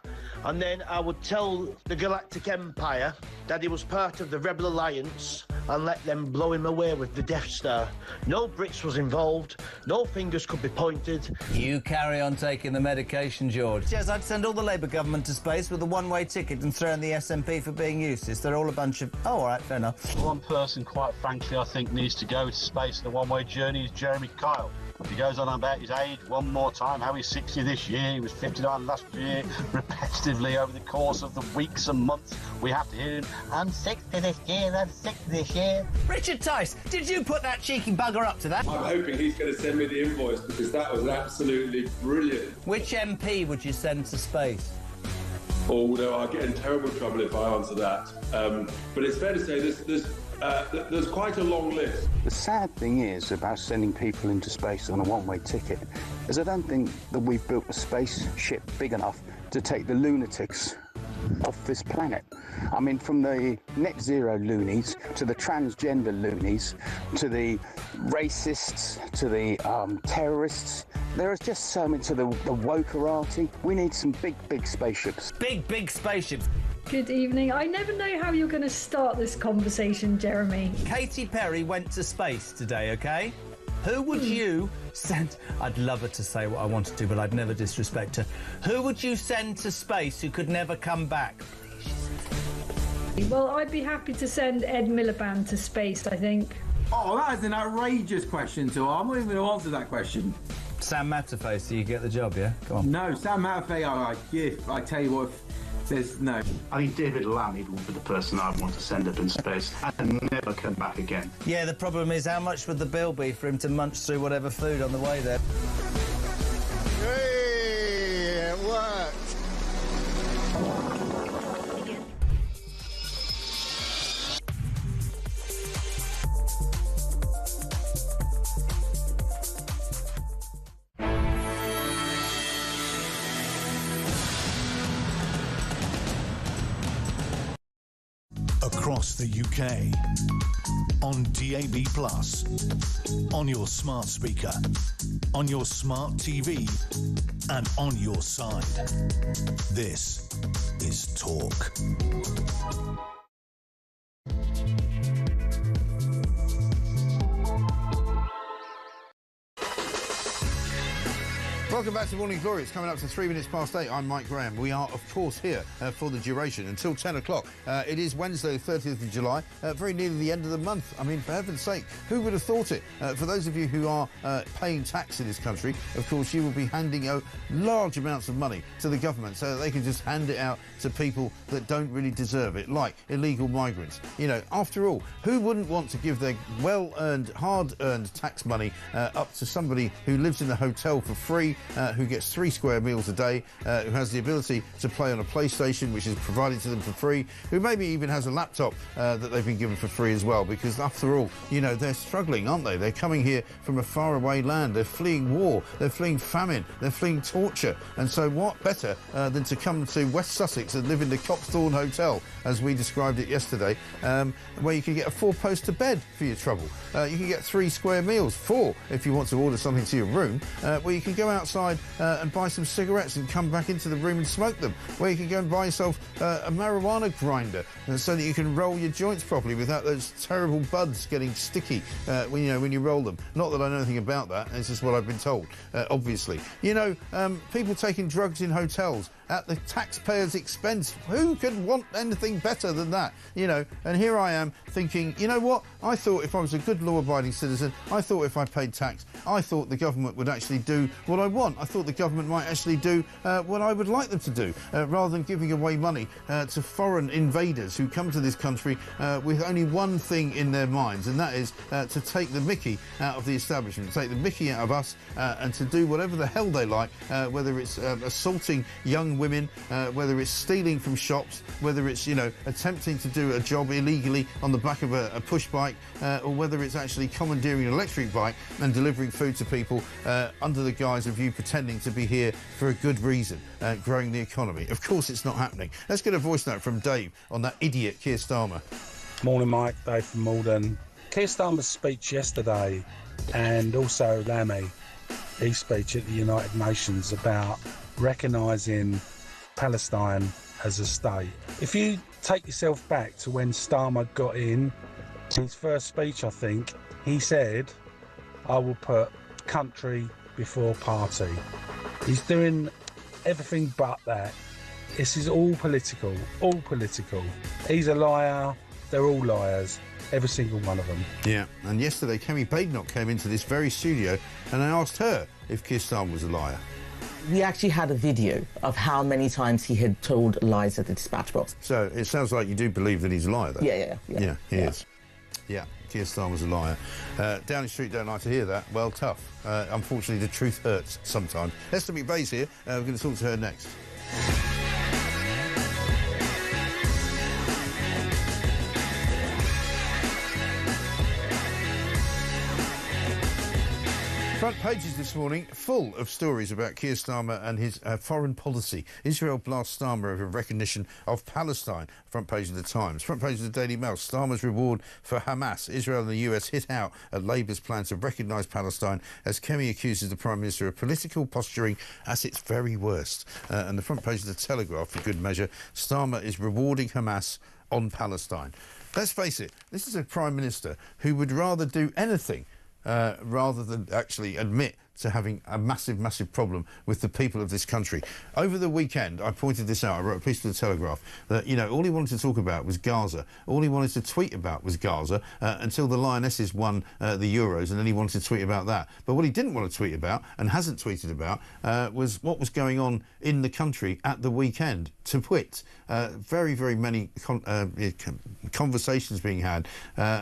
And then I would tell the Galactic Empire that he was part of the Rebel Alliance and let them blow him away with the Death Star. No Brits was involved, no fingers could be pointed. You carry on taking the medication, George. Yes, I'd send all the Labour government to space with a one-way ticket and throw in the SNP for being useless. They're all a bunch of... Oh, all right, fair enough. One person, quite frankly, I think needs to go to space in a one-way journey is Jeremy Kyle. He goes on about his age one more time, how he's 60 this year, he was 59 last year, repetitively over the course of the weeks and months. We have to hear him, I'm 60 this year, I'm 60 this year. Richard Tice, did you put that cheeky bugger up to that? I'm hoping he's going to send me the invoice because that was absolutely brilliant. Which MP would you send to space? Although I'll get in terrible trouble if I answer that. But it's fair to say there's quite a long list. The sad thing is about sending people into space on a one-way ticket is I don't think that we've built a spaceship big enough to take the lunatics off this planet. I mean, from the net zero loonies to the transgender loonies to the racists to the terrorists, there is just so many to the wokerati. We need some big spaceships. Big spaceships. Good evening. I never know how you're going to start this conversation, Jeremy. Katy Perry went to space today, OK? Who would you send... I'd love her to say what I wanted to, but I'd never disrespect her. Who would you send to space who could never come back? Well, I'd be happy to send Ed Miliband to space, I think. Oh, that is an outrageous question, too. I'm not even going to answer that question. Sam Matterface, so you get the job, yeah? Come on. No, Sam Matterface, I tell you what... says no. I think David Lammy would be the person I'd want to send up in space and never come back again. Yeah, the problem is how much would the bill be for him to munch through whatever food on the way there? Hey, it worked. Across the UK, on DAB+, on your smart speaker, on your smart TV, and on your side. This is Talk. Welcome back to Morning Glory. It's coming up to 3 minutes past 8. I'm Mike Graham. We are, of course, here for the duration until 10 o'clock. It is Wednesday, 30th of July, very nearly the end of the month. I mean, for heaven's sake, who would have thought it? For those of you who are paying tax in this country, of course, you will be handing out large amounts of money to the government so that they can just hand it out to people that don't really deserve it, like illegal migrants. You know, after all, who wouldn't want to give their well-earned, hard-earned tax money up to somebody who lives in a hotel for free, who gets 3 square meals a day, who has the ability to play on a PlayStation, which is provided to them for free, who maybe even has a laptop that they've been given for free as well, because after all, you know, they're struggling, aren't they? They're coming here from a faraway land. They're fleeing war. They're fleeing famine. They're fleeing torture. And so what better than to come to West Sussex and live in the Copthorne Hotel, as we described it yesterday, where you can get a 4-poster bed for your trouble. You can get 3 square meals, 4 if you want to order something to your room, where you can go outside and buy some cigarettes and come back into the room and smoke them, where you can go and buy yourself a marijuana grinder so that you can roll your joints properly without those terrible buds getting sticky when you roll them. Not that I know anything about that, it's just what I've been told, obviously. You know, people taking drugs in hotels at the taxpayer's expense. Who could want anything better than that? You know, and here I am thinking, you know what? I thought if I was a good law-abiding citizen, I thought if I paid tax, I thought the government would actually do what I want. I thought the government might actually do what I would like them to do, rather than giving away money to foreign invaders who come to this country with only one thing in their minds, and that is to take the mickey out of the establishment, take the mickey out of us, and to do whatever the hell they like, whether it's assaulting young women, whether it's stealing from shops, whether it's, you know, attempting to do a job illegally on the back of a push bike, or whether it's actually commandeering an electric bike and delivering food to people under the guise of you pretending to be here for a good reason, growing the economy. Of course it's not happening. Let's get a voice note from Dave on that idiot Keir Starmer. Morning, Mike. Dave from Malden. Keir Starmer's speech yesterday, and also Lammy, his speech at the United Nations about recognising Palestine as a state. If you take yourself back to when Starmer got in, his first speech, I think, he said, I will put country before party. He's doing everything but that. This is all political, all political. He's a liar, they're all liars, every single one of them. Yeah, and yesterday Kemi Badenoch came into this very studio and I asked her if Keir Starmer was a liar. We actually had a video of how many times he had told lies at the dispatch box. So it sounds like you do believe that he's a liar, though. Yeah, he is. Yeah, Keir Starmer's a liar. Downing Street don't like to hear that. Well, tough. Unfortunately, the truth hurts sometimes. Esther McVeigh's here. We're going to talk to her next. Front pages this morning full of stories about Keir Starmer and his foreign policy. Israel blasts Starmer over recognition of Palestine. Front page of the Times. Front page of the Daily Mail. Starmer's reward for Hamas. Israel and the US hit out at Labour's plan to recognise Palestine as Kemi accuses the Prime Minister of political posturing at its very worst. And the front page of the Telegraph, for good measure. Starmer is rewarding Hamas on Palestine. Let's face it, this is a Prime Minister who would rather do anything rather than actually admit to having a massive, massive problem with the people of this country. Over the weekend, I pointed this out. I wrote a piece to the Telegraph that, you know, all he wanted to talk about was Gaza. All he wanted to tweet about was Gaza until the Lionesses won the Euros, and then he wanted to tweet about that. But what he didn't want to tweet about, and hasn't tweeted about, was what was going on in the country at the weekend. To wit, very, very many conversations being had,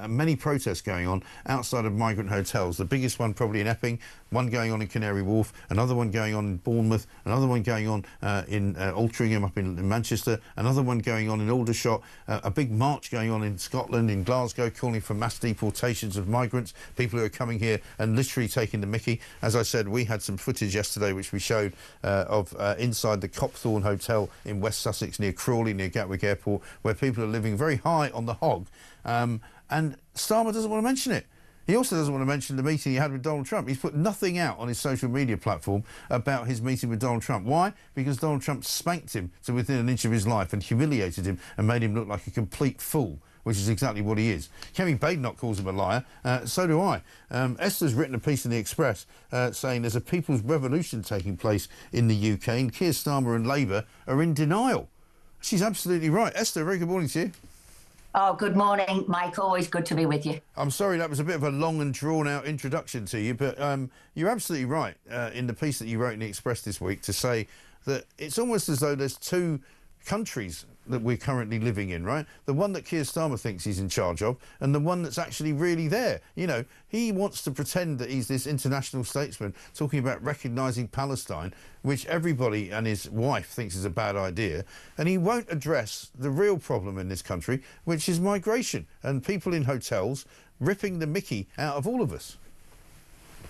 many protests going on outside of migrant hotels. The biggest one probably in Epping, one going on in Canary Wharf, another one going on in Bournemouth, another one going on in Altrincham up in Manchester, another one going on in Aldershot, a big march going on in Scotland, in Glasgow, calling for mass deportations of migrants, people who are coming here and literally taking the mickey. As I said, we had some footage yesterday which we showed of inside the Copthorne Hotel in West Sussex near Crawley, near Gatwick Airport, where people are living very high on the hog. And Starmer doesn't want to mention it. He also doesn't want to mention the meeting he had with Donald Trump. He's put nothing out on his social media platform about his meeting with Donald Trump. Why? Because Donald Trump spanked him to within an inch of his life and humiliated him and made him look like a complete fool, which is exactly what he is. Kemi Badenoch calls him a liar. So do I. Esther's written a piece in the Express saying there's a people's revolution taking place in the UK and Keir Starmer and Labour are in denial. She's absolutely right. Esther, very good morning to you. Oh, good morning, Mike. Always good to be with you. I'm sorry that was a bit of a long and drawn-out introduction to you, but you're absolutely right in the piece that you wrote in the Express this week to say that it's almost as though there's two countries that we're currently living in, right? The one that Keir Starmer thinks he's in charge of and the one that's actually really there. You know, he wants to pretend that he's this international statesman talking about recognising Palestine, which everybody and his wife thinks is a bad idea, and he won't address the real problem in this country, which is migration and people in hotels ripping the mickey out of all of us.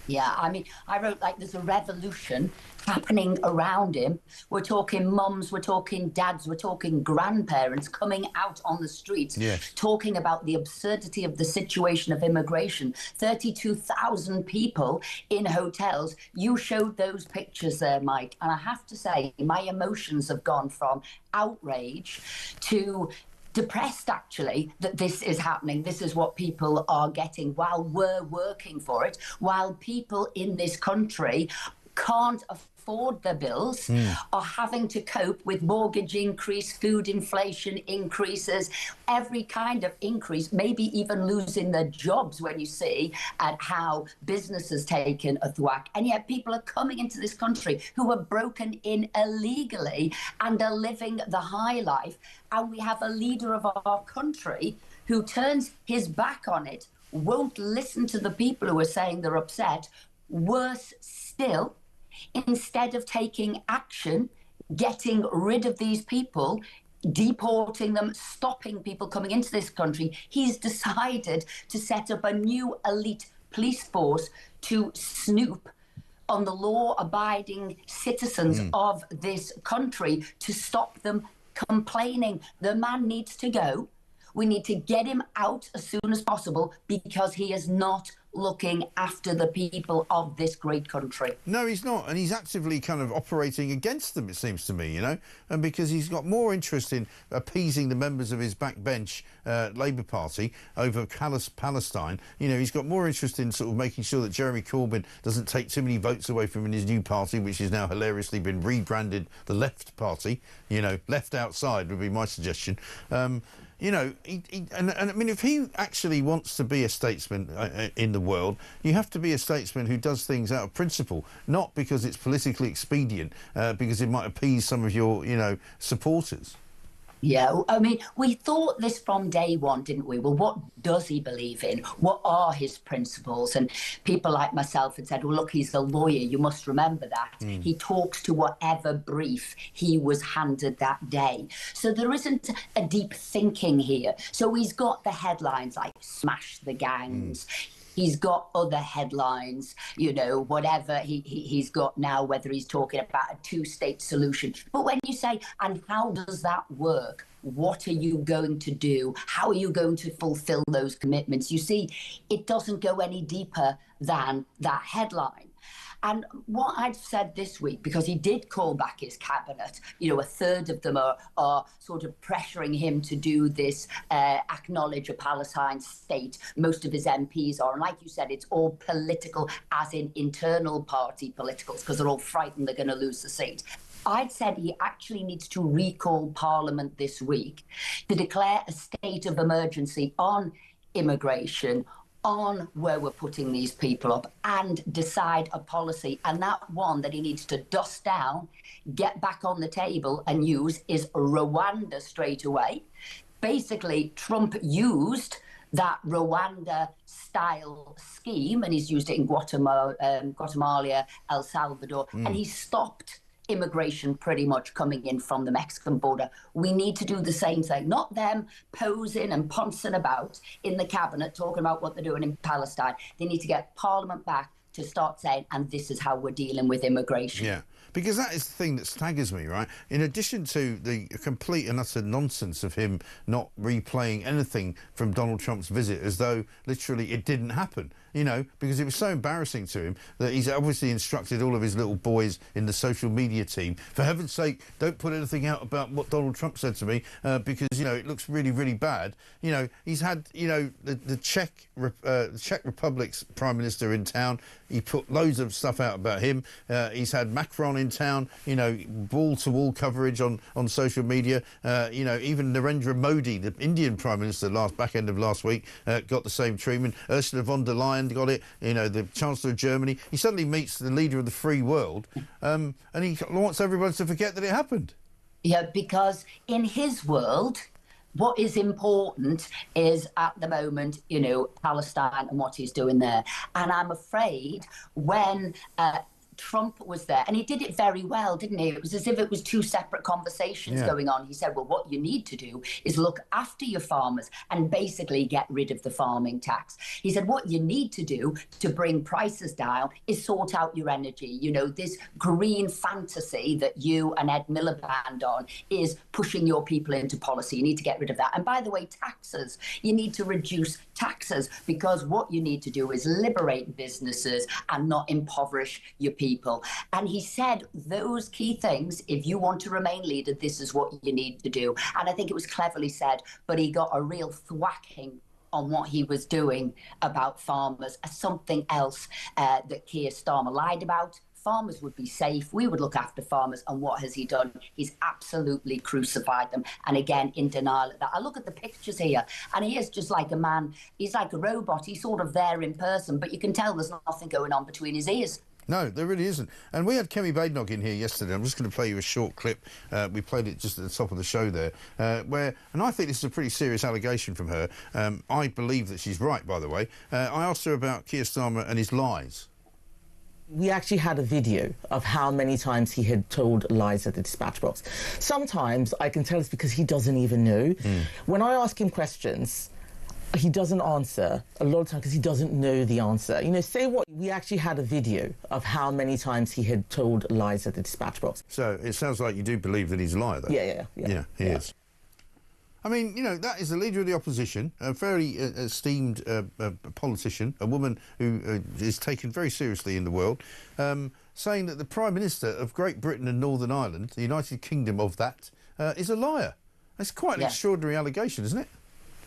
Yeah, I mean, I wrote like there's a revolution happening around him. We're talking mums, we're talking dads, we're talking grandparents coming out on the streets, talking about the absurdity of the situation of immigration. 32,000 people in hotels. You showed those pictures there, Mike, and I have to say my emotions have gone from outrage to depressed, actually, that this is happening. This is what people are getting while we're working for it, while people in this country can't afford their bills, are having to cope with mortgage increase, food inflation increases, every kind of increase, maybe even losing their jobs when you see at how business has taken a thwack. And yet people are coming into this country who are broken in illegally and are living the high life. And we have a leader of our country who turns his back on it, won't listen to the people who are saying they're upset. Worse still, instead of taking action, getting rid of these people, deporting them, stopping people coming into this country, he's decided to set up a new elite police force to snoop on the law-abiding citizens of this country, to stop them complaining. The man needs to go. We need to get him out as soon as possible because he is not looking after the people of this great country. No, he's not, and he's actively kind of operating against them, it seems to me, you know, and because he's got more interest in appeasing the members of his backbench Labour Party over Palestine. You know, he's got more interest in sort of making sure that Jeremy Corbyn doesn't take too many votes away from him in his new party, which has now hilariously been rebranded the Left Party. You know, left outside would be my suggestion. You know, and I mean, if he actually wants to be a statesman in the world, you have to be a statesman who does things out of principle, not because it's politically expedient, because it might appease some of your, you know, supporters. Yeah, I mean, we thought this from day one, didn't we? Well, what does he believe in? What are his principles? And people like myself had said, well, look, he's a lawyer. You must remember that. He talks to whatever brief he was handed that day. So there isn't a deep thinking here. So he's got the headlines like smash the gangs. He's got other headlines, you know, whatever he's got now, whether he's talking about a two-state solution. But when you say, and how does that work? What are you going to do? How are you going to fulfill those commitments? You see, it doesn't go any deeper than that headline. And what I've said this week, because he did call back his cabinet, you know, a third of them are sort of pressuring him to do this, acknowledge a Palestine state. Most of his MPs are. And like you said, it's all political, as in internal party politicals, because they're all frightened they're going to lose the seat. I'd said he actually needs to recall Parliament this week to declare a state of emergency on immigration, on where we're putting these people up, and decide a policy. And that one that he needs to dust down, get back on the table and use is Rwanda straight away. Basically, Trump used that Rwanda-style scheme, and he's used it in Guatemala, El Salvador, and he stopped immigration pretty much coming in from the Mexican border. We need to do the same thing, not them posing and pouncing about in the cabinet talking about what they're doing in Palestine. They need to get Parliament back to start saying, and this is how we're dealing with immigration. Yeah, because that is the thing that staggers me, right? In addition to the complete and utter nonsense of him not replaying anything from Donald Trump's visit as though literally it didn't happen, you know, because it was so embarrassing to him that he's obviously instructed all of his little boys in the social media team, for heaven's sake, don't put anything out about what Donald Trump said to me because, you know, it looks really, really bad. You know, he's had, you know, the Czech Republic's Prime Minister in town. He put loads of stuff out about him. He's had Macron in town, you know, wall-to-wall coverage on social media. You know, even Narendra Modi, the Indian Prime Minister, back end of last week, got the same treatment. Ursula von der Leyen got it, you know, the Chancellor of Germany. He suddenly meets the leader of the free world, and he wants everyone to forget that it happened. Yeah, because in his world, what is important is, at the moment, you know, Palestine and what he's doing there. And I'm afraid when Trump was there, and he did it very well, didn't he? It was as if it was two separate conversations going on. He said, well, what you need to do is look after your farmers and basically get rid of the farming tax. He said, what you need to do to bring prices down is sort out your energy. You know, this green fantasy that you and Ed Miliband on is pushing your people into policy. You need to get rid of that. And by the way, taxes, you need to reduce taxes, because what you need to do is liberate businesses and not impoverish your people. And he said those key things, if you want to remain leader, this is what you need to do. And I think it was cleverly said, but he got a real thwacking on what he was doing about farmers, something else that Keir Starmer lied about, farmers would be safe, we would look after farmers, and what has he done? He's absolutely crucified them, and again, in denial of that. I look at the pictures here, and he is just like a man, he's like a robot, he's sort of there in person, but you can tell there's nothing going on between his ears. No, there really isn't. And we had Kemi Badenoch in here yesterday. I'm just going to play you a short clip. We played it just at the top of the show there, and I think this is a pretty serious allegation from her. I believe that she's right, by the way. I asked her about Keir Starmer and his lies. We actually had a video of how many times he had told lies at the dispatch box. Sometimes I can tell it's because he doesn't even know. When I ask him questions, he doesn't answer a lot of times because he doesn't know the answer. You know, say what? We actually had a video of how many times he had told lies at the dispatch box. So it sounds like you do believe that he's a liar, though. Yeah, he is. I mean, you know, that is the leader of the opposition, a very esteemed politician, a woman who is taken very seriously in the world, saying that the Prime Minister of Great Britain and Northern Ireland, the United Kingdom of that, is a liar. That's quite an extraordinary allegation, isn't it?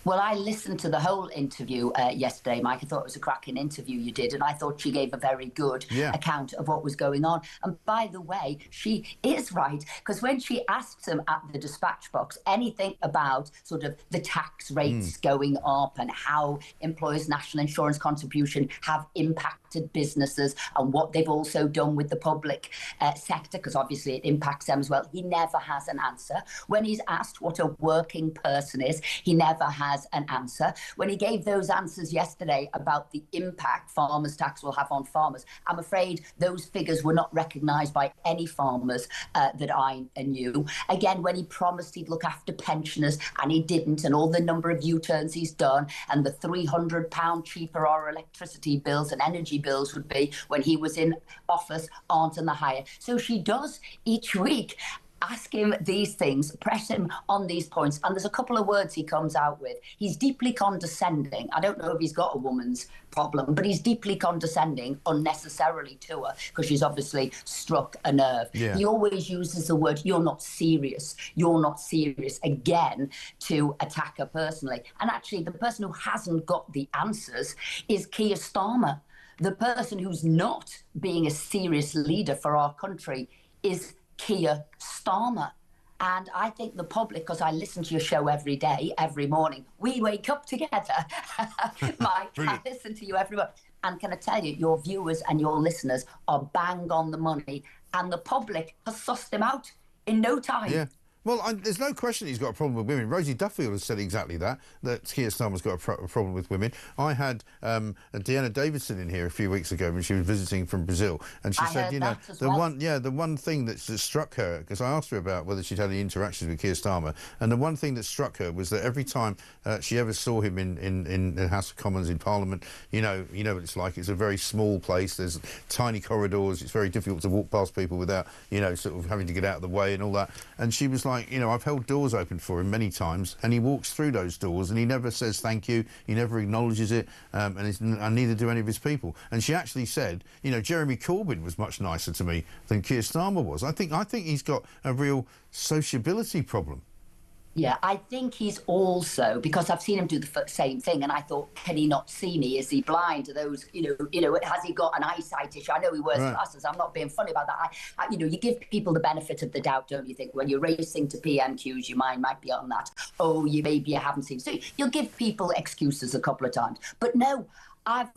Well, I listened to the whole interview yesterday, Mike. I thought it was a cracking interview you did, and I thought she gave a very good account of what was going on. And by the way, she is right, because when she asks him at the dispatch box anything about sort of the tax rates going up and how employers' national insurance contribution have impacted businesses and what they've also done with the public sector, because obviously it impacts them as well, he never has an answer. When he's asked what a working person is, he never has an answer. When he gave those answers yesterday about the impact farmers' tax will have on farmers, I'm afraid those figures were not recognised by any farmers that I knew. Again, when he promised he'd look after pensioners and he didn't, and all the number of U-turns he's done, and the £300 cheaper our electricity bills and energy bills would be when he was in office aren't in the higher. So she does each week ask him these things, press him on these points, and there's a couple of words he comes out with. He's deeply condescending. I don't know if he's got a woman's problem, but he's deeply condescending unnecessarily to her because she's obviously struck a nerve. Yeah. He always uses the word, you're not serious, again, to attack her personally. And actually, the person who hasn't got the answers is Keir Starmer. The person who's not being a serious leader for our country is Keir Starmer. And I think the public, because I listen to your show every day, every morning, we wake up together. Mike, I listen to you every morning. And can I tell you, your viewers and your listeners are bang on the money, and the public has sussed him out in no time. Yeah. Well, there's no question he's got a problem with women. Rosie Duffield has said exactly that Keir Starmer's got a problem with women. I had Deanna Davidson in here a few weeks ago when she was visiting from Brazil, and she said, you know, the one thing that struck her, because I asked her about whether she'd had any interactions with Keir Starmer, and the one thing that struck her was that every time she ever saw him in the House of Commons, in Parliament, you know what it's like. It's a very small place. There's tiny corridors. It's very difficult to walk past people without, you know, sort of having to get out of the way and all that. And she was like, you know, I've held doors open for him many times, and he walks through those doors and he never says thank you, he never acknowledges it, and neither do any of his people. And she actually said, you know, Jeremy Corbyn was much nicer to me than Keir Starmer was. I think he's got a real sociability problem. Yeah, I think he's also, because I've seen him do the same thing, and I thought, can he not see me? Is he blind to those, you know, has he got an eyesight issue? I know he wears glasses. I'm not being funny about that. You know, you give people the benefit of the doubt, don't you think? When you're racing to PMQs, your mind might be on that. Oh, maybe you haven't seen. So you'll give people excuses a couple of times. But no, I've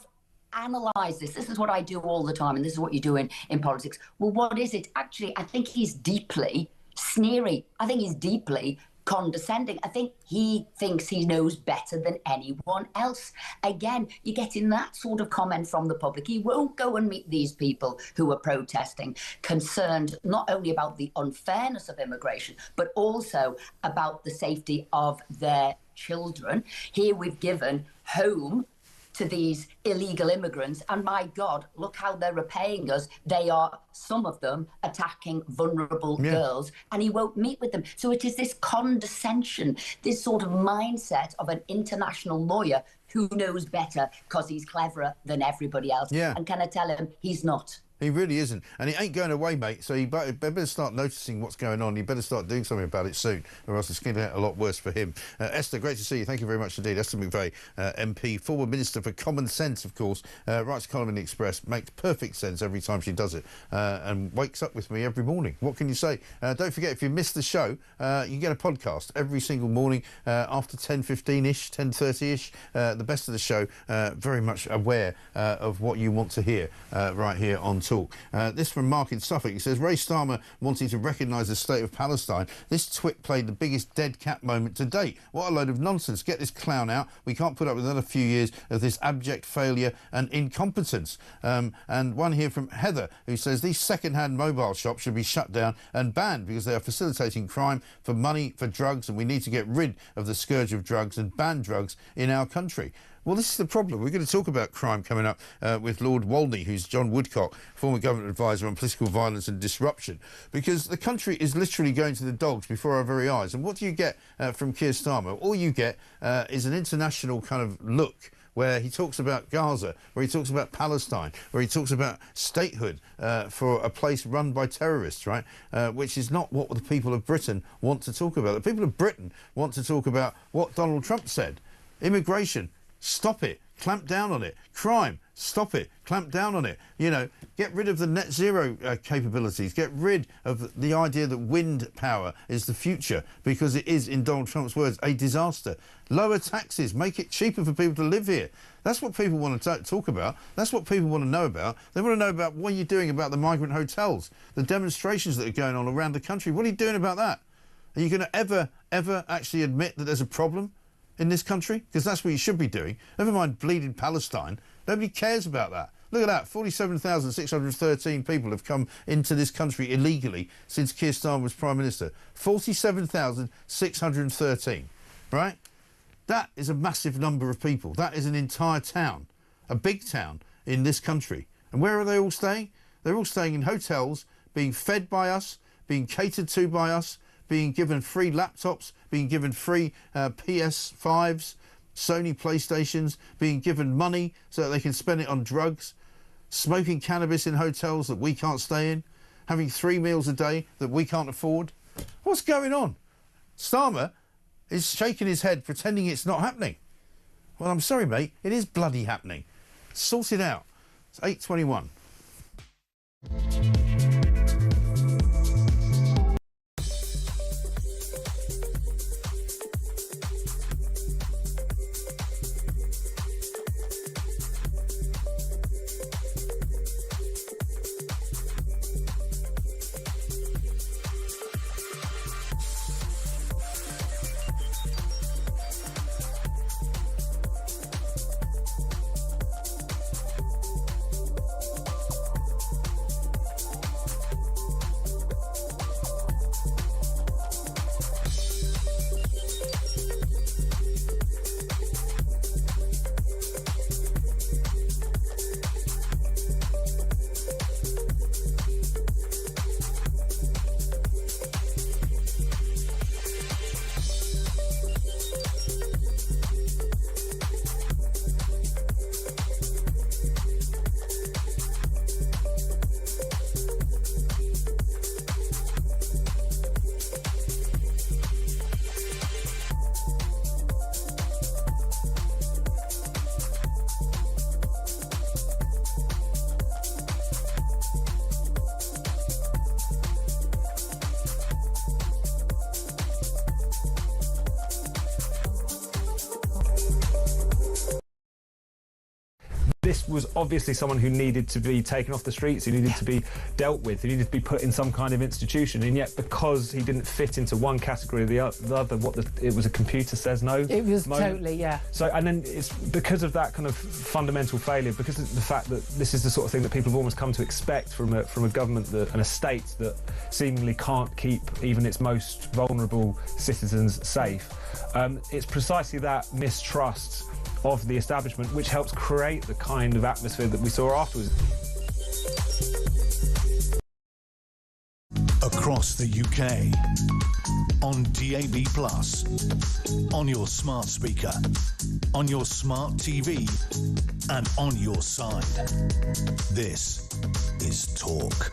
analyse this. This is what I do all the time, and this is what you do in politics. Well, what is it? Actually, I think he's deeply sneery. I think he's deeply condescending. I think he thinks he knows better than anyone else. Again, you're getting that sort of comment from the public. He won't go and meet these people who are protesting, concerned not only about the unfairness of immigration, but also about the safety of their children. Here we've given home to these illegal immigrants, and my God, look how they're repaying us. They are, some of them, attacking vulnerable girls, and he won't meet with them. So it is this condescension, this sort of mindset of an international lawyer who knows better because he's cleverer than everybody else. And can I tell him, he's not. He really isn't. And it ain't going away, mate, so you better start noticing what's going on. You better start doing something about it soon, or else it's going to get a lot worse for him. Esther, great to see you. Thank you very much indeed. Esther McVeigh, MP, former Minister for Common Sense, of course, writes a column in the Express, makes perfect sense every time she does it, and wakes up with me every morning. What can you say? Don't forget, if you missed the show, you can get a podcast every single morning after 10:15-ish, 10:30-ish, the best of the show, very much aware of what you want to hear right here on Talk. This from Mark in Suffolk. He says, Ray Starmer wanting to recognise the state of Palestine. This twit played the biggest dead cat moment to date. What a load of nonsense. Get this clown out. We can't put up with another few years of this abject failure and incompetence. And one here from Heather, who says these second-hand mobile shops should be shut down and banned because they are facilitating crime for money, for drugs, and we need to get rid of the scourge of drugs and ban drugs in our country. Well, this is the problem. We're going to talk about crime coming up with Lord Walney, who's John Woodcock, former government advisor on political violence and disruption, because the country is literally going to the dogs before our very eyes. And what do you get from Keir Starmer? All you get is an international kind of look where he talks about Gaza, where he talks about Palestine, where he talks about statehood for a place run by terrorists, right? Which is not what the people of Britain want to talk about. The people of Britain want to talk about what Donald Trump said. Immigration. Stop it. Clamp down on it. Crime. Stop it. Clamp down on it. You know, get rid of the net zero capabilities. Get rid of the idea that wind power is the future, because it is, in Donald Trump's words, a disaster. Lower taxes. Make it cheaper for people to live here. That's what people want to talk about. That's what people want to know about. They want to know about what you're doing about the migrant hotels, the demonstrations that are going on around the country. What are you doing about that? Are you going to ever actually admit that there's a problem in this country? Because that's what you should be doing. Never mind bleeding Palestine. Nobody cares about that. Look at that. 47,613 people have come into this country illegally since Keir Starmer was Prime Minister. 47,613, right? That is a massive number of people. That is an entire town, a big town in this country. And where are they all staying? They're all staying in hotels, being fed by us, being catered to by us, being given free laptops, being given free PS5s, Sony PlayStations, being given money so that they can spend it on drugs, smoking cannabis in hotels that we can't stay in, having 3 meals a day that we can't afford. What's going on? Starmer is shaking his head, pretending it's not happening. Well, I'm sorry, mate, it is bloody happening. Sort it out. It's 8:21. This was obviously someone who needed to be taken off the streets, who needed to be dealt with, who needed to be put in some kind of institution, and yet because he didn't fit into one category or the other, it was a computer says no. It was totally, yeah. So, and then it's because of that kind of fundamental failure, because of the fact that this is the sort of thing that people have almost come to expect from a government and a state that seemingly can't keep even its most vulnerable citizens safe. It's precisely that mistrust of the establishment which helps create the kind of atmosphere that we saw afterwards. Across the UK, on DAB+, on your smart speaker, on your smart TV, and on your side. This is talk.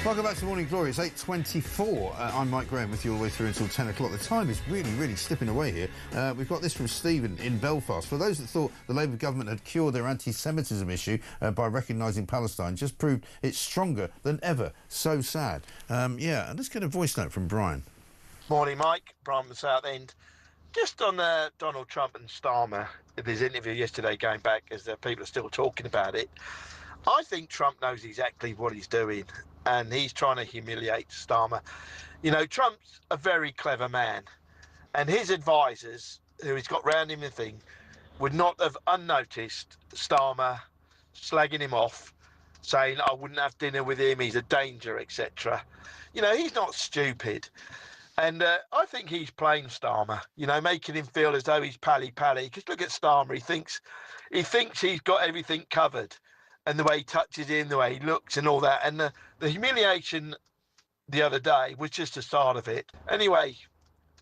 Welcome back to Morning Glory. It's 8:24. I'm Mike Graham with you all the way through until 10 o'clock. The time is really slipping away here. We've got this from Stephen in Belfast. For those that thought the Labour government had cured their anti-Semitism issue by recognising Palestine, just proved it's stronger than ever. So sad. And let's get a voice note from Brian. Morning, Mike. Brian from the South End. Just on Donald Trump and Starmer, his interview yesterday going back, as people are still talking about it, I think Trump knows exactly what he's doing, and he's trying to humiliate Starmer. You know, Trump's a very clever man, and his advisors, who he's got round him the thing, would not have unnoticed Starmer slagging him off, saying, I wouldn't have dinner with him, he's a danger, etc. You know, he's not stupid. And I think he's playing Starmer, you know, making him feel as though he's pally-pally. Because look at Starmer, he thinks he's got everything covered. And the way he touches him, the way he looks and all that. And the humiliation the other day was just the start of it. Anyway,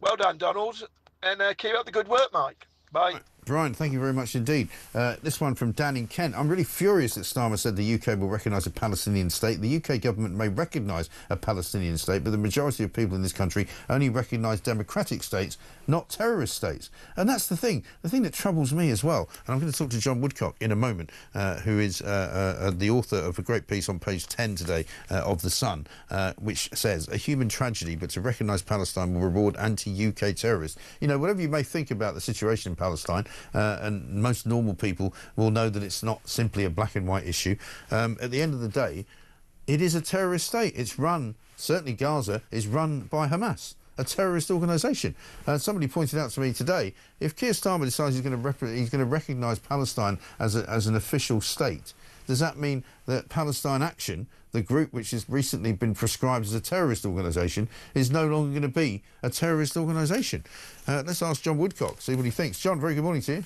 well done, Donald. And keep up the good work, Mike. Bye. Brian, thank you very much indeed. This one from Dan in Kent. I'm really furious that Starmer said the UK will recognise a Palestinian state. The UK government may recognise a Palestinian state, but the majority of people in this country only recognise democratic states, not terrorist states. And that's the thing that troubles me as well. And I'm going to talk to John Woodcock in a moment, who is the author of a great piece on page 10 today of The Sun, which says, a human tragedy, but to recognise Palestine will reward anti-UK terrorists. You know, whatever you may think about the situation in Palestine, and most normal people will know that it's not simply a black and white issue. At the end of the day, it is a terrorist state. It's run, certainly Gaza, is run by Hamas, a terrorist organisation. Somebody pointed out to me today, if Keir Starmer decides he's going to recognise Palestine as an official state, does that mean that Palestine Action, the group which has recently been prescribed as a terrorist organisation, is no longer going to be a terrorist organisation? Let's ask John Woodcock, see what he thinks. John, very good morning to you.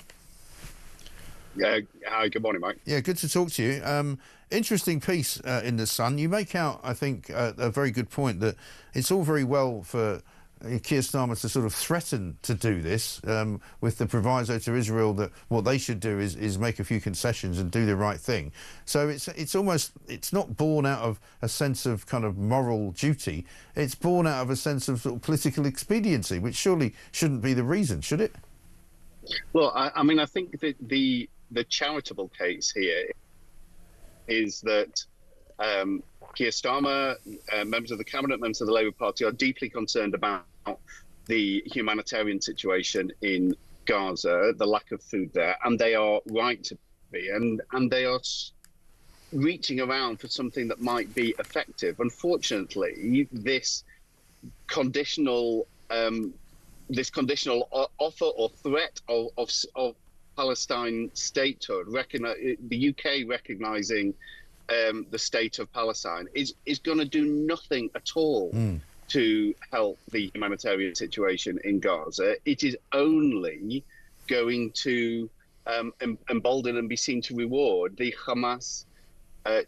Yeah, hi, good morning, Mike. Yeah, good to talk to you. Interesting piece in The Sun. You make out, I think, a very good point that it's all very well for Keir Starmer to sort of threaten to do this with the proviso to Israel that what they should do is make a few concessions and do the right thing. So it's not born out of a sense of kind of moral duty. It's born out of a sense of, sort of political expediency, which surely shouldn't be the reason, should it? Well, I mean, I think that the charitable case here is that Keir Starmer, members of the Cabinet, members of the Labour Party are deeply concerned about the humanitarian situation in Gaza, the lack of food there, and they are right to be, and they are reaching around for something that might be effective. Unfortunately, this conditional offer or threat of Palestine statehood, the UK recognising the state of Palestine, is going to do nothing at all to help the humanitarian situation in Gaza. It is only going to embolden and be seen to reward the Hamas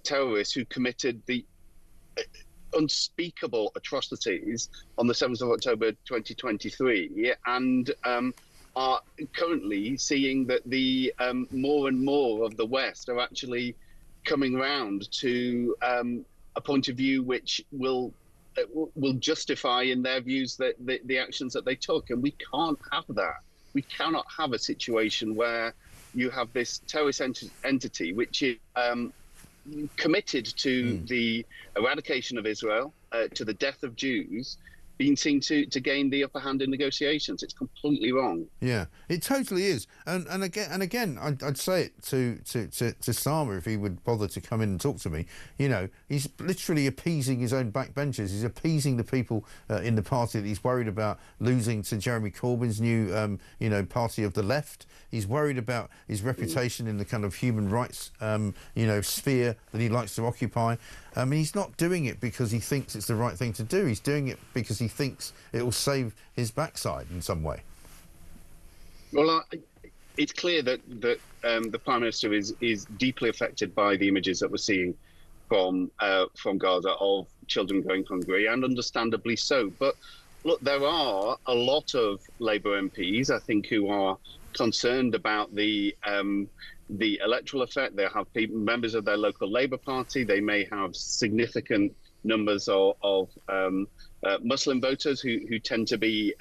terrorists who committed the unspeakable atrocities on the 7th of October 2023 and are currently seeing that the more and more of the West are actually coming round to a point of view which will justify in their views that the actions that they took. And we can't have that. We cannot have a situation where you have this terrorist entity which is committed to the eradication of Israel, to the death of Jews, being seen to gain the upper hand in negotiations. It's completely wrong. Yeah, it totally is. And again, I'd say it to Starmer if he would bother to come in and talk to me. You know, he's literally appeasing his own backbenchers. He's appeasing the people in the party that he's worried about losing to Jeremy Corbyn's new, party of the left. He's worried about his reputation in the kind of human rights, sphere that he likes to occupy. I mean, he's not doing it because he thinks it's the right thing to do. He's doing it because he thinks it will save his backside in some way. Well, it's clear that the Prime Minister is deeply affected by the images that we're seeing from Gaza of children going hungry, and understandably so. But look, there are a lot of Labour MPs, I think, who are concerned about the electoral effect. They have members of their local Labour Party. They may have significant numbers of Muslim voters who tend to be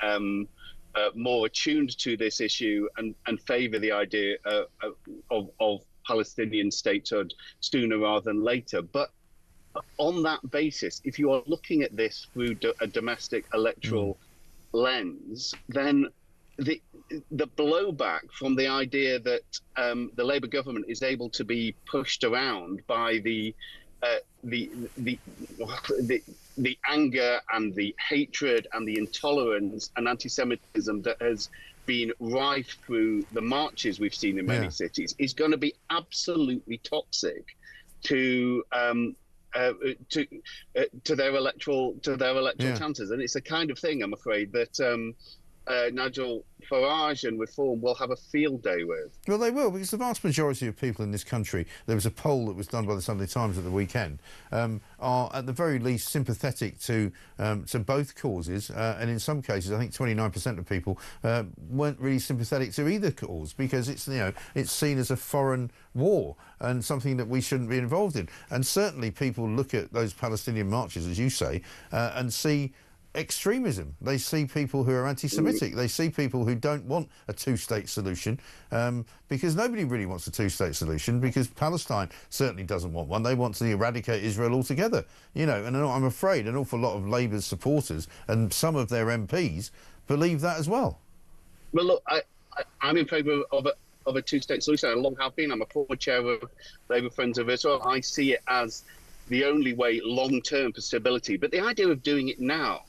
more attuned to this issue and favour the idea of Palestinian statehood sooner rather than later. But on that basis, if you are looking at this through a domestic electoral lens, then the blowback from the idea that the Labour government is able to be pushed around by the anger and the hatred and the intolerance and anti-Semitism that has been rife through the marches we've seen in many cities is going to be absolutely toxic to their electoral chances. And it's the kind of thing, I'm afraid, that Nigel Farage and Reform will have a field day with. Well, they will, because the vast majority of people in this country, there was a poll that was done by the Sunday Times at the weekend, are at the very least sympathetic to both causes, and in some cases, I think 29% of people weren't really sympathetic to either cause, because it's, you know, it's seen as a foreign war and something that we shouldn't be involved in. And certainly people look at those Palestinian marches, as you say, and see extremism. They see people who are anti-Semitic. They see people who don't want a two-state solution, because nobody really wants a two-state solution, because Palestine certainly doesn't want one. They want to eradicate Israel altogether. You know, and I'm afraid an awful lot of Labour's supporters and some of their MPs believe that as well. Well, look, I'm in favour of a two-state solution. I long have been. I'm a former chair of Labour Friends of Israel. I see it as the only way long-term for stability. But the idea of doing it now,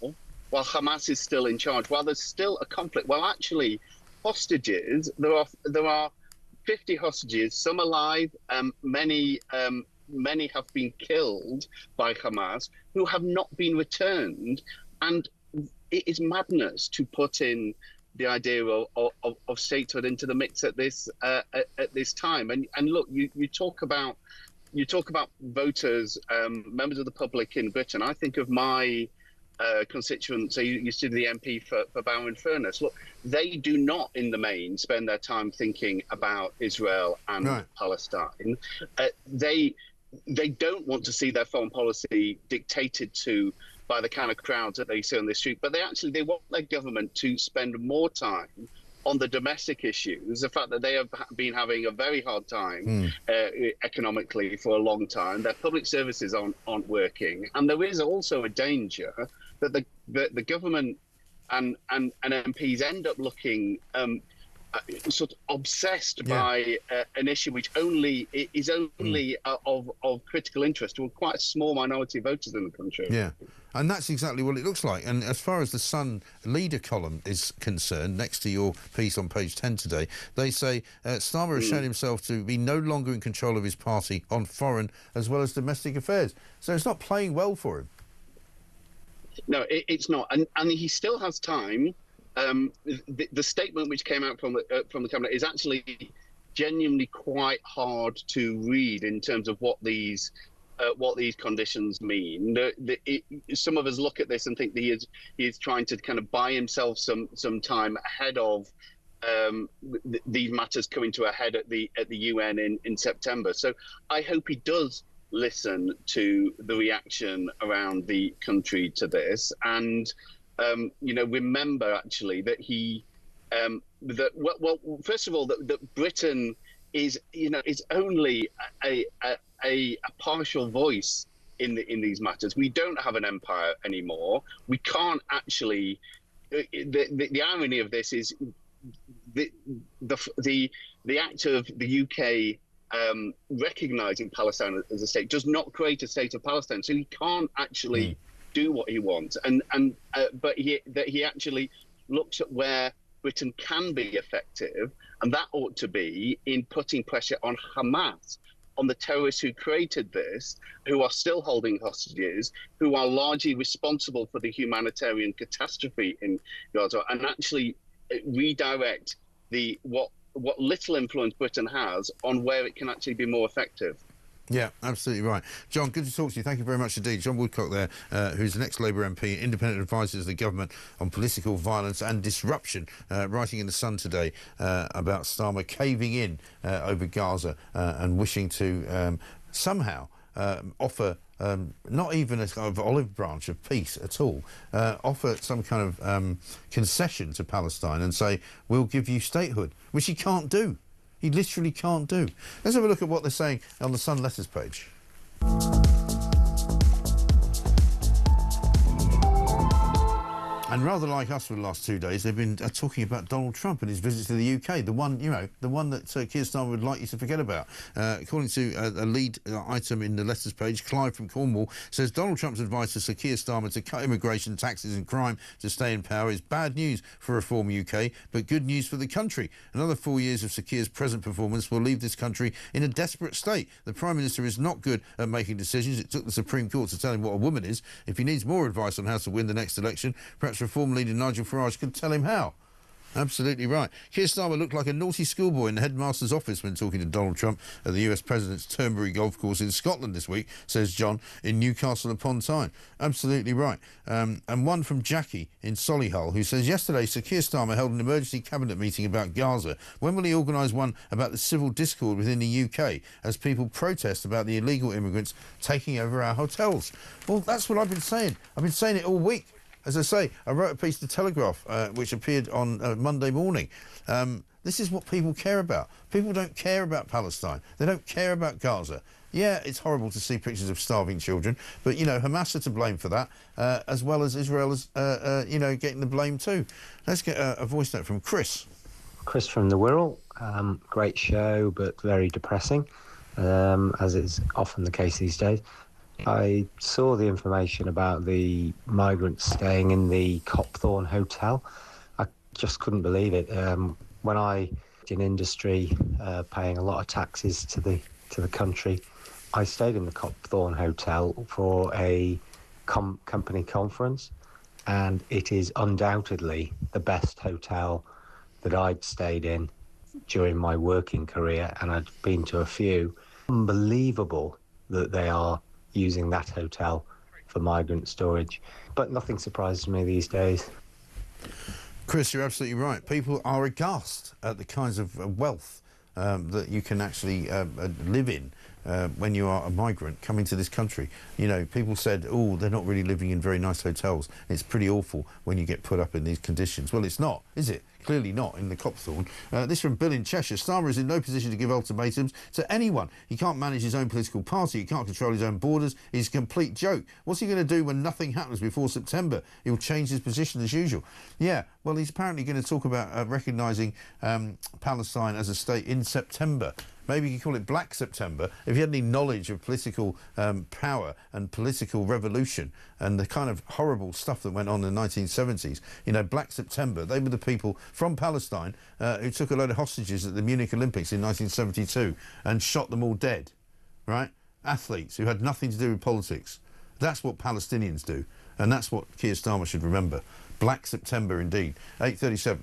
while Hamas is still in charge, while there's still a conflict, well, actually, hostages, there are 50 hostages, some alive, many have been killed by Hamas, who have not been returned. And it is madness to put in the idea of statehood into the mix at this time. And look, you talk about voters, members of the public in Britain. I think of my constituents. So you see the MP for Bowen-Furness. Look, they do not, in the main, spend their time thinking about Israel and Palestine. They don't want to see their foreign policy dictated to by the kind of crowds that they see on the street, but they want their government to spend more time on the domestic issues, the fact that they have been having a very hard time economically for a long time. Their public services aren't working. And there is also a danger that the government and MPs end up looking sort of obsessed by an issue which is only of critical interest to quite a small minority of voters in the country. Yeah, and that's exactly what it looks like. And as far as the Sun leader column is concerned, next to your piece on page 10 today, they say Starmer has shown himself to be no longer in control of his party on foreign as well as domestic affairs. So it's not playing well for him. No, it's not. And he still has time. The statement which came out from the cabinet is actually genuinely quite hard to read in terms of what these conditions mean. Some of us look at this and think he is trying to kind of buy himself some time ahead of these matters coming to a head at the UN in September. So I hope he does listen to the reaction around the country to this, and remember actually that first of all, that Britain is only a partial voice in these matters. We don't have an empire anymore. We can't actually. The irony of this is the act of the UK recognising Palestine as a state does not create a state of Palestine. So he can't actually do what he wants, but he actually looks at where Britain can be effective, and that ought to be in putting pressure on Hamas, on the terrorists who created this, who are still holding hostages, who are largely responsible for the humanitarian catastrophe in Gaza, and actually redirect what little influence Britain has on where it can actually be more effective. Yeah, absolutely right. John, good to talk to you. Thank you very much indeed. John Woodcock there, who's an ex-Labour MP, independent advisor to the government on political violence and disruption, writing in The Sun today about Starmer caving in over Gaza and wishing to somehow offer not even a kind of olive branch of peace at all, offer some kind of concession to Palestine and say, we'll give you statehood, which he can't do. He literally can't do. Let's have a look at what they're saying on the Sun letters page. And rather like us for the last 2 days, they've been talking about Donald Trump and his visit to the UK, the one, you know, the one that Keir Starmer would like you to forget about. According to a lead item in the letters page, Clive from Cornwall says Donald Trump's advice to Sir Keir Starmer to cut immigration, taxes and crime to stay in power is bad news for Reform UK, but good news for the country. Another 4 years of Sir Keir's present performance will leave this country in a desperate state. The Prime Minister is not good at making decisions. It took the Supreme Court to tell him what a woman is. If he needs more advice on how to win the next election, perhaps Reform leader Nigel Farage could tell him how. Absolutely right. Keir Starmer looked like a naughty schoolboy in the headmaster's office when talking to Donald Trump at the US President's Turnberry Golf Course in Scotland this week, says John, in Newcastle upon Tyne. Absolutely right. And one from Jackie in Solihull, who says, yesterday Sir Keir Starmer held an emergency cabinet meeting about Gaza. When will he organise one about the civil discord within the UK as people protest about the illegal immigrants taking over our hotels? Well, that's what I've been saying. I've been saying it all week. As I say, I wrote a piece to Telegraph, which appeared on Monday morning. This is what people care about. People don't care about Palestine. They don't care about Gaza. Yeah, it's horrible to see pictures of starving children, but, you know, Hamas are to blame for that, as well as Israel is, you know, getting the blame too. Let's get a voice note from Chris. Chris from the Wirral. Great show, but very depressing, as is often the case these days. I saw the information about the migrants staying in the Copthorne Hotel. I just couldn't believe it. When I was in industry, paying a lot of taxes to the country, I stayed in the Copthorne Hotel for a company conference, and it is undoubtedly the best hotel that I'd stayed in during my working career, and I'd been to a few. Unbelievable that they are using that hotel for migrant storage, but nothing surprises me these days. Chris, you're absolutely right. People are aghast at the kinds of wealth that you can actually live in when you are a migrant coming to this country. You know, people said, oh, they're not really living in very nice hotels. It's pretty awful when you get put up in these conditions. Well, it's not, is it? Clearly not in the Copthorne. This from Bill in Cheshire. Starmer is in no position to give ultimatums to anyone. He can't manage his own political party. He can't control his own borders. He's a complete joke. What's he going to do when nothing happens before September? He'll change his position as usual. Yeah, well, he's apparently going to talk about recognising Palestine as a state in September. Maybe you could call it Black September. If you had any knowledge of political power and political revolution and the kind of horrible stuff that went on in the 1970s, you know, Black September, they were the people from Palestine who took a load of hostages at the Munich Olympics in 1972 and shot them all dead, right? Athletes who had nothing to do with politics. That's what Palestinians do, and that's what Keir Starmer should remember. Black September indeed. 8:37.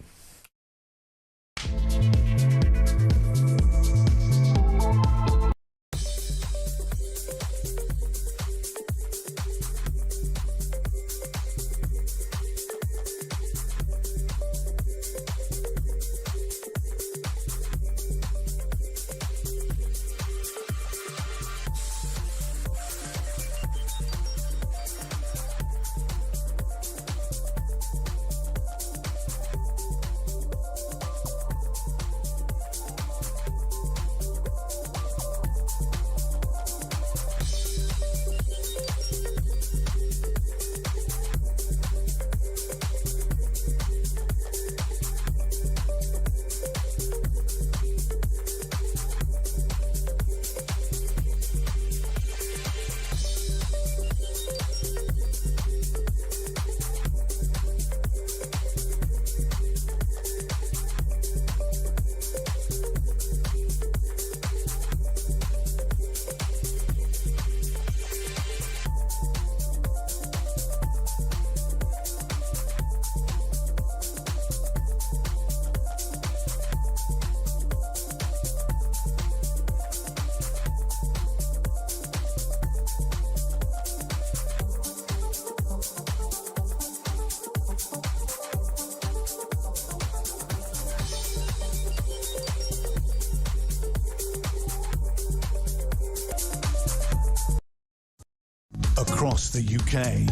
across the UK,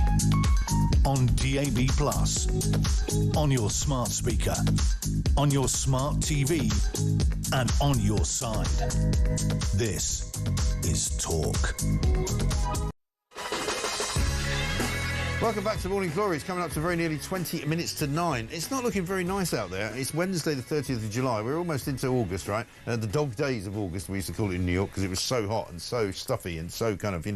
on DAB+, on your smart speaker, on your smart TV, and on your side. This is Talk. Welcome back to Morning Glory. It's coming up to very nearly 20 minutes to 9. It's not looking very nice out there. It's Wednesday the 30th of July. We're almost into August, right? The dog days of August, we used to call it in New York, because it was so hot and so stuffy and so kind of,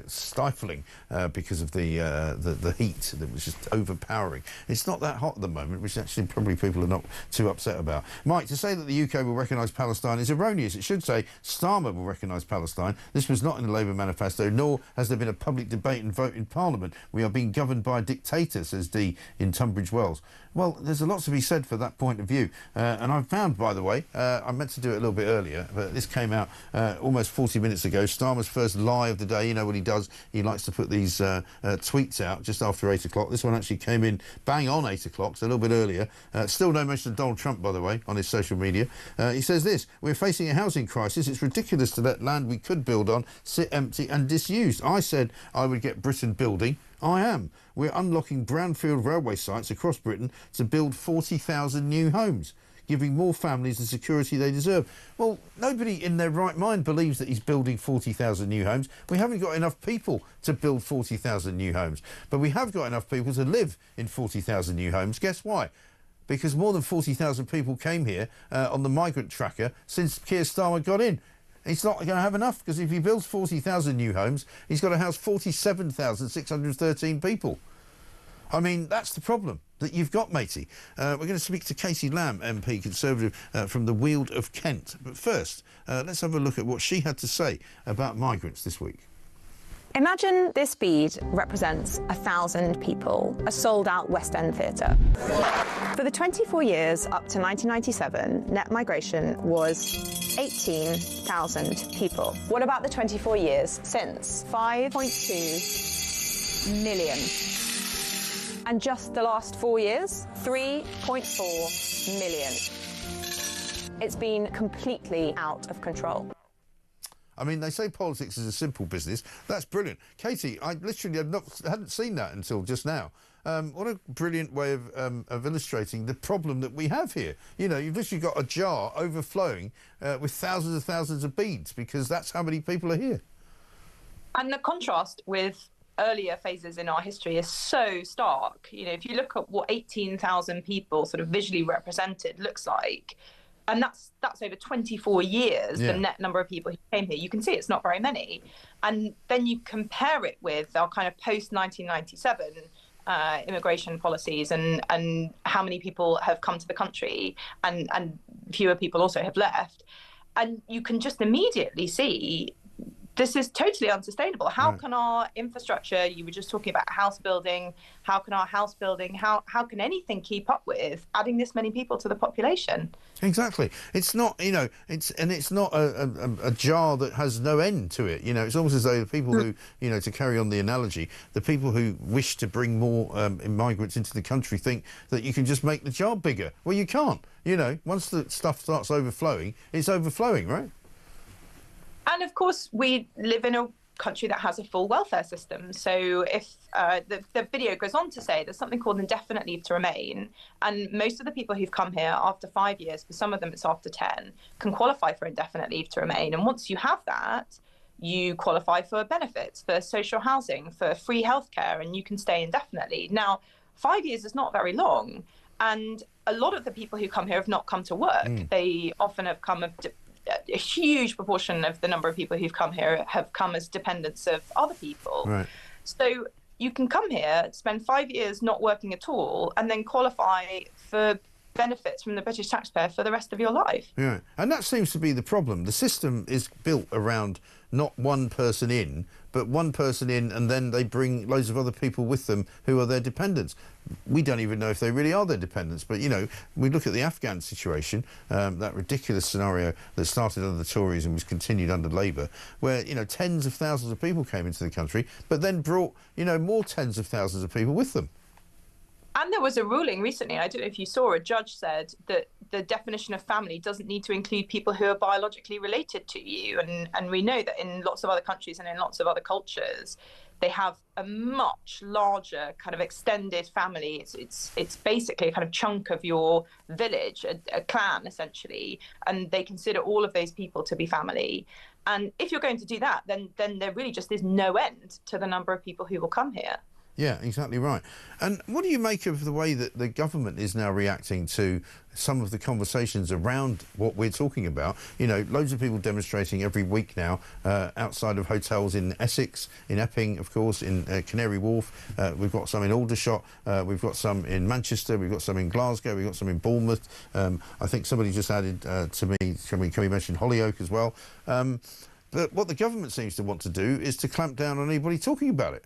stifling because of the heat that was just overpowering. It's not that hot at the moment, which actually probably people are not too upset about. Mike, to say that the UK will recognise Palestine is erroneous. It should say Starmer will recognise Palestine. This was not in the Labour manifesto, nor has there been a public debate and vote in Parliament. We are being governed by a dictator, says Dee in Tunbridge Wells. Well, there's a lot to be said for that point of view. And I've found, by the way, I meant to do it a little bit earlier, but this came out almost 40 minutes ago. Starmer's first lie of the day. You know what he does? He likes to put these tweets out just after 8 o'clock. This one actually came in bang on 8 o'clock, so a little bit earlier. Still no mention of Donald Trump, by the way, on his social media. He says this: "We're facing a housing crisis. It's ridiculous to let land we could build on sit empty and disused. I said I would get Britain building. I am. We're unlocking brownfield railway sites across Britain to build 40,000 new homes, giving more families the security they deserve." Well, nobody in their right mind believes that he's building 40,000 new homes. We haven't got enough people to build 40,000 new homes, but we have got enough people to live in 40,000 new homes. Guess why? Because more than 40,000 people came here on the migrant tracker since Keir Starmer got in. He's not going to have enough, because if he builds 40,000 new homes, he's got to house 47,613 people. I mean, that's the problem that you've got, matey. We're going to speak to Katie Lamb, MP Conservative from the Weald of Kent. But first, let's have a look at what she had to say about migrants this week. Imagine this bead represents 1,000 people, a sold-out West End theatre. For the 24 years up to 1997, net migration was 18,000 people. What about the 24 years since? 5.2 million. And just the last 4 years, 3.4 million. It's been completely out of control. I mean, they say politics is a simple business. That's brilliant. Katie, I literally hadn't seen that until just now. What a brilliant way of illustrating the problem that we have here. You know, you've literally got a jar overflowing with thousands of beads, because that's how many people are here. And the contrast with earlier phases in our history is so stark. You know, if you look at what 18,000 people sort of visually represented looks like, and that's over 24 years, the net number of people who came here, you can see it's not very many. And then you compare it with our kind of post-1997 immigration policies and how many people have come to the country, and fewer people also have left. And you can just immediately see this is totally unsustainable. How can our infrastructure, you were just talking about house building, how can our house building, how can anything keep up with adding this many people to the population? Exactly. It's not, you know, it's not a jar that has no end to it. You know, it's almost as though the people who, you know, to carry on the analogy, the people who wish to bring more migrants into the country think that you can just make the jar bigger. Well, you can't. You know, once the stuff starts overflowing, it's overflowing, right? And of course, we live in a country that has a full welfare system. So if the video goes on to say there's something called indefinite leave to remain, and most of the people who've come here after 5 years, for some of them it's after 10, can qualify for indefinite leave to remain. And once you have that, you qualify for benefits, for social housing, for free healthcare, and you can stay indefinitely. Now, 5 years is not very long. And a lot of the people who come here have not come to work. They often have come a huge proportion of the number of people who've come here have come as dependents of other people. Right. So you can come here, spend 5 years not working at all, and then qualify for benefits from the British taxpayer for the rest of your life. Yeah, and that seems to be the problem. The system is built around not one person in, but one person in, and then they bring loads of other people with them who are their dependents. We don't even know if they really are their dependents, but, you know, we look at the Afghan situation, that ridiculous scenario that started under the Tories and was continued under Labour, where, you know, tens of thousands of people came into the country, but then brought, you know, more tens of thousands of people with them. And there was a ruling recently, I don't know if you saw, a judge said that the definition of family doesn't need to include people who are biologically related to you. And we know that in lots of other countries and in lots of other cultures, They have a much larger kind of extended family. It's basically a kind of chunk of your village, a clan essentially, and they consider all of those people to be family. And if you're going to do that, then there really just is no end to the number of people who will come here. Yeah, exactly right. And what do you make of the way that the government is now reacting to some of the conversations around what we're talking about? You know, loads of people demonstrating every week now outside of hotels in Essex, in Epping, of course, in Canary Wharf. We've got some in Aldershot. We've got some in Manchester. We've got some in Glasgow. We've got some in Bournemouth. I think somebody just added to me, can we mention Hollyoake as well? But what the government seems to want to do is to clamp down on anybody talking about it.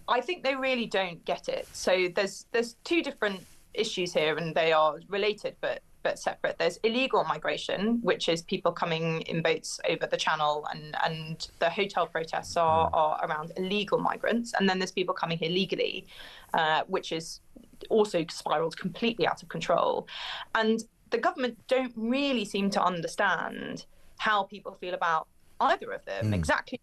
I think they really don't get it. So there's two different issues here, and they are related but separate. There's illegal migration, which is people coming in boats over the channel, and the hotel protests are around illegal migrants. And then there's people coming here legally, which is also spiraled completely out of control. And the government don't really seem to understand how people feel about either of them. Exactly.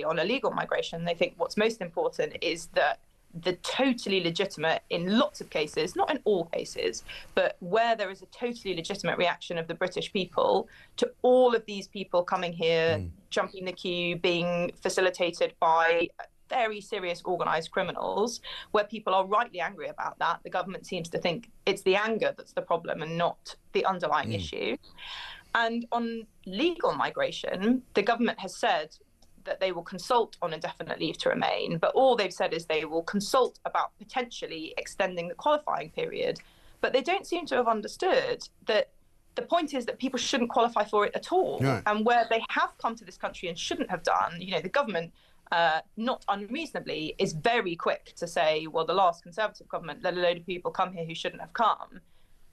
On illegal migration, they think what's most important is that the totally legitimate, in lots of cases, not in all cases, but where there is a totally legitimate reaction of the British people to all of these people coming here, jumping the queue, being facilitated by very serious organised criminals, where people are rightly angry about that. The government seems to think it's the anger that's the problem and not the underlying issue. And on legal migration, the government has said that they will consult on indefinite leave to remain, but all they've said is they will consult about potentially extending the qualifying period. But they don't seem to have understood that the point is that people shouldn't qualify for it at all. Right. And where they have come to this country and shouldn't have done, you know, the government, not unreasonably, is very quick to say, well, the last Conservative government let a load of people come here who shouldn't have come.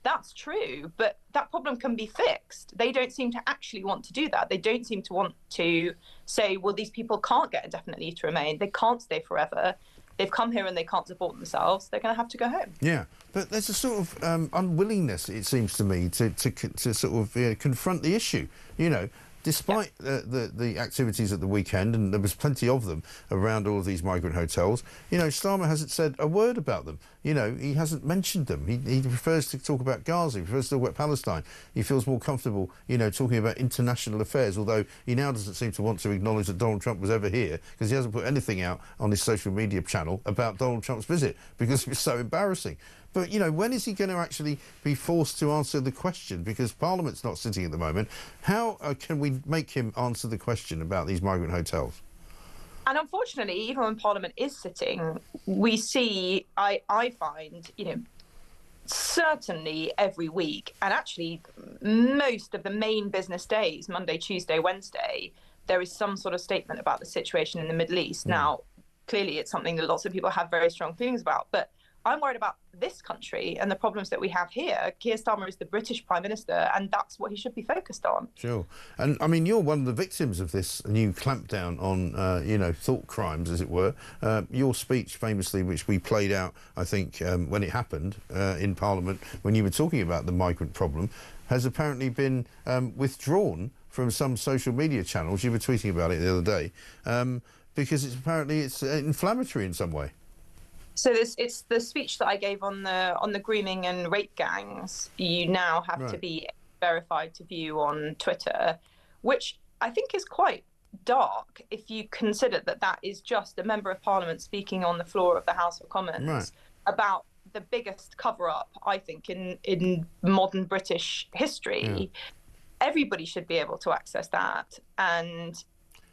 That's true, but that problem can be fixed. They don't seem to actually want to do that. They don't seem to want to say, well, these people can't get indefinite leave to remain. They can't stay forever. They've come here and they can't support themselves. They're going to have to go home. Yeah, but there's a sort of unwillingness, it seems to me, to sort of confront the issue, you know. Despite the activities at the weekend, and there was plenty of them around all of these migrant hotels, you know, Starmer hasn't said a word about them. You know, he hasn't mentioned them. He prefers to talk about Gaza. He prefers to talk about Palestine. He feels more comfortable, you know, talking about international affairs, although he now doesn't seem to want to acknowledge that Donald Trump was ever here, because he hasn't put anything out on his social media channel about Donald Trump's visit, because it was so embarrassing. But, you know, when is he going to actually be forced to answer the question? Because Parliament's not sitting at the moment. How can we make him answer the question about these migrant hotels? And unfortunately, even when Parliament is sitting, we see, I find, you know, certainly every week, and actually most of the main business days, Monday, Tuesday, Wednesday, there is some sort of statement about the situation in the Middle East. Now, clearly it's something that lots of people have very strong feelings about, but I'm worried about this country and the problems that we have here. Keir Starmer is the British Prime Minister, and that's what he should be focused on. Sure. And, I mean, you're one of the victims of this new clampdown on, you know, thought crimes, as it were. Your speech, famously, which we played out, I think, when it happened in Parliament, when you were talking about the migrant problem, has apparently been withdrawn from some social media channels. You were tweeting about it the other day, because it's inflammatory in some way. So it's the speech that I gave on the grooming and rape gangs. You now have to be verified to view on Twitter, which I think is quite dark if you consider that that is just a member of Parliament speaking on the floor of the House of Commons about the biggest cover-up, I think, in modern British history. Everybody should be able to access that, and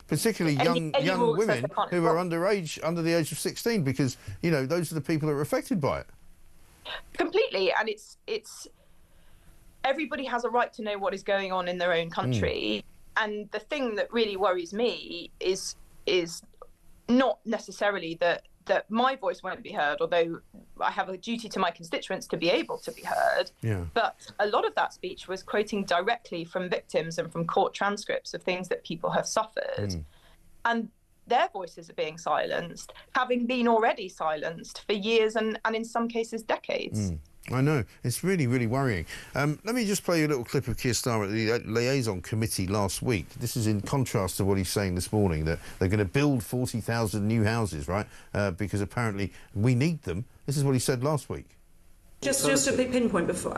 particularly young women who are underage, under the age of 16, because, you know, those are the people that are affected by it. Completely, and it's everybody has a right to know what is going on in their own country. And the thing that really worries me is not necessarily that my voice won't be heard, although I have a duty to my constituents to be able to be heard. But a lot of that speech was quoting directly from victims and from court transcripts of things that people have suffered. And their voices are being silenced, having been already silenced for years and in some cases decades. I know. It's really, really worrying. Let me just play you a little clip of Keir Starmer at the Liaison Committee last week. This is in contrast to what he's saying this morning, that they're going to build 40,000 new houses, right, because apparently we need them. This is what he said last week. Just a big pinpoint before.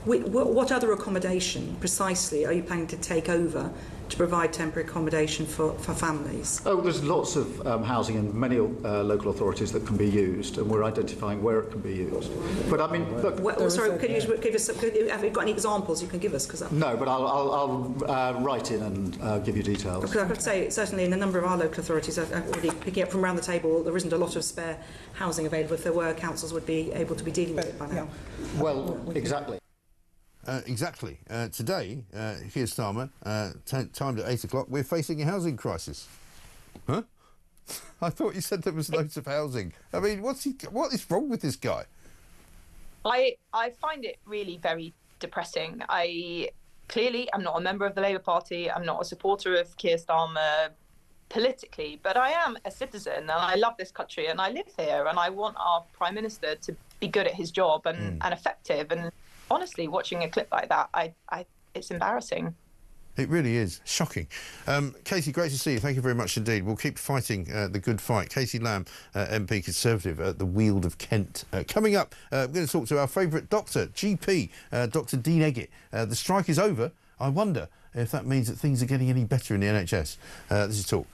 What other accommodation precisely are you planning to take over to provide temporary accommodation for families? Oh, there's lots of housing in many local authorities that can be used, and we're identifying where it can be used. But I mean, look. Sorry, could you give us? Have you got any examples you can give us? No, but I'll write in and give you details. Because I could say certainly in a number of our local authorities, already picking up from around the table, there isn't a lot of spare housing available. If there were, councils would be able to be dealing with it by now. Well, exactly. Exactly. Today, Keir Starmer, timed at 8 o'clock, we're facing a housing crisis. Huh? I thought you said there was loads of housing. I mean, what is wrong with this guy? I find it really very depressing. I clearly am not a member of the Labour Party. I'm not a supporter of Keir Starmer politically, but I am a citizen and I love this country and I live here and I want our Prime Minister to be good at his job and effective. And honestly, watching a clip like that, it's embarrassing. It really is. Shocking. Katie, great to see you. Thank you very much indeed. We'll keep fighting the good fight. Katie Lamb, MP Conservative at the Weald of Kent. Coming up, we're going to talk to our favourite doctor, GP, Dr Dean Eggett. The strike is over. I wonder if that means that things are getting any better in the NHS. This is Talk.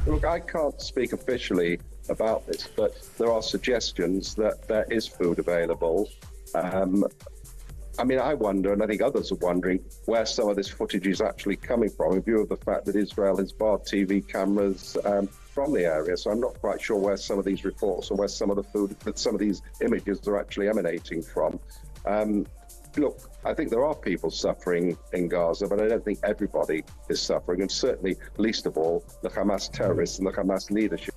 Look, I can't speak officially about this, but there are suggestions that there is food available. I mean, I wonder, and I think others are wondering, where some of this footage is actually coming from, in view of the fact that Israel has barred TV cameras from the area. So I'm not quite sure where some of these reports or where some of the food, that some of these images are actually emanating from. Look, I think there are people suffering in Gaza, but I don't think everybody is suffering, and certainly, least of all, the Hamas terrorists and the Hamas leadership.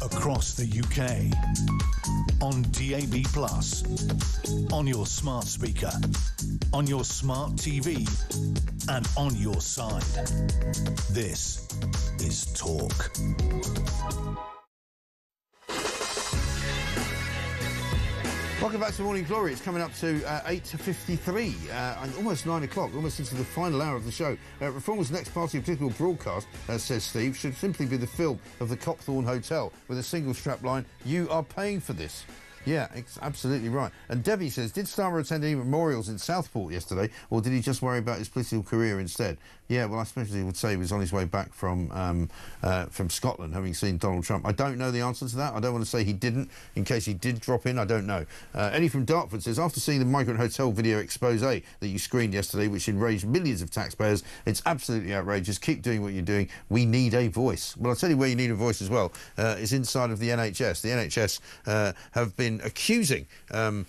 Across the UK, on DAB+, on your smart speaker, on your smart TV, and on your side. This is Talk. Welcome back to Morning Glory. It's coming up to 8:53, and almost 9 o'clock, almost into the final hour of the show. Reform's next party of political broadcast, says Steve, should simply be the film of the Copthorne Hotel with a single strap line, "You are paying for this." Yeah, absolutely right. And Debbie says, did Starmer attend any memorials in Southport yesterday, or did he just worry about his political career instead? Yeah, well, I suppose he would say he was on his way back from Scotland, having seen Donald Trump. I don't know the answer to that. I don't want to say he didn't, in case he did drop in. I don't know. Eddie from Dartford says, after seeing the migrant hotel video expose that you screened yesterday, which enraged millions of taxpayers, it's absolutely outrageous. Keep doing what you're doing. We need a voice. Well, I'll tell you where you need a voice as well. Is inside of the NHS. The NHS have been accusing the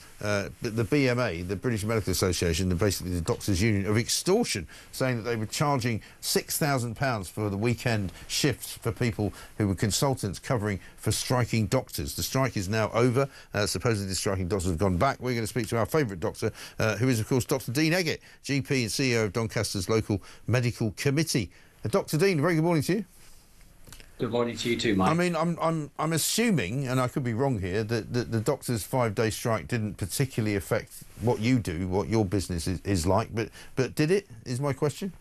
BMA, the British Medical Association, and basically the Doctors' Union, of extortion, saying that they were charging £6,000 for the weekend shifts for people who were consultants covering for striking doctors. The strike is now over. Supposedly the striking doctors have gone back. We're going to speak to our favourite doctor, who is, of course, Dr Dean Eggett, GP and CEO of Doncaster's local medical committee. Dr Dean, very good morning to you. Good morning to you too, Mike. I mean, I'm assuming, and I could be wrong here, that the doctors' 5-day strike didn't particularly affect what you do, what your business is like, but did it, is my question?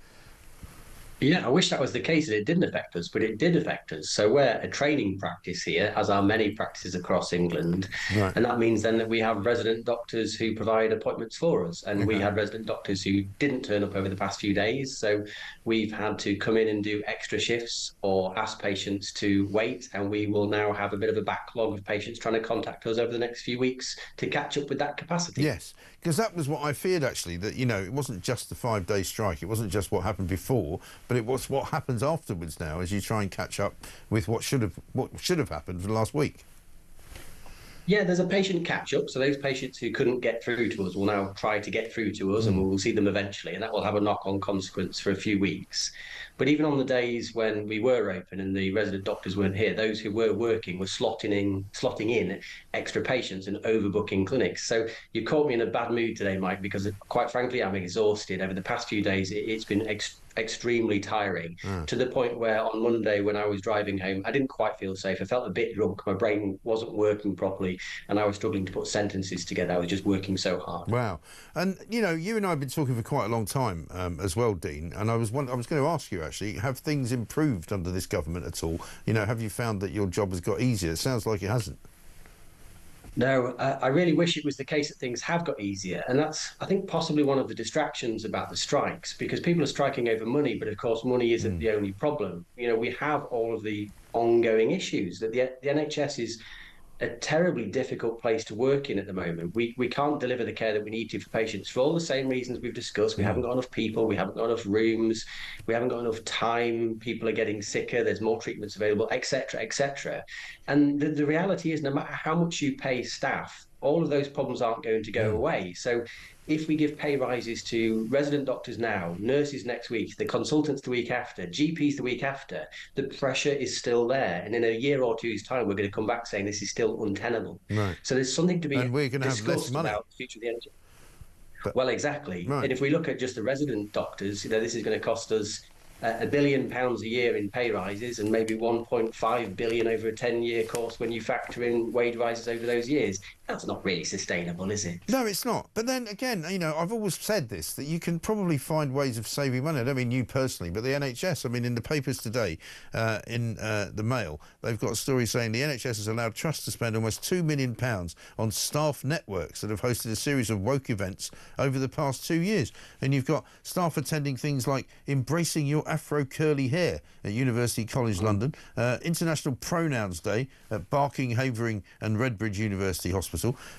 Yeah, I wish that was the case, that it didn't affect us, but it did affect us. So we're a training practice here, as are many practices across England. Right. And that means then that we have resident doctors who provide appointments for us. And we had resident doctors who didn't turn up over the past few days. So we've had to come in and do extra shifts or ask patients to wait. And we will now have a bit of a backlog of patients trying to contact us over the next few weeks to catch up with that capacity. Yes, because that was what I feared, actually, that, you know, it wasn't just the 5-day strike. It wasn't just what happened before, but it was what happens afterwards now as you try and catch up with what should have happened for the last week. Yeah, there's a patient catch-up, so those patients who couldn't get through to us will now try to get through to us, and we'll see them eventually, and that will have a knock-on consequence for a few weeks. But even on the days when we were open and the resident doctors weren't here, those who were working were slotting in extra patients and overbooking clinics. So you caught me in a bad mood today, Mike, because quite frankly, I'm exhausted. Over the past few days, it's been extremely tiring, to the point where on Monday when I was driving home, I didn't quite feel safe. I felt a bit drunk. My brain wasn't working properly and I was struggling to put sentences together. I was just working so hard. Wow. And, you know, you and I have been talking for quite a long time as well, Dean, and I was going to ask you, actually, have things improved under this government at all? You know, have you found that your job has got easier? It sounds like it hasn't. No, I really wish it was the case that things have got easier. And that's, I think, possibly one of the distractions about the strikes, because people are striking over money, but of course money isn't the only problem. You know, we have all of the ongoing issues that the NHS is a terribly difficult place to work in at the moment. We can't deliver the care that we need to for patients for all the same reasons we've discussed. We haven't got enough people, we haven't got enough rooms, we haven't got enough time, people are getting sicker, there's more treatments available, etc., etc. And the reality is, no matter how much you pay staff, all of those problems aren't going to go away. So if we give pay rises to resident doctors now, nurses next week, the consultants the week after, GPs the week after, the pressure is still there. And in a year or two's time, we're going to come back saying this is still untenable. Right. So there's something to be and we're going to have less money about the future of the NHS. Well, exactly. Right. And if we look at just the resident doctors, you know, this is going to cost us £1 billion a year in pay rises and maybe 1.5 billion over a 10-year course when you factor in wage rises over those years. That's not really sustainable, is it? No, it's not. But then again, you know, I've always said this, that you can probably find ways of saving money. I don't mean you personally, but the NHS. I mean, in the papers today, in the Mail, they've got a story saying the NHS has allowed trusts to spend almost £2 million on staff networks that have hosted a series of woke events over the past 2 years. And you've got staff attending things like Embracing Your Afro Curly Hair at University College London, International Pronouns Day at Barking, Havering and Redbridge University Hospital.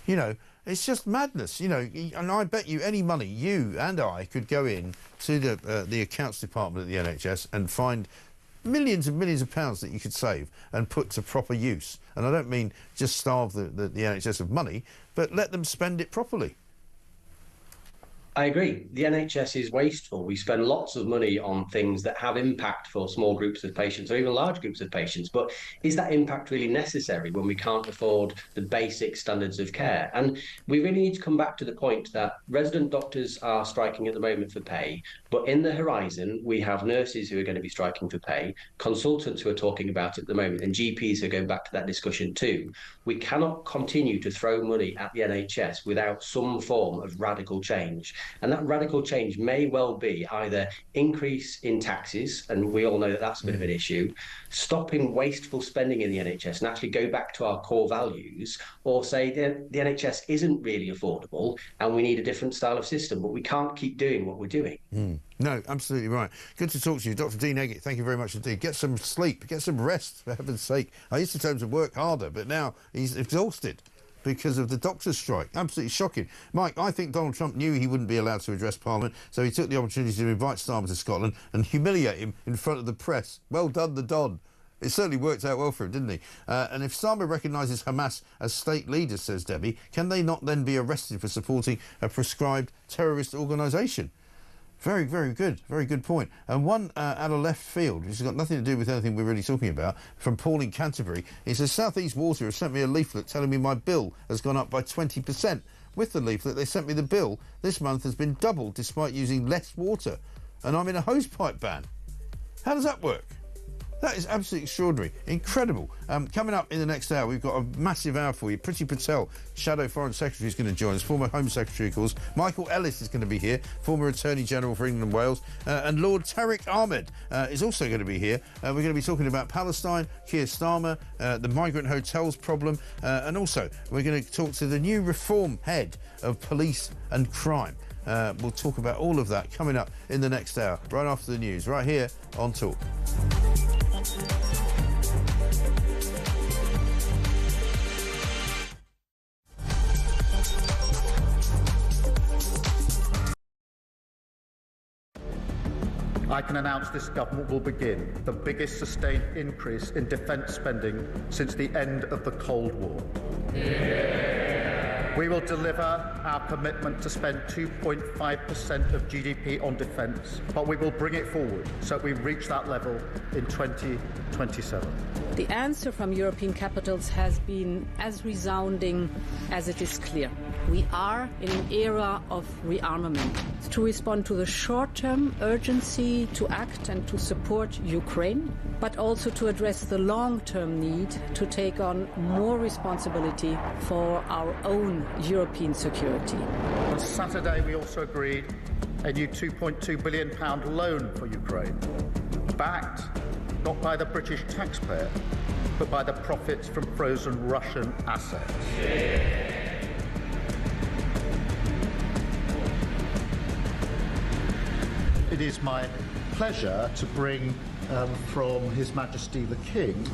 You know, it's just madness, you know, and I bet you any money you and I could go in to the accounts department at the NHS and find millions and millions of pounds that you could save and put to proper use. And I don't mean just starve the NHS of money, but let them spend it properly. I agree. The NHS is wasteful. We spend lots of money on things that have impact for small groups of patients or even large groups of patients. But is that impact really necessary when we can't afford the basic standards of care? And we really need to come back to the point that resident doctors are striking at the moment for pay. But in the horizon, we have nurses who are going to be striking for pay, consultants who are talking about it at the moment, and GPs who are going back to that discussion too. We cannot continue to throw money at the NHS without some form of radical change. And that radical change may well be either increase in taxes, and we all know that that's a bit of an issue, stopping wasteful spending in the NHS and actually go back to our core values, or say the NHS isn't really affordable and we need a different style of system, but we can't keep doing what we're doing. No, absolutely right. Good to talk to you, Dr. Dean Eggett. Thank you very much indeed. Get some sleep, get some rest, for heaven's sake. I used to tell him to work harder, but now he's exhausted because of the doctor's strike. Absolutely shocking. Mike, I think Donald Trump knew he wouldn't be allowed to address Parliament, so he took the opportunity to invite Starmer to Scotland and humiliate him in front of the press. Well done, the Don. It certainly worked out well for him, didn't he? And if Starmer recognises Hamas as state leaders, says Debbie, can they not then be arrested for supporting a prescribed terrorist organisation? Very, very good. Very good point. And one out of left field, which has got nothing to do with anything we're really talking about, from Paul in Canterbury. He says, South East Water has sent me a leaflet telling me my bill has gone up by 20%. With the leaflet, they sent me the bill this month has been doubled despite using less water. And I'm in a hosepipe ban. How does that work? That is absolutely extraordinary. Incredible. Coming up in the next hour, we've got a massive hour for you. Priti Patel, Shadow Foreign Secretary, is going to join us. Former Home Secretary, of course. Michael Ellis is going to be here, former Attorney General for England and Wales. And Lord Tariq Ahmed is also going to be here. We're going to be talking about Palestine, Keir Starmer, the migrant hotels problem. And also, we're going to talk to the new reform head of police and crime. We'll talk about all of that coming up in the next hour, right after the news, right here on Talk. I can announce this government will begin the biggest sustained increase in defence spending since the end of the Cold War. We will deliver our commitment to spend 2.5% of GDP on defence, but we will bring it forward so we reach that level in 2027. The answer from European capitals has been as resounding as it is clear. We are in an era of rearmament to respond to the short-term urgency to act and to support Ukraine, but also to address the long-term need to take on more responsibility for our own European security. On Saturday, we also agreed a new £2.2 billion loan for Ukraine, backed not by the British taxpayer, but by the profits from frozen Russian assets. It is my pleasure to bring from His Majesty the King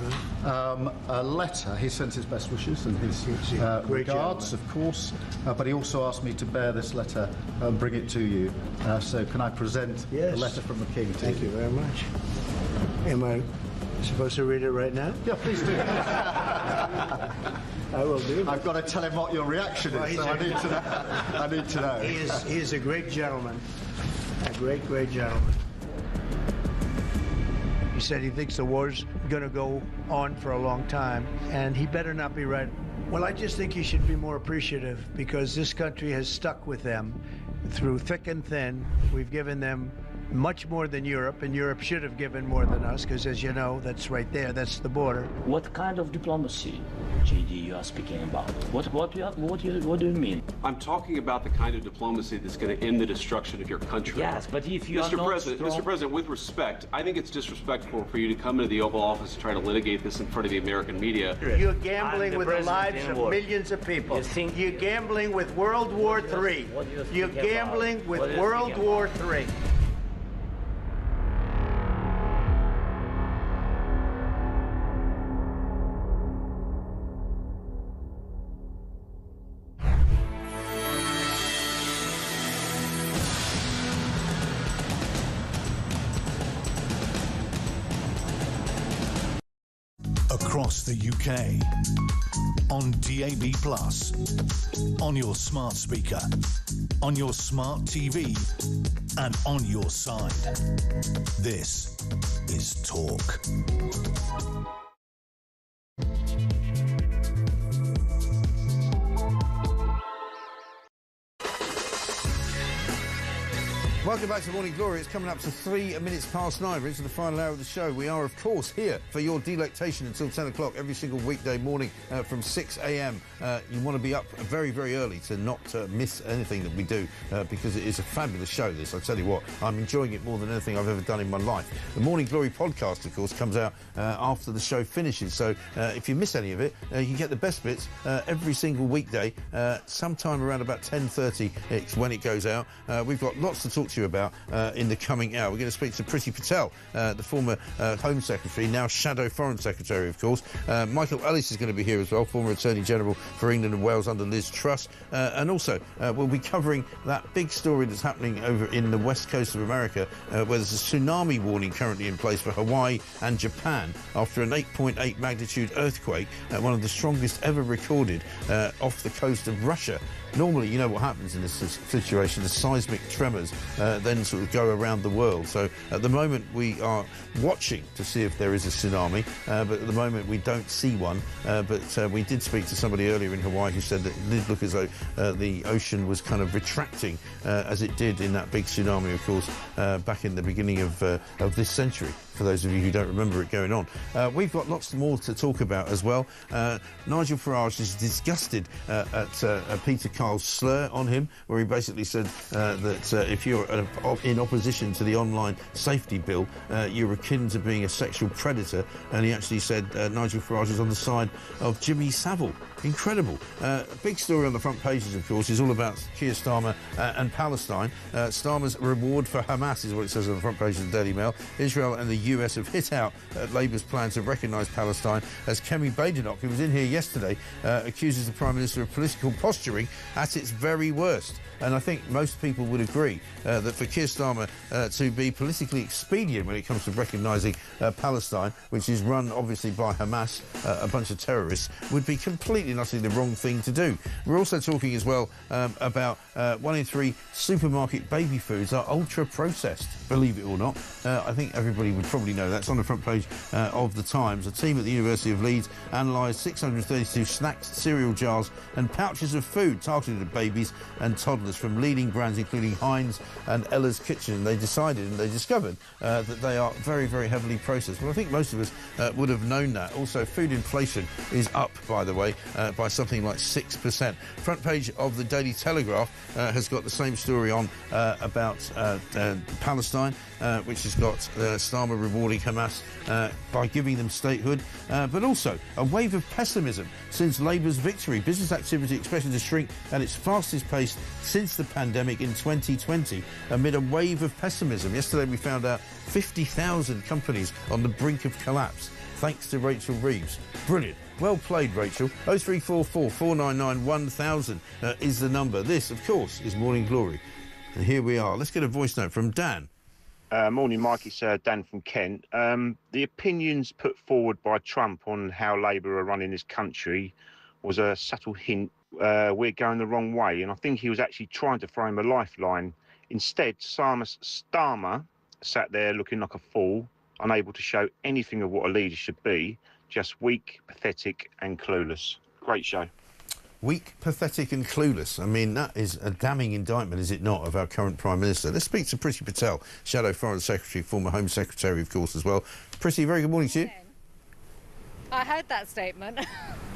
a letter. He sends his best wishes and his regards, of course, but he also asked me to bear this letter and bring it to you. So can I present the letter from the King to you? Thank you very much. Am I supposed to read it right now? Yeah, please do. I will do. I've got to tell him what your reaction is, so I need to know. I need to know. He is a great gentleman. A great, great gentleman. He said he thinks the war's going to go on for a long time, and he better not be right. Well, I just think he should be more appreciative, because this country has stuck with them through thick and thin. We've given them much more than Europe, and Europe should have given more than us, because as you know, that's right there, that's the border. What kind of diplomacy, JD, you are speaking about? What do you mean? I'm talking about the kind of diplomacy that's going to end the destruction of your country. Yes, but if you are not Mr. President, with respect, I think it's disrespectful for you to come into the Oval Office and try to litigate this in front of the American media. You're gambling with the lives of millions of people. You're gambling with World War III. You're gambling with World War III. Across the UK, on DAB+, on your smart speaker, on your smart TV, and on your side. This is Talk. Welcome back to Morning Glory. It's coming up to 3 minutes past 9. We're into the final hour of the show. We are, of course, here for your delectation until 10 o'clock every single weekday morning from 6 a.m. You want to be up very, very early to not miss anything that we do because it is a fabulous show, this. I tell you what, I'm enjoying it more than anything I've ever done in my life. The Morning Glory podcast, of course, comes out after the show finishes. So if you miss any of it, you get the best bits every single weekday, sometime around about 10:30 it's when it goes out. We've got lots to talk to you about in the coming hour. We're going to speak to Priti Patel, the former Home Secretary, now Shadow Foreign Secretary, of course. Michael Ellis is going to be here as well, former Attorney General for England and Wales under Liz Truss. And also, we'll be covering that big story that's happening over in the west coast of America, where there's a tsunami warning currently in place for Hawaii and Japan after an 8.8 magnitude earthquake, one of the strongest ever recorded off the coast of Russia. Normally, you know what happens in this situation, the seismic tremors then sort of go around the world. So at the moment we are watching to see if there is a tsunami, but at the moment we don't see one. But we did speak to somebody earlier in Hawaii who said that it did look as though the ocean was kind of retracting as it did in that big tsunami, of course, back in the beginning of this century, for those of you who don't remember it going on. We've got lots more to talk about as well. Nigel Farage is disgusted at Peter Kyle's slur on him, where he basically said that if you're in opposition to the online safety bill, you're akin to being a sexual predator. And he actually said Nigel Farage is on the side of Jimmy Savile. Incredible. Big story on the front pages, of course, is all about Keir Starmer and Palestine. Starmer's reward for Hamas is what it says on the front page of the Daily Mail. Israel and the US have hit out at Labour's plan to recognise Palestine, as Kemi Badenoch, who was in here yesterday, accuses the Prime Minister of political posturing at its very worst. And I think most people would agree that for Keir Starmer to be politically expedient when it comes to recognising Palestine, which is run obviously by Hamas, a bunch of terrorists, would be completely and utterly the wrong thing to do. We're also talking as well about 1 in 3 supermarket baby foods are ultra-processed, believe it or not. I think everybody would probably know that's on the front page of the Times. A team at the University of Leeds analysed 632 snacks, cereal jars and pouches of food targeted at babies and toddlers from leading brands including Heinz and Ella's Kitchen. They decided and they discovered that they are very, very heavily processed. Well, I think most of us would have known that. Also, food inflation is up, by the way, by something like 6%. Front page of the Daily Telegraph has got the same story on about Palestine, which has got Starmer rewarding Hamas by giving them statehood, but also a wave of pessimism since Labour's victory. Business activity expected to shrink at its fastest pace since the pandemic in 2020 amid a wave of pessimism. Yesterday we found out 50,000 companies on the brink of collapse, thanks to Rachel Reeves. Brilliant. Well played, Rachel. 0344 499 1000 is the number. This, of course, is Morning Glory. And here we are. Let's get a voice note from Dan. Morning, Mike. It's Dan from Kent. The opinions put forward by Trump on how Labour are running this country was a subtle hint we're going the wrong way. And I think he was actually trying to throw him a lifeline. Instead, Starmer sat there looking like a fool, unable to show anything of what a leader should be, just weak, pathetic and clueless. Great show. Weak, pathetic and clueless. I mean, that is a damning indictment, is it not, of our current Prime Minister. Let's speak to Priti Patel, Shadow Foreign Secretary, former Home Secretary, of course, as well. Priti, very good morning to you. I heard that statement.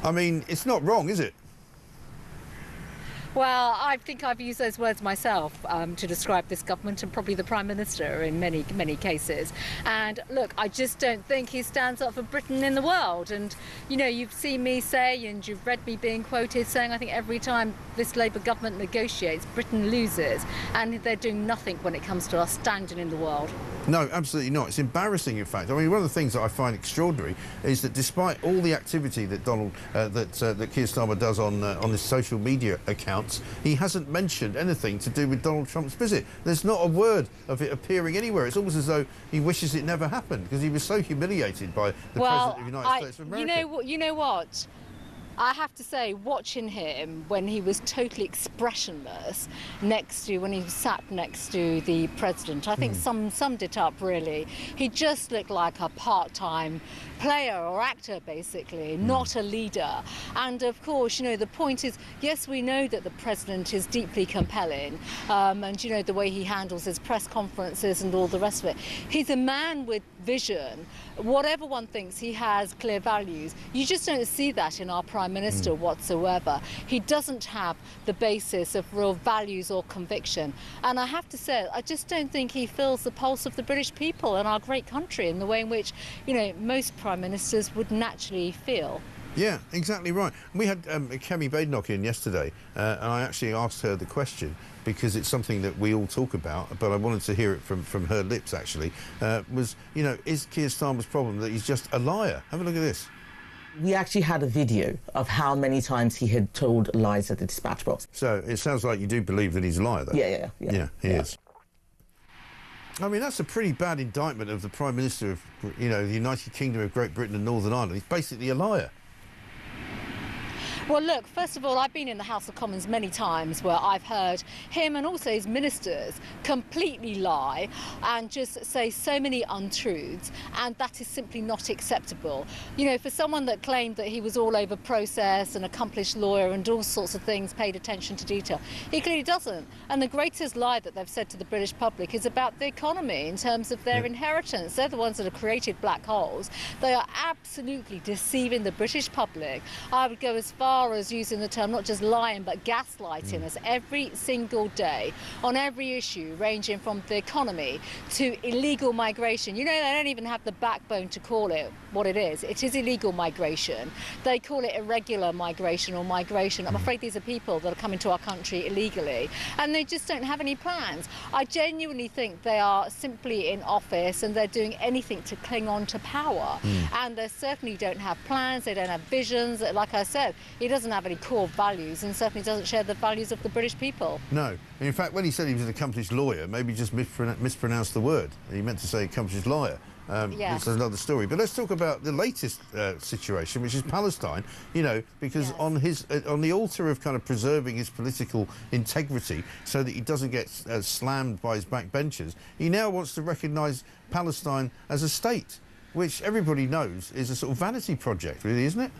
I mean, it's not wrong, is it? Well, I think I've used those words myself to describe this government and probably the Prime Minister in many cases. And look, I just don't think he stands up for Britain in the world. And, you know, you've seen me say, and you've read me being quoted saying, I think every time this Labour government negotiates, Britain loses. And they're doing nothing when it comes to our standing in the world. No, absolutely not. It's embarrassing, in fact. I mean, one of the things that I find extraordinary is that despite all the activity that that Keir Starmer does on his social media accounts, he hasn't mentioned anything to do with Donald Trump's visit. There's not a word of it appearing anywhere. It's almost as though he wishes it never happened because he was so humiliated by the President of the United States of America. You know what? I have to say, watching him when he was totally expressionless when he sat next to the president, I think summed it up really. He just looked like a part-time player or actor, basically, not a leader. And of course, the point is, yes, we know that the president is deeply compelling, and the way he handles his press conferences and all the rest of it. He's a man with vision. Whatever one thinks, he has clear values. You just don't see that in our Prime Minister whatsoever. He doesn't have the basis of real values or conviction. And I have to say, I just don't think he feels the pulse of the British people and our great country in the way in which, most Prime Ministers would naturally feel. Yeah, exactly right. We had Kemi Badenoch in yesterday, and I actually asked her the question because it's something that we all talk about, but I wanted to hear it from her lips, actually, was, is Keir Starmer's problem that he's just a liar? Have a look at this. We actually had a video of how many times he had told lies at the dispatch box. So it sounds like you do believe that he's a liar, though. Yeah, he is. I mean, that's a pretty bad indictment of the Prime Minister of, the United Kingdom of Great Britain and Northern Ireland. He's basically a liar. Well, look, first of all, I've been in the House of Commons many times where I've heard him and also his ministers completely lie and just say so many untruths, and that is simply not acceptable. For someone that claimed that he was all over process, an accomplished lawyer and all sorts of things, paid attention to detail, he clearly doesn't. And the greatest lie that they've said to the British public is about the economy in terms of their inheritance. They're the ones that have created black holes. They are absolutely deceiving the British public. I would go as far as using the term not just lying but gaslighting us every single day on every issue, ranging from the economy to illegal migration. They don't even have the backbone to call it what it is. It is illegal migration. They call it irregular migration or migration. I'm afraid these are people that are coming to our country illegally, and they just don't have any plans. I genuinely think they are simply in office and they're doing anything to cling on to power, and they certainly don't have plans, they don't have visions. Like I said, he doesn't have any core values and certainly doesn't share the values of the British people. No. And in fact, when he said he was an accomplished lawyer, maybe he just mispronounced the word. He meant to say accomplished liar. It's another story. But let's talk about the latest situation, which is Palestine, because on the altar of kind of preserving his political integrity so that he doesn't get slammed by his backbenchers, he now wants to recognise Palestine as a state, which everybody knows is a sort of vanity project, really, isn't it?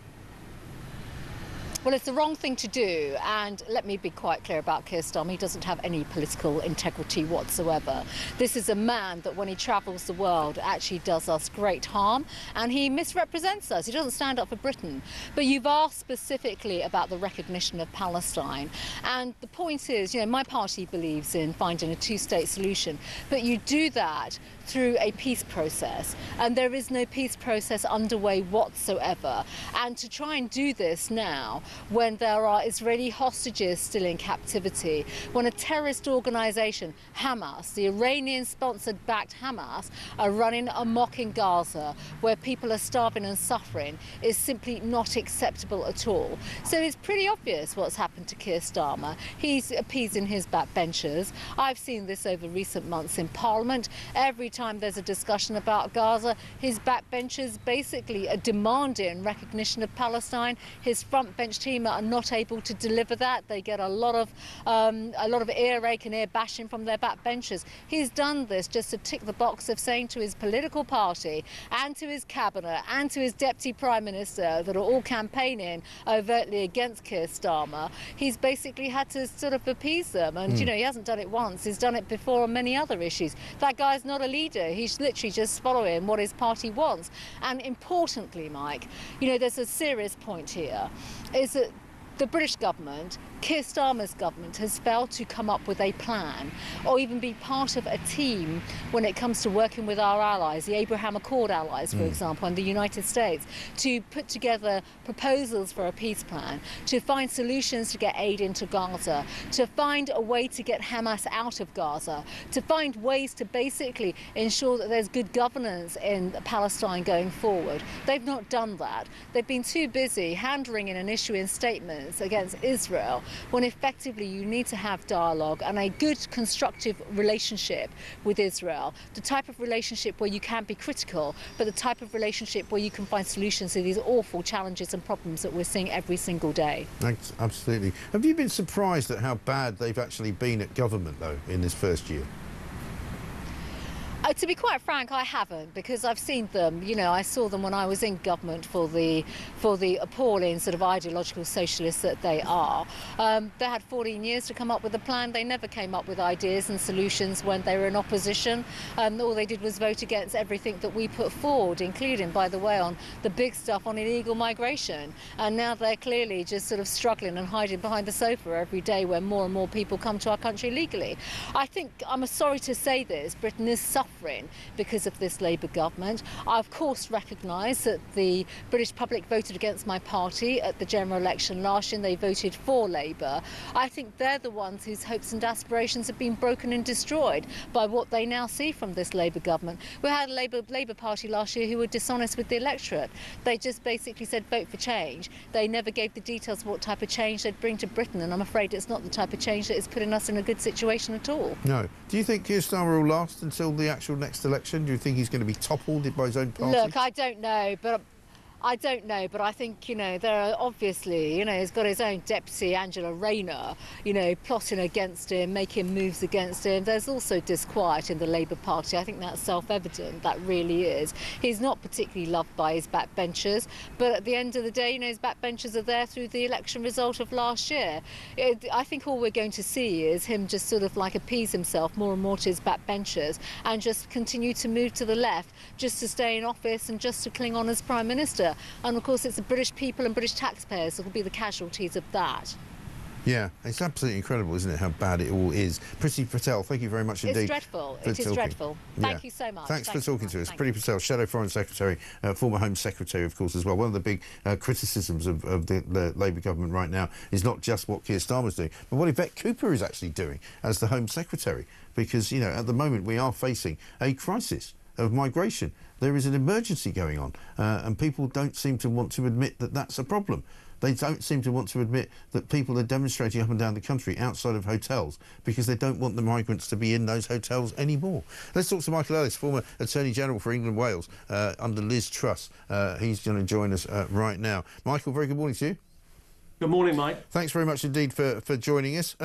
Well, it's the wrong thing to do, and let me be quite clear about Keir Starmer. He doesn't have any political integrity whatsoever. This is a man that when he travels the world actually does us great harm, and he misrepresents us. He doesn't stand up for Britain. But you've asked specifically about the recognition of Palestine, and the point is, my party believes in finding a two-state solution, but you do that through a peace process, and there is no peace process underway whatsoever. And to try and do this now, when there are Israeli hostages still in captivity, when a terrorist organisation, Hamas, the Iranian-sponsored backed Hamas, are running amok in Gaza, where people are starving and suffering, is simply not acceptable at all. So it's pretty obvious what's happened to Keir Starmer. He's appeasing his backbenchers. I've seen this over recent months in Parliament. Every time there's a discussion about Gaza, his backbenchers basically are demanding recognition of Palestine. His front bench team are not able to deliver that. They get a lot of earache and ear bashing from their backbenchers. He's done this just to tick the box of saying to his political party and to his cabinet and to his deputy prime minister that are all campaigning overtly against Keir Starmer, he's basically had to sort of appease them. And he hasn't done it once, he's done it before on many other issues. That guy's not a leader, he's literally just following what his party wants. And importantly, Mike, there's a serious point here, is that the British government, Keir Starmer's government, has failed to come up with a plan or even be part of a team when it comes to working with our allies, the Abraham Accord allies, for example, and the United States, to put together proposals for a peace plan, to find solutions to get aid into Gaza, to find a way to get Hamas out of Gaza, to find ways to basically ensure that there's good governance in Palestine going forward. They've not done that. They've been too busy hand-wringing and issuing statements against Israel when effectively you need to have dialogue and a good constructive relationship with Israel, the type of relationship where you can be critical, but the type of relationship where you can find solutions to these awful challenges and problems that we're seeing every single day. Thanks, absolutely. Have you been surprised at how bad they've actually been at government, though, in this first year? To be quite frank, I haven't, because I've seen them. You know, I saw them when I was in government for the appalling sort of ideological socialists that they are. They had 14 years to come up with a plan. They never came up with ideas and solutions when they were in opposition. All they did was vote against everything that we put forward, including, by the way, on the big stuff on illegal migration. And now they're clearly just sort of struggling and hiding behind the sofa every day when more and more people come to our country legally. I think, I'm sorry to say this, Britain is suffering because of this Labour government. I of course recognise that the British public voted against my party at the general election last year and they voted for Labour. I think they're the ones whose hopes and aspirations have been broken and destroyed by what they now see from this Labour government. We had a Labour Party last year who were dishonest with the electorate. They just basically said vote for change. They never gave the details of what type of change they'd bring to Britain, and I'm afraid it's not the type of change that is putting us in a good situation at all. No. Do you think Keir Starmer will last until the actual next election? Do you think he's going to be toppled by his own party? Look, I don't know, but I think, you know, there are obviously, you know, he's got his own deputy, Angela Rayner, you know, plotting against him, making moves against him. There's also disquiet in the Labour Party. I think that's self-evident, that really is. He's not particularly loved by his backbenchers, but at the end of the day, you know, his backbenchers are there through the election result of last year. I think all we're going to see is him just sort of like appease himself more and more to his backbenchers and just continue to move to the left just to stay in office and just to cling on as Prime Minister. And of course it's the British people and British taxpayers that will be the casualties of that. Yeah, it's absolutely incredible, isn't it, how bad it all is. Priti Patel, thank you very much indeed. It's dreadful. It is dreadful. Thank you so much. Thanks for talking to us. Priti Patel, Shadow Foreign Secretary, former Home Secretary, of course, as well. One of the big criticisms of the Labour government right now is not just what Keir Starmer's doing, but what Yvette Cooper is actually doing as the Home Secretary. Because, you know, at the moment we are facing a crisis of migration. There is an emergency going on, and people don't seem to want to admit that that's a problem. They don't seem to want to admit that people are demonstrating up and down the country outside of hotels because they don't want the migrants to be in those hotels anymore. Let's talk to Michael Ellis, former Attorney General for England and Wales under Liz Truss. He's going to join us right now. Michael, very good morning to you. Good morning, Mike. Thanks very much indeed for joining us.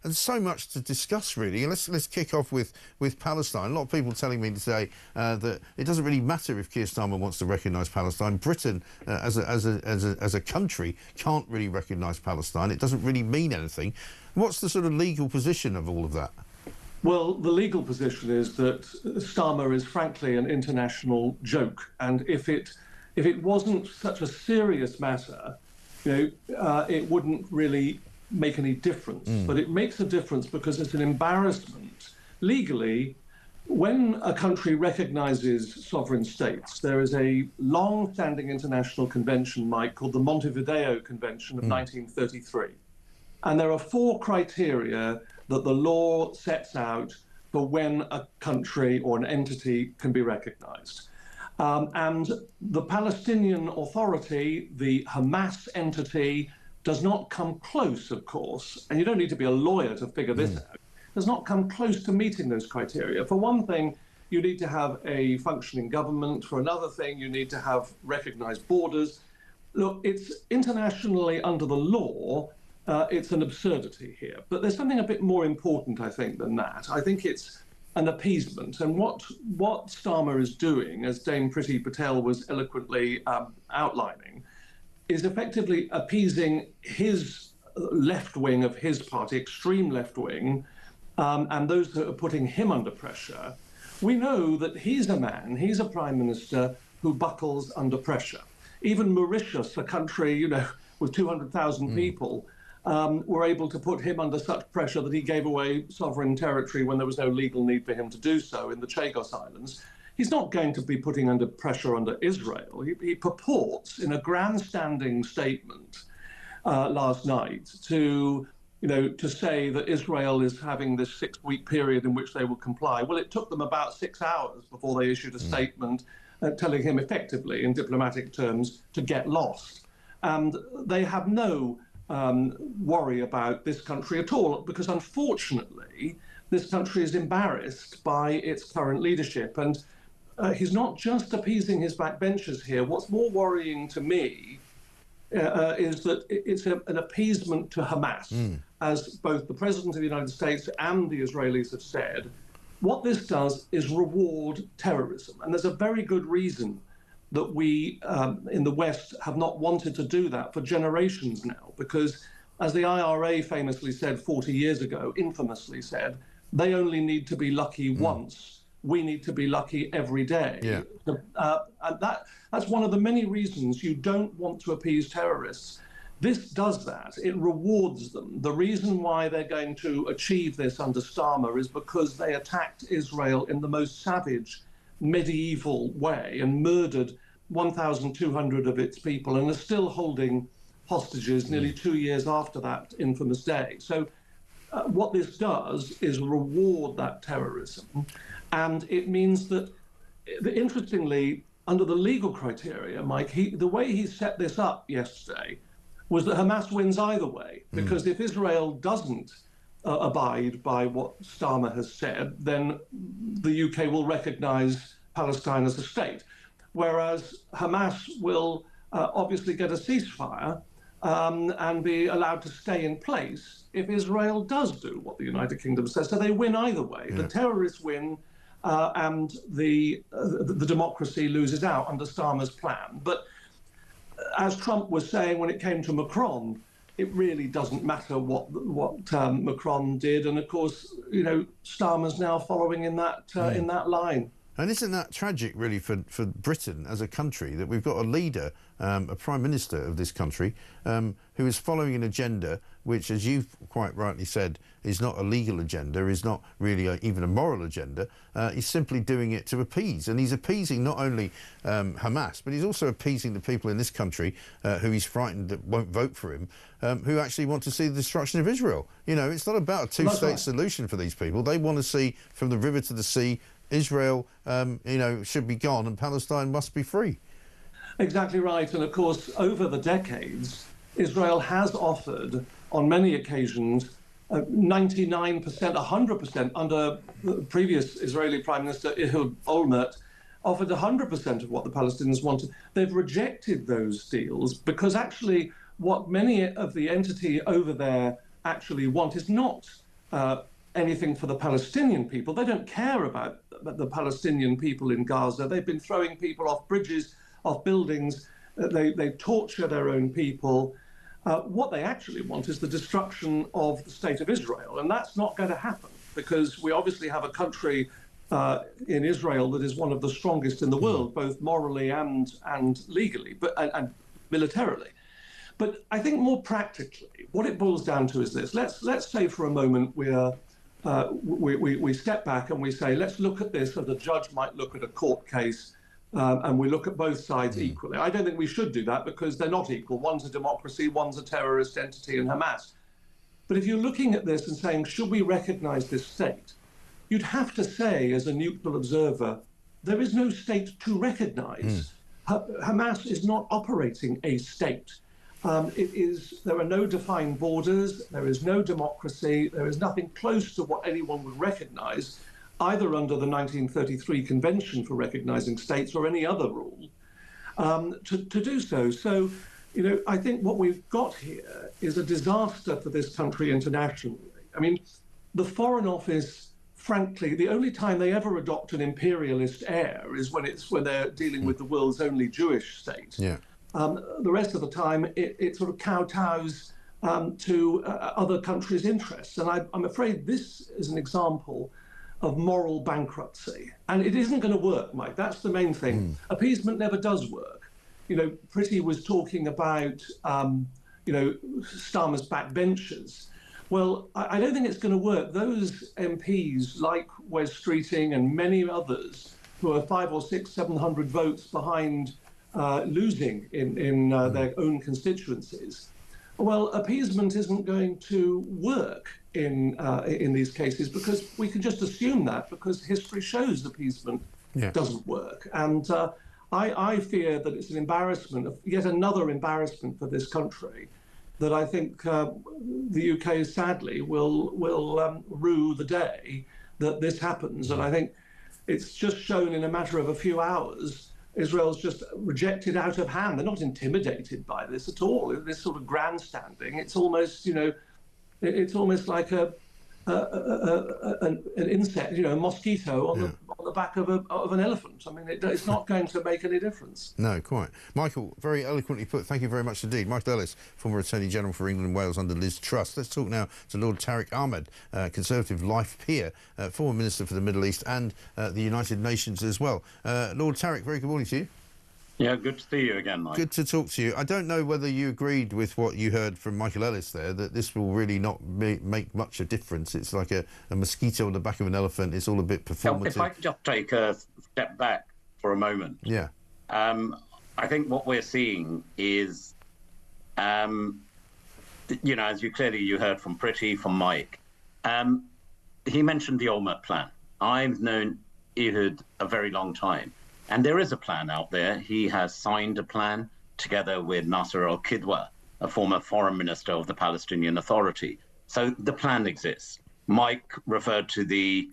And so much to discuss, really. Let's kick off with Palestine. A lot of people telling me today that it doesn't really matter if Keir Starmer wants to recognise Palestine. Britain, as a country, can't really recognise Palestine. It doesn't really mean anything. What's the sort of legal position of all of that? Well, the legal position is that Starmer is frankly an international joke, and if it wasn't such a serious matter, you know, it wouldn't really make any difference. But it makes a difference because it's an embarrassment. Legally, when a country recognises sovereign states, there is a long-standing international convention, Mike, called the Montevideo Convention of 1933. And there are 4 criteria that the law sets out for when a country or an entity can be recognised. And the Palestinian Authority, the Hamas entity, does not come close, of course, and you don't need to be a lawyer to figure this out, does not come close to meeting those criteria. For one thing, you need to have a functioning government. For another thing, you need to have recognised borders. Look, it's internationally under the law, it's an absurdity here. But there's something a bit more important, I think, than that. I think it's an appeasement. And what Starmer is doing, as Dame Priti Patel was eloquently outlining, is effectively appeasing his left wing of his party, extreme left wing, and those that are putting him under pressure. We know that he's a prime minister who buckles under pressure. Even Mauritius, a country, you know, with 200,000 people, were able to put him under such pressure that he gave away sovereign territory when there was no legal need for him to do so in the Chagos Islands. He's not going to be putting under pressure under Israel. He purports in a grandstanding statement last night to say that Israel is having this 6-week period in which they will comply. Well, it took them about 6 hours before they issued a statement telling him effectively, in diplomatic terms, to get lost. And they have no worry about this country at all, because unfortunately, this country is embarrassed by its current leadership. And he's not just appeasing his backbenchers here. What's more worrying to me is that it's an appeasement to Hamas, as both the President of the United States and the Israelis have said. What this does is reward terrorism. And there's a very good reason that we in the West have not wanted to do that for generations now, because as the IRA famously said 40 years ago, infamously said, they only need to be lucky once. We need to be lucky every day. Yeah. And that's one of the many reasons you don't want to appease terrorists. This does that. It rewards them. The reason why they're going to achieve this under Starmer is because they attacked Israel in the most savage, medieval way and murdered 1,200 of its people and are still holding hostages nearly 2 years after that infamous day. So what this does is reward that terrorism. And it means that, interestingly, under the legal criteria, Mike, the way he set this up yesterday was that Hamas wins either way, because if Israel doesn't abide by what Starmer has said, then the UK will recognize Palestine as a state, whereas Hamas will obviously get a ceasefire and be allowed to stay in place if Israel does do what the United Kingdom says. So they win either way. Yeah. The terrorists win and the democracy loses out under Starmer's plan. But as Trump was saying when it came to Macron, it really doesn't matter what Macron did. And of course, you know, Starmer's now following in that line. And isn't that tragic, really, for Britain as a country, that we've got a leader, a prime minister of this country, who is following an agenda which, as you've quite rightly said, is not a legal agenda, is not really even a moral agenda. He's simply doing it to appease. And he's appeasing not only Hamas, but he's also appeasing the people in this country who he's frightened that won't vote for him, who actually want to see the destruction of Israel. You know, it's not about a two-state solution for these people. They want to see, from the river to the sea, Israel, you know, should be gone and Palestine must be free. Exactly right. And of course, over the decades, Israel has offered, on many occasions, 99%, 100%, under the previous Israeli Prime Minister Ehud Olmert, offered 100% of what the Palestinians wanted. They've rejected those deals because actually what many of the entity over there actually want is not anything for the Palestinian people. They don't care about the Palestinian people in Gaza. They've been throwing people off bridges, off buildings. They torture their own people. What they actually want is the destruction of the state of Israel. And that's not going to happen because we obviously have a country in Israel that is one of the strongest in the world, both morally and legally, and militarily. But I think more practically, what it boils down to is this. Let's say for a moment we step back and we say, let's look at this as a judge might look at a court case, and we look at both sides equally. I don't think we should do that because they're not equal. One's a democracy, one's a terrorist entity, and Hamas. But if you're looking at this and saying, should we recognize this state? You'd have to say, as a neutral observer, there is no state to recognize. Hamas is not operating a state. There are no defined borders, there is no democracy, there is nothing close to what anyone would recognize, either under the 1933 Convention for Recognizing States or any other rule, to do so. So, you know, I think what we've got here is a disaster for this country internationally. I mean, the Foreign Office, frankly, the only time they ever adopt an imperialist air is when they're dealing with the world's only Jewish state. Yeah. The rest of the time, it sort of kowtows to other countries' interests. And I'm afraid this is an example of moral bankruptcy. And it isn't going to work, Mike. That's the main thing. Appeasement never does work. You know, Priti was talking about, you know, Starmer's backbenchers. Well, I don't think it's going to work. Those MPs, like Wes Streeting and many others, who are 500 or 600, 700 votes behind losing in their own constituencies. Well, appeasement isn't going to work in these cases because we can just assume that because history shows appeasement doesn't work. And I fear that it's an embarrassment, yet another embarrassment for this country, that I think the UK sadly will rue the day that this happens. And I think it's just shown in a matter of a few hours, Israel's just rejected out of hand. They're not intimidated by this at all. This sort of grandstanding. It's almost, it's almost like an insect, a mosquito on the back of an elephant. I mean, it's not going to make any difference. No, quite. Michael, very eloquently put. Thank you very much indeed. Michael Ellis, former Attorney General for England and Wales under Liz Truss. Let's talk now to Lord Tariq Ahmed, Conservative life peer, former Minister for the Middle East and the United Nations as well. Lord Tariq, very good morning to you. Yeah, good to see you again, Mike. Good to talk to you. I don't know whether you agreed with what you heard from Michael Ellis there, that this will really not make much of a difference. It's like a mosquito on the back of an elephant. It's all a bit performative. If I could just take a step back for a moment. Yeah. I think what we're seeing is, as you heard from Priti, from Mike, he mentioned the Olmert plan. I've known Ehud a very long time. And there is a plan out there. He has signed a plan together with Nasser al-Kidwa, a former foreign minister of the Palestinian Authority. So the plan exists. Mike referred to the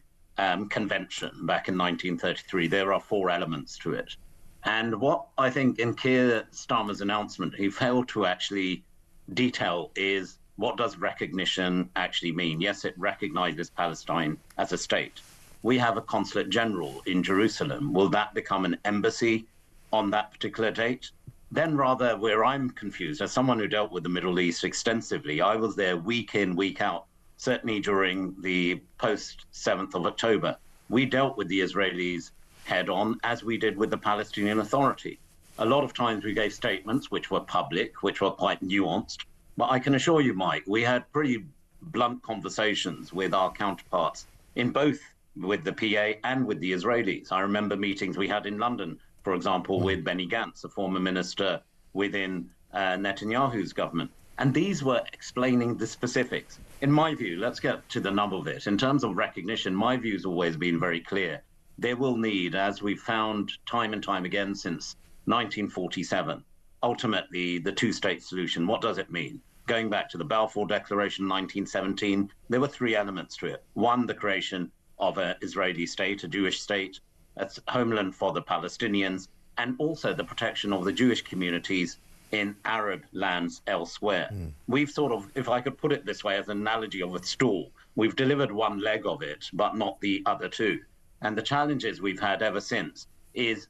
convention back in 1933. There are 4 elements to it. And what I think in Keir Starmer's announcement, he failed to actually detail is, what does recognition actually mean? Yes, it recognizes Palestine as a state. We have a consulate general in Jerusalem. Will that become an embassy on that particular date? Then rather, where I'm confused, as someone who dealt with the Middle East extensively, I was there week in, week out, certainly during the post-7th of October. We dealt with the Israelis head on, as we did with the Palestinian Authority. A lot of times we gave statements which were public, which were quite nuanced. But I can assure you, Mike, we had pretty blunt conversations with our counterparts in both with the PA and with the Israelis. I remember meetings we had in London, for example, with Benny Gantz, a former minister within Netanyahu's government. And these were explaining the specifics. In my view, let's get to the nub of it. In terms of recognition, my view's always been very clear. There will need, as we've found time and time again since 1947, ultimately the two-state solution. What does it mean? Going back to the Balfour Declaration 1917, there were 3 elements to it. 1, the creation of an Israeli state, a Jewish state, a homeland for the Palestinians, and also the protection of the Jewish communities in Arab lands elsewhere. We've sort of, if I could put it this way, as an analogy of a stool, we've delivered one leg of it, but not the other 2. And the challenges we've had ever since is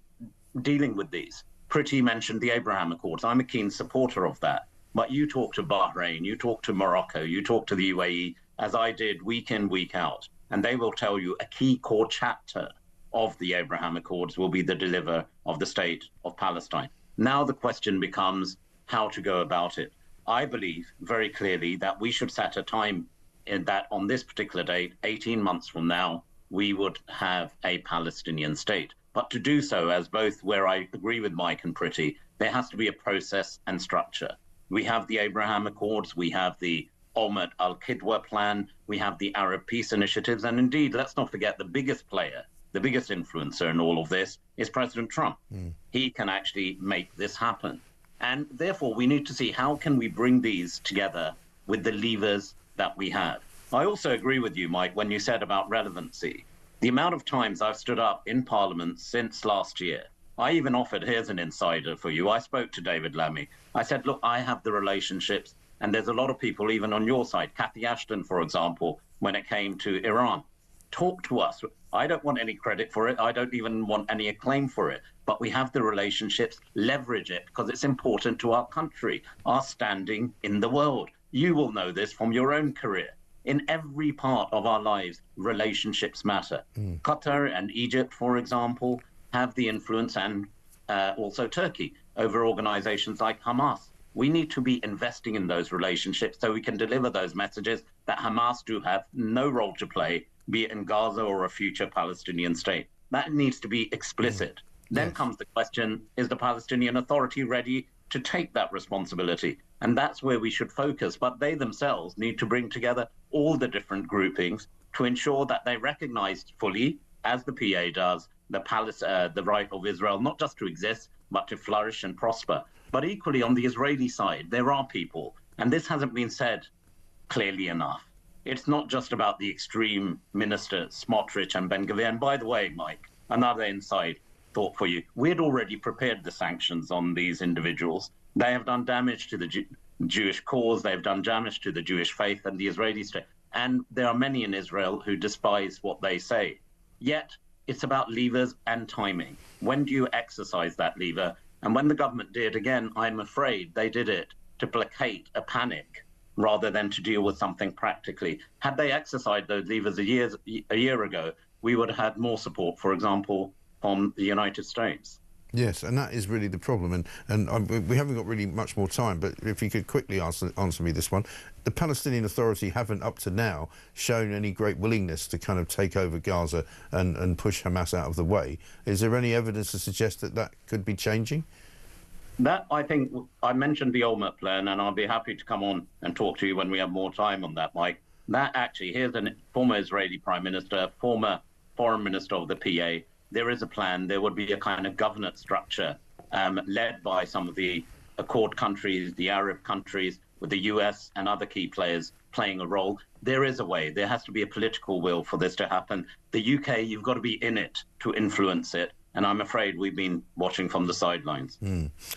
dealing with these. Priti mentioned the Abraham Accords. I'm a keen supporter of that. But you talk to Bahrain, you talk to Morocco, you talk to the UAE, as I did week in, week out, and they will tell you a key core chapter of the Abraham Accords will be the deliver of the state of Palestine. Now the question becomes how to go about it. I believe very clearly that we should set a time in that on this particular date, 18 months from now, we would have a Palestinian state. But to do so, as both where I agree with Mike and Priti, there has to be a process and structure. We have the Abraham Accords, we have the Olmert al-Kidwa plan, we have the Arab peace initiatives, and indeed, let's not forget the biggest player, the biggest influencer in all of this is President Trump. He can actually make this happen. And therefore, we need to see how can we bring these together with the levers that we have. I also agree with you, Mike, when you said about relevancy. The amount of times I've stood up in Parliament since last year, I even offered, here's an insider for you. I spoke to David Lammy. I said, look, I have the relationships, and there's a lot of people even on your side, Cathy Ashton, for example, when it came to Iran. Talk to us. I don't want any credit for it. I don't even want any acclaim for it. But we have the relationships, leverage it, because it's important to our country, our standing in the world. You will know this from your own career. In every part of our lives, relationships matter. Qatar and Egypt, for example, have the influence, and also Turkey, over organizations like Hamas. We need to be investing in those relationships so we can deliver those messages that Hamas do have no role to play, be it in Gaza or a future Palestinian state. That needs to be explicit. Then comes the question, is the Palestinian Authority ready to take that responsibility? And that's where we should focus. But they themselves need to bring together all the different groupings to ensure that they recognize fully, as the PA does, the right of Israel not just to exist, but to flourish and prosper. But equally, on the Israeli side, there are people And this hasn't been said clearly enough. It's not just about the extreme ministers, Smotrich and Ben-Gvir. And by the way, Mike, another inside thought for you. We had already prepared the sanctions on these individuals. They have done damage to the Jewish cause. They've done damage to the Jewish faith and the Israeli state. And there are many in Israel who despise what they say. Yet, it's about levers and timing. When do you exercise that lever? And when the government did, again, I'm afraid they did it to placate a panic rather than to deal with something practically. Had they exercised those levers a year ago, we would have had more support, for example, from the United States. Yes, and that is really the problem. And we haven't got really much more time, but if you could quickly answer me this one. The Palestinian Authority haven't, up to now, shown any great willingness to kind of take over Gaza and push Hamas out of the way. Is there any evidence to suggest that that could be changing? That, I think, I mentioned the Olmert plan, and I'll be happy to come on and talk to you when we have more time on that, Mike. That actually, here's a former Israeli Prime Minister, former Foreign Minister of the PA. There is a plan. There would be a kind of governance structure led by some of the Accord countries, the Arab countries, with the US and other key players playing a role. There is a way. There has to be a political will for this to happen. The UK, you've got to be in it to influence it. And I'm afraid we've been watching from the sidelines.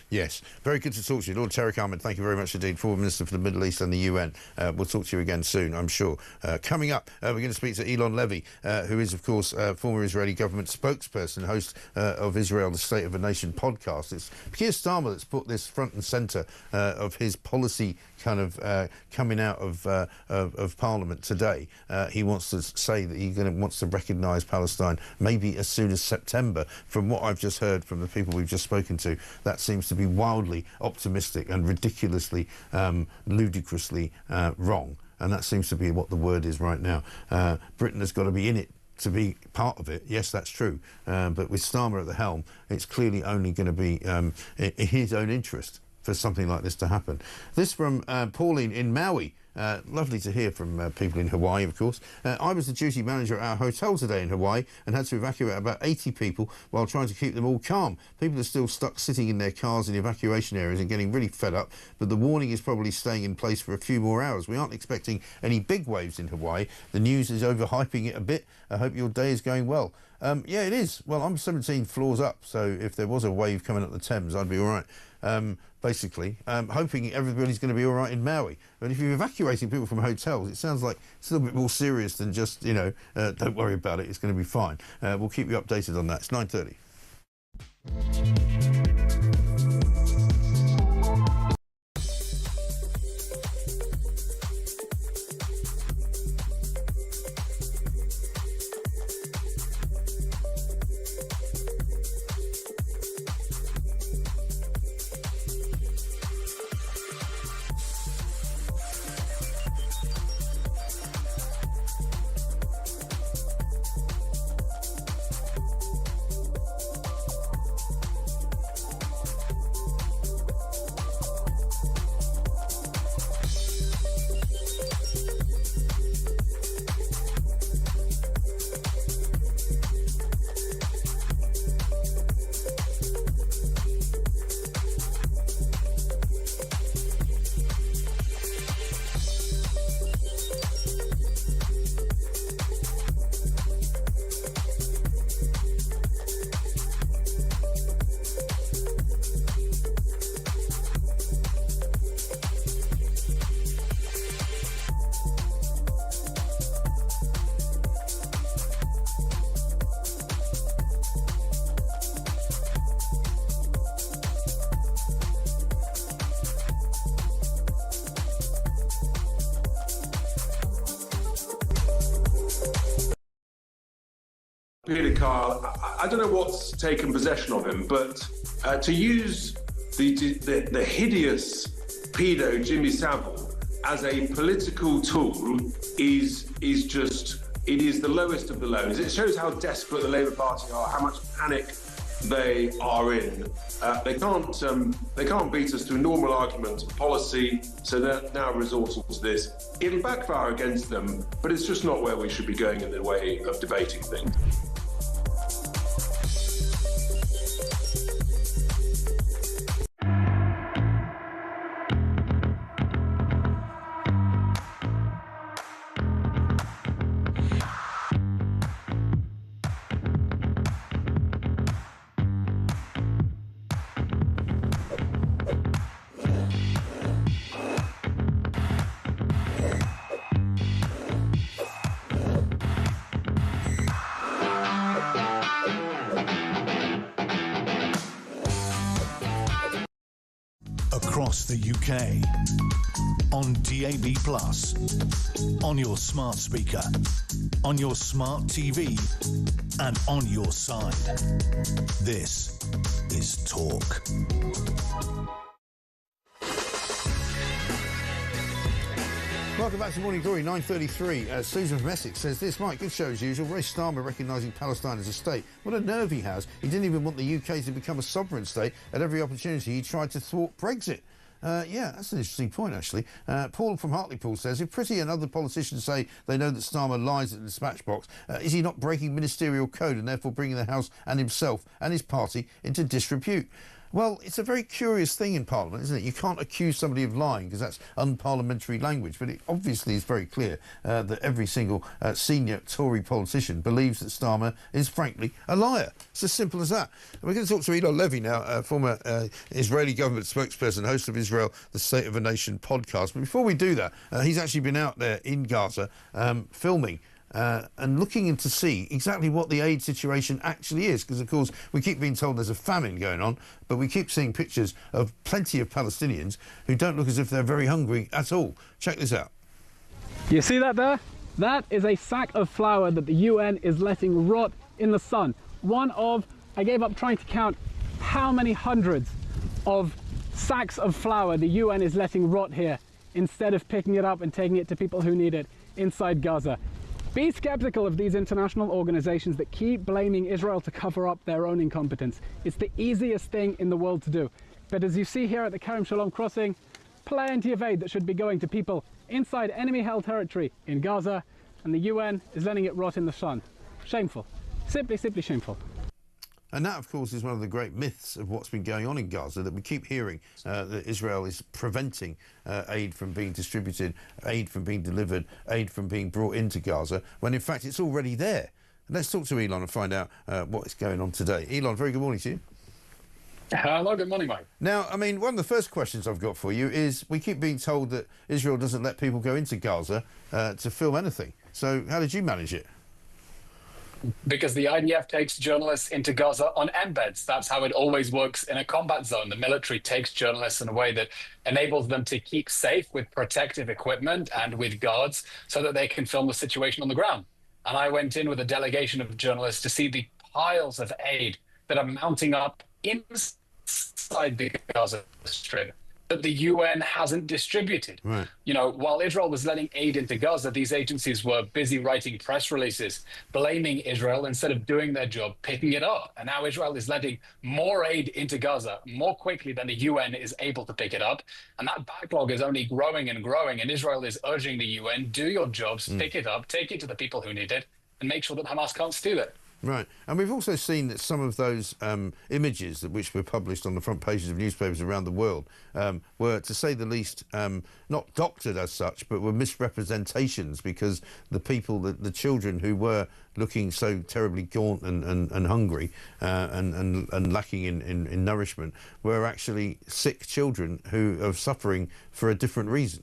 Yes. Very good to talk to you. Lord Tariq Ahmed, thank you very much indeed, former Minister for the Middle East and the UN. We'll talk to you again soon, I'm sure. Coming up, we're going to speak to Elon Levy, who is, of course, former Israeli government spokesperson, host of Israel, the State of a Nation podcast. It's Keir Starmer that's put this front and centre of his policy kind of coming out of Parliament today. He wants to say that he wants to recognise Palestine maybe as soon as September. From what I've just heard from the people we've just spoken to, that seems to be wildly optimistic and ridiculously, ludicrously wrong. And that seems to be what the word is right now. Britain has got to be in it to be part of it. Yes, that's true. But with Starmer at the helm, it's clearly only going to be in his own interest for something like this to happen. This from Pauline in Maui. Lovely to hear from people in Hawaii, of course. I was the duty manager at our hotel today in Hawaii and had to evacuate about 80 people while trying to keep them all calm. People are still stuck sitting in their cars in evacuation areas and getting really fed up, but the warning is probably staying in place for a few more hours. We aren't expecting any big waves in Hawaii. The news is overhyping it a bit. I hope your day is going well. Yeah, it is. Well, I'm 17 floors up, so if there was a wave coming up the Thames, I'd be all right. Basically, hoping everybody's going to be all right in Maui. But if you're evacuating people from hotels, it sounds like it's a little bit more serious than just, you know, don't worry about it, it's going to be fine. We'll keep you updated on that. It's 9:30. Peter Carl, I don't know what's taken possession of him, but to use the hideous pedo Jimmy Savile as a political tool is just, it is the lowest of the lows. It shows how desperate the Labour Party are, how much panic they are in. They can't beat us through normal argument and policy, so they're now resorting to this. It'll backfire against them, but it's just not where we should be going in the way of debating things. across the UK. On DAB+, on your smart speaker, on your smart TV, and on your side. This is Talk. Welcome back to Morning Glory, 9:33. Susan from Essex says this, Mike, good show as usual. Ray Starmer recognising Palestine as a state. What a nerve he has. He didn't even want the UK to become a sovereign state. At every opportunity, he tried to thwart Brexit. Yeah, that's an interesting point, actually. Paul from Hartlepool says, if Pretty and other politicians say they know that Starmer lies at the dispatch box, is he not breaking ministerial code and therefore bringing the House and himself and his party into disrepute? Well, it's a very curious thing in Parliament, isn't it? You can't accuse somebody of lying because that's unparliamentary language, but it obviously is very clear that every single senior Tory politician believes that Starmer is, frankly, a liar. It's as simple as that. And we're going to talk to Elon Levy now, former Israeli government spokesperson, host of Israel, the State of a Nation podcast. But before we do that, he's actually been out there in Gaza filming and looking in to see exactly what the aid situation actually is, because of course we keep being told there's a famine going on, but we keep seeing pictures of plenty of Palestinians who don't look as if they're very hungry at all. Check this out. You see that there? That is a sack of flour that the UN is letting rot in the sun. One of, I gave up trying to count how many hundreds of sacks of flour the UN is letting rot here instead of picking it up and taking it to people who need it inside Gaza. Be skeptical of these international organizations that keep blaming Israel to cover up their own incompetence. It's the easiest thing in the world to do. But as you see here at the Kerem Shalom crossing, plenty of aid that should be going to people inside enemy-held territory in Gaza, and the UN is letting it rot in the sun. Shameful. Simply shameful. And that, of course, is one of the great myths of what's been going on in Gaza, that we keep hearing that Israel is preventing aid from being distributed, aid from being delivered, aid from being brought into Gaza, when in fact it's already there. And let's talk to Elon and find out what is going on today. Elon, very good morning to you. Hello, good morning, Mike. Now, I mean, one of the first questions I've got for you is we keep being told that Israel doesn't let people go into Gaza to film anything. So how did you manage it? Because the IDF takes journalists into Gaza on embeds. That's how it always works in a combat zone. The military takes journalists in a way that enables them to keep safe with protective equipment and with guards so that they can film the situation on the ground. And I went in with a delegation of journalists to see the piles of aid that are mounting up inside the Gaza Strip that the UN hasn't distributed. Right. You know, while Israel was letting aid into Gaza, these agencies were busy writing press releases, blaming Israel instead of doing their job, picking it up. And now Israel is letting more aid into Gaza more quickly than the UN is able to pick it up. And that backlog is only growing and growing. And Israel is urging the UN, do your jobs, pick it up, take it to the people who need it, and make sure that Hamas can't steal it. Right. And we've also seen that some of those images which were published on the front pages of newspapers around the world were, to say the least, not doctored as such, but were misrepresentations, because the people, the children who were looking so terribly gaunt and hungry and lacking in nourishment were actually sick children who are suffering for a different reason.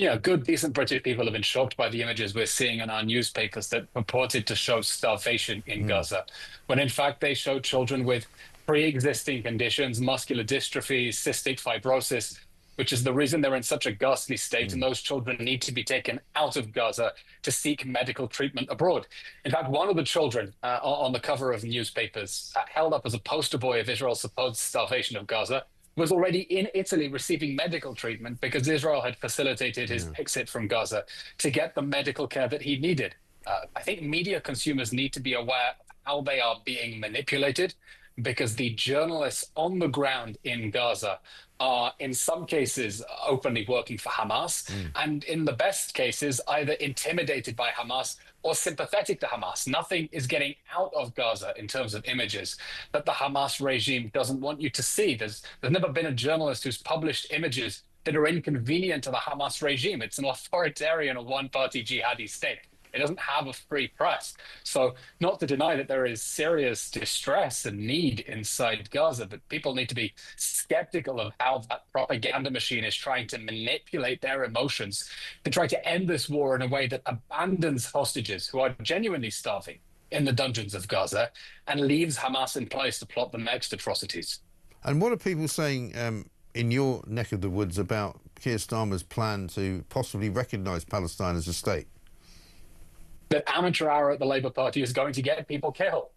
Yeah, good, decent British people have been shocked by the images we're seeing in our newspapers that purported to show starvation in Gaza, when in fact they show children with pre-existing conditions, muscular dystrophy, cystic fibrosis, which is the reason they're in such a ghastly state, and those children need to be taken out of Gaza to seek medical treatment abroad. In fact, one of the children on the cover of newspapers, held up as a poster boy of Israel's supposed starvation of Gaza, was already in Italy receiving medical treatment because Israel had facilitated his exit from Gaza to get the medical care that he needed. I think media consumers need to be aware of how they are being manipulated, because the journalists on the ground in Gaza are in some cases openly working for Hamas, and in the best cases either intimidated by Hamas or sympathetic to Hamas. Nothing is getting out of Gaza in terms of images that the Hamas regime doesn't want you to see. There's never been a journalist who's published images that are inconvenient to the Hamas regime. It's an authoritarian or one-party jihadi state. It doesn't have a free press. So not to deny that there is serious distress and need inside Gaza, but people need to be skeptical of how that propaganda machine is trying to manipulate their emotions to try to end this war in a way that abandons hostages who are genuinely starving in the dungeons of Gaza and leaves Hamas in place to plot the next atrocities. And what are people saying in your neck of the woods about Keir Starmer's plan to possibly recognise Palestine as a state? That amateur hour at the Labour Party is going to get people killed.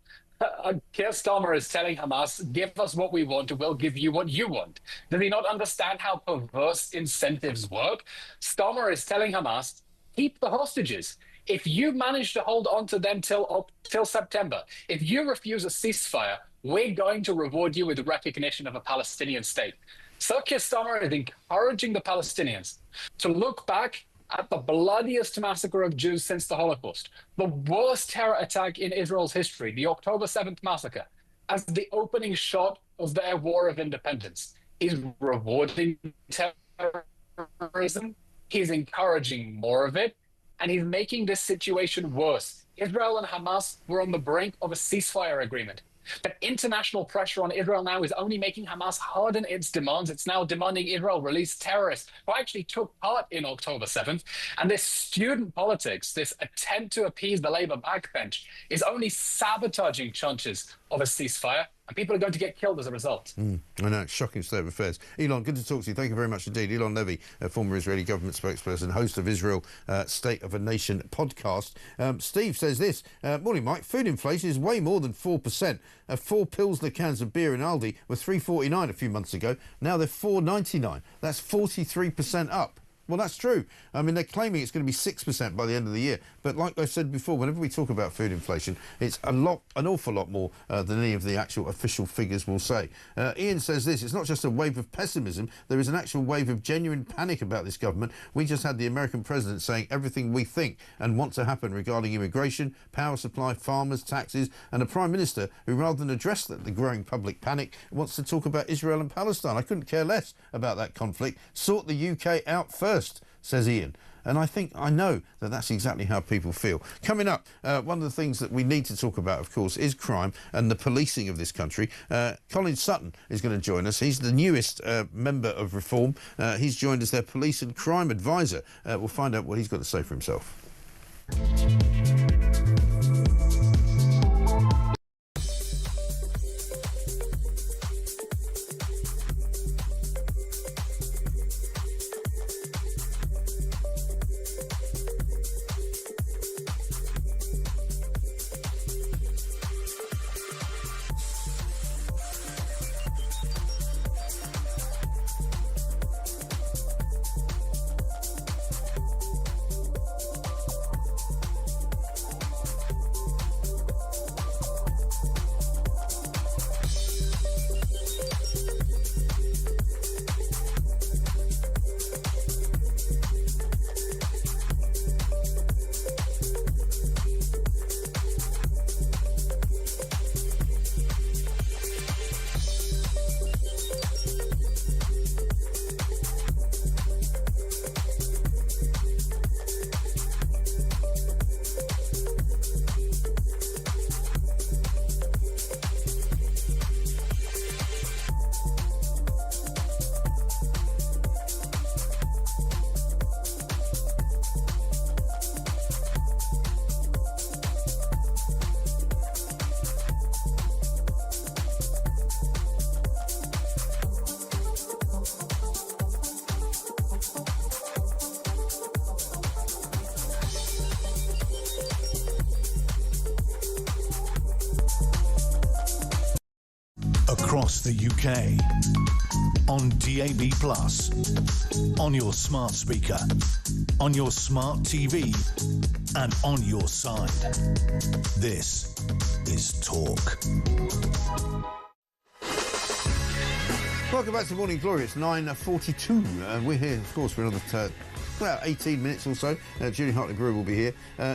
Keir Starmer is telling Hamas, give us what we want and we'll give you what you want. Does he not understand how perverse incentives work? Starmer is telling Hamas, keep the hostages. If you manage to hold on to them till September, if you refuse a ceasefire, we're going to reward you with recognition of a Palestinian state. So Keir Starmer is encouraging the Palestinians to look back at the bloodiest massacre of Jews since the Holocaust, the worst terror attack in Israel's history, the October 7th massacre, as the opening shot of their war of independence. He's rewarding terrorism, he's encouraging more of it, and he's making this situation worse. Israel and Hamas were on the brink of a ceasefire agreement. But international pressure on Israel now is only making Hamas harden its demands. It's now demanding Israel release terrorists who actually took part in October 7th. And this student politics, this attempt to appease the Labour backbench, is only sabotaging chances of a ceasefire. And people are going to get killed as a result. I know, it's shocking state of affairs. Elon, good to talk to you. Thank you very much indeed. Elon Levy, a former Israeli government spokesperson, host of Israel State of a Nation podcast. Steve says this, morning Mike, food inflation is way more than 4%. 4 Pilsner cans of beer in Aldi were $3.49 a few months ago. Now they're $4.99. That's 43% up. Well, that's true. I mean, they're claiming it's going to be 6% by the end of the year. But like I said before, whenever we talk about food inflation, it's an awful lot more than any of the actual official figures will say. Ian says this, it's not just a wave of pessimism, there is an actual wave of genuine panic about this government. We just had the American president saying everything we think and want to happen regarding immigration, power supply, farmers, taxes, and a prime minister who, rather than address the growing public panic, wants to talk about Israel and Palestine. I couldn't care less about that conflict. Sort the UK out first, says Ian. And I know that that's exactly how people feel. Coming up, one of the things that we need to talk about, of course, is crime and the policing of this country. Colin Sutton is going to join us. He's the newest member of Reform. He's joined as their police and crime advisor. We'll find out what he's got to say for himself. Across the UK, on DAB+, on your smart speaker, on your smart TV, and on your side. This is Talk. Welcome back to Morning Glory. It's 9:42. We're here, of course, for another about 18 minutes or so. Julie Hartley-Brewer will be here.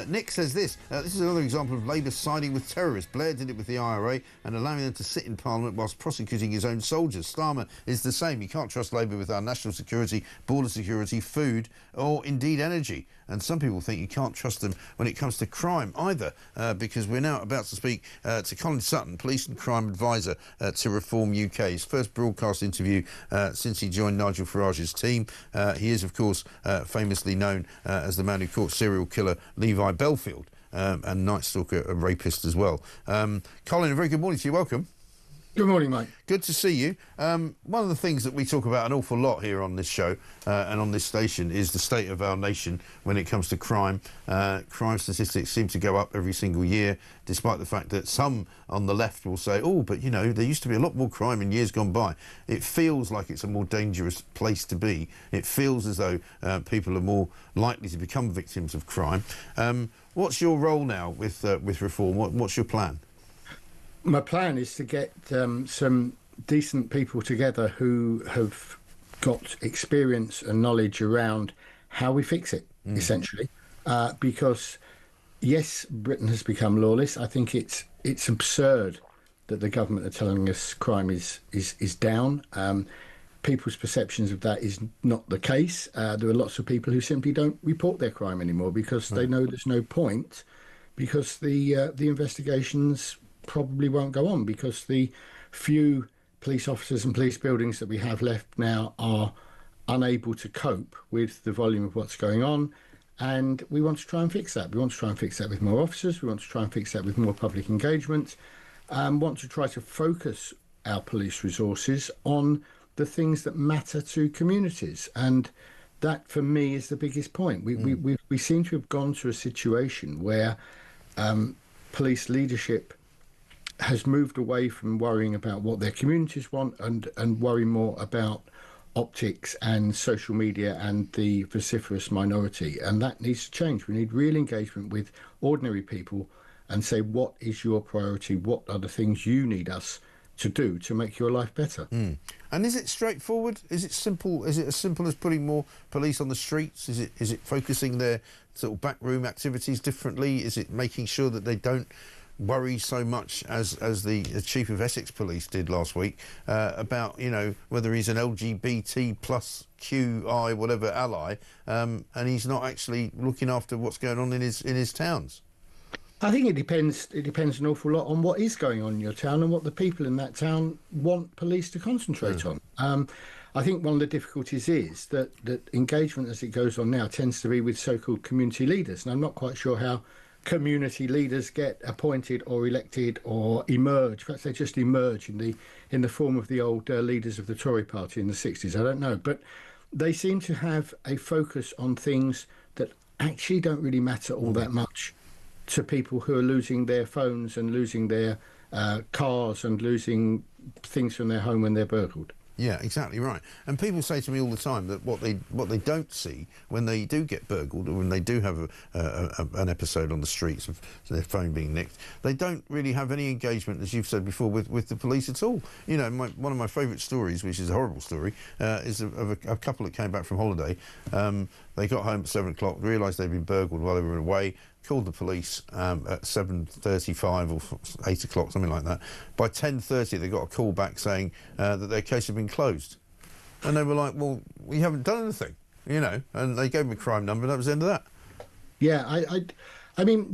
Nick says this. This is another example of Labour siding with terrorists. Blair did it with the IRA and allowing them to sit in Parliament whilst prosecuting his own soldiers. Starmer is the same. You can't trust Labour with our national security, border security, food, or indeed energy. And some people think you can't trust them when it comes to crime either, because we're now about to speak to Colin Sutton, Police and Crime Advisor to Reform UK. His first broadcast interview since he joined Nigel Farage's team. He is, of course, famously known as the man who caught serial killer Levi Belfield and Night Stalker, a rapist as well. Colin, a very good morning to you. Welcome. Good morning, Mike. Good to see you. One of the things that we talk about an awful lot here on this show and on this station is the state of our nation when it comes to crime. Crime statistics seem to go up every single year, despite the fact that some on the left will say, oh, but, you know, there used to be a lot more crime in years gone by. It feels like it's a more dangerous place to be. It feels as though people are more likely to become victims of crime. What's your role now with reform? What's your plan? My plan is to get some decent people together who have got experience and knowledge around how we fix it, essentially. Because, yes, Britain has become lawless. I think it's absurd that the government are telling us crime is down. People's perceptions of that is not the case. There are lots of people who simply don't report their crime anymore because they know there's no point, because the investigations probably won't go on, because the few police officers and police buildings that we have left now are unable to cope with the volume of what's going on, and we want to try and fix that. We want to try and fix that with more officers. We want to try and fix that with more public engagement. Want to try to focus our police resources on the things that matter to communities, and that for me is the biggest point. We seem to have gone to a situation where police leadership has moved away from worrying about what their communities want and worry more about optics and social media and the vociferous minority. And that needs to change. We need real engagement with ordinary people and say, what is your priority? What are the things you need us to do to make your life better? And is it straightforward? Is it simple? Is it as simple as putting more police on the streets? Is it focusing their sort of backroom activities differently? Is it making sure that they don't worry so much as the chief of Essex Police did last week about, you know, whether he's an LGBT plus QI whatever ally, and he's not actually looking after what's going on in his towns? I think it depends an awful lot on what is going on in your town and what the people in that town want police to concentrate on. I think one of the difficulties is that engagement as it goes on now tends to be with so-called community leaders, and I'm not quite sure how community leaders get appointed or elected or emerge. Perhaps they just emerge in the form of the old leaders of the Tory party in the 60s. I don't know. But they seem to have a focus on things that actually don't really matter all that much to people who are losing their phones and losing their cars and losing things from their home when they're burgled. Yeah, exactly right. And people say to me all the time that what they don't see when they do get burgled, or when they do have an episode on the streets of their phone being nicked, they don't really have any engagement, as you've said before, with the police at all. You know, one of my favourite stories, which is a horrible story, is of a couple that came back from holiday. They got home at 7 o'clock, realised they'd been burgled while they were away, called the police at 7:35 or 8 o'clock, something like that. By 10:30, they got a call back saying that their case had been closed. And they were like, well, we haven't done anything, you know. And they gave them a crime number, and that was the end of that. Yeah, I mean,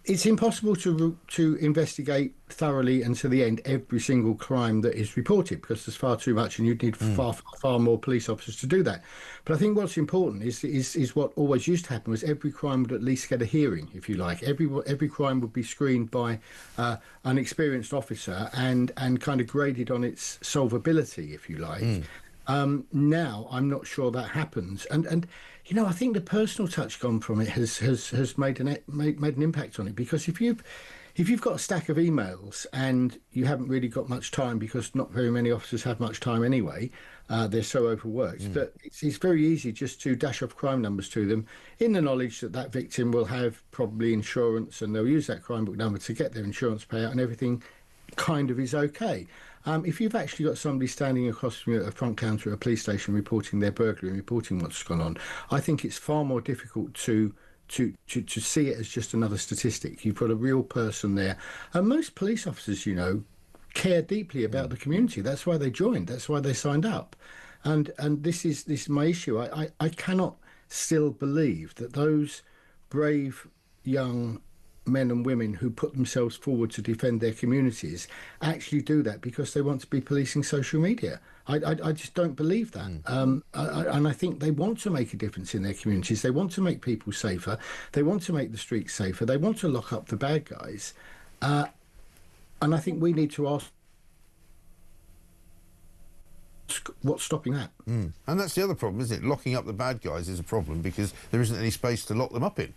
it's impossible to investigate thoroughly and to the end every single crime that is reported, because there's far too much, and you'd need far more police officers to do that. But I think what's important is what always used to happen was every crime would at least get a hearing, if you like. Every crime would be screened by an experienced officer and kind of graded on its solvability, if you like. Now I'm not sure that happens, and you know, I think the personal touch gone from it has made an impact on it, because if you've got a stack of emails and you haven't really got much time, because not very many officers have much time anyway, they're so overworked, that it's very easy just to dash off crime numbers to them in the knowledge that victim will have probably insurance, and they'll use that crime book number to get their insurance payout, and everything kind of is okay. If you've actually got somebody standing across from you at a front counter at a police station reporting their burglary and reporting what's gone on, I think it's far more difficult to see it as just another statistic. You've got a real person there. And most police officers, you know, care deeply about the community. That's why they joined. That's why they signed up. And this is my issue. I cannot still believe that those brave young men and women who put themselves forward to defend their communities actually do that because they want to be policing social media. I just don't believe that. And I think they want to make a difference in their communities. They want to make people safer. They want to make the streets safer. They want to lock up the bad guys. And I think we need to ask what's stopping that? And that's the other problem, isn't it? Locking up the bad guys is a problem because there isn't any space to lock them up in.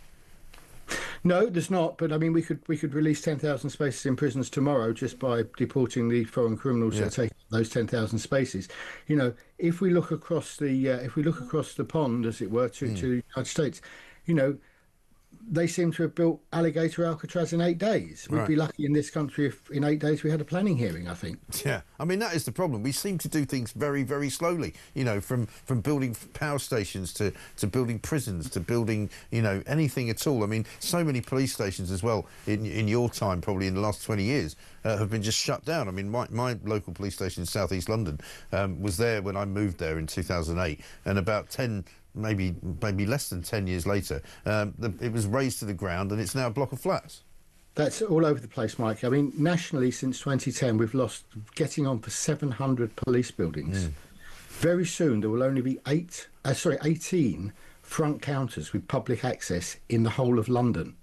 No, there's not. But I mean, we could release 10,000 spaces in prisons tomorrow just by deporting the foreign criminals that are taking those 10,000 spaces. You know, if we look across the pond, as it were, to the United States, you know, they seem to have built Alligator Alcatraz in 8 days. We'd be lucky in this country if in 8 days we had a planning hearing, I think. Yeah, I mean, that is the problem. We seem to do things very, very slowly, you know, from building power stations to building prisons to building, you know, anything at all. I mean, so many police stations as well in your time, probably in the last 20 years, have been just shut down. I mean, my local police station in South East London was there when I moved there in 2008, and about 10... maybe less than 10 years later, it was razed to the ground and it's now a block of flats. That's all over the place, Mike. I mean, nationally, since 2010, we've lost getting on for 700 police buildings. Very soon, there will only be 18 front counters with public access in the whole of London.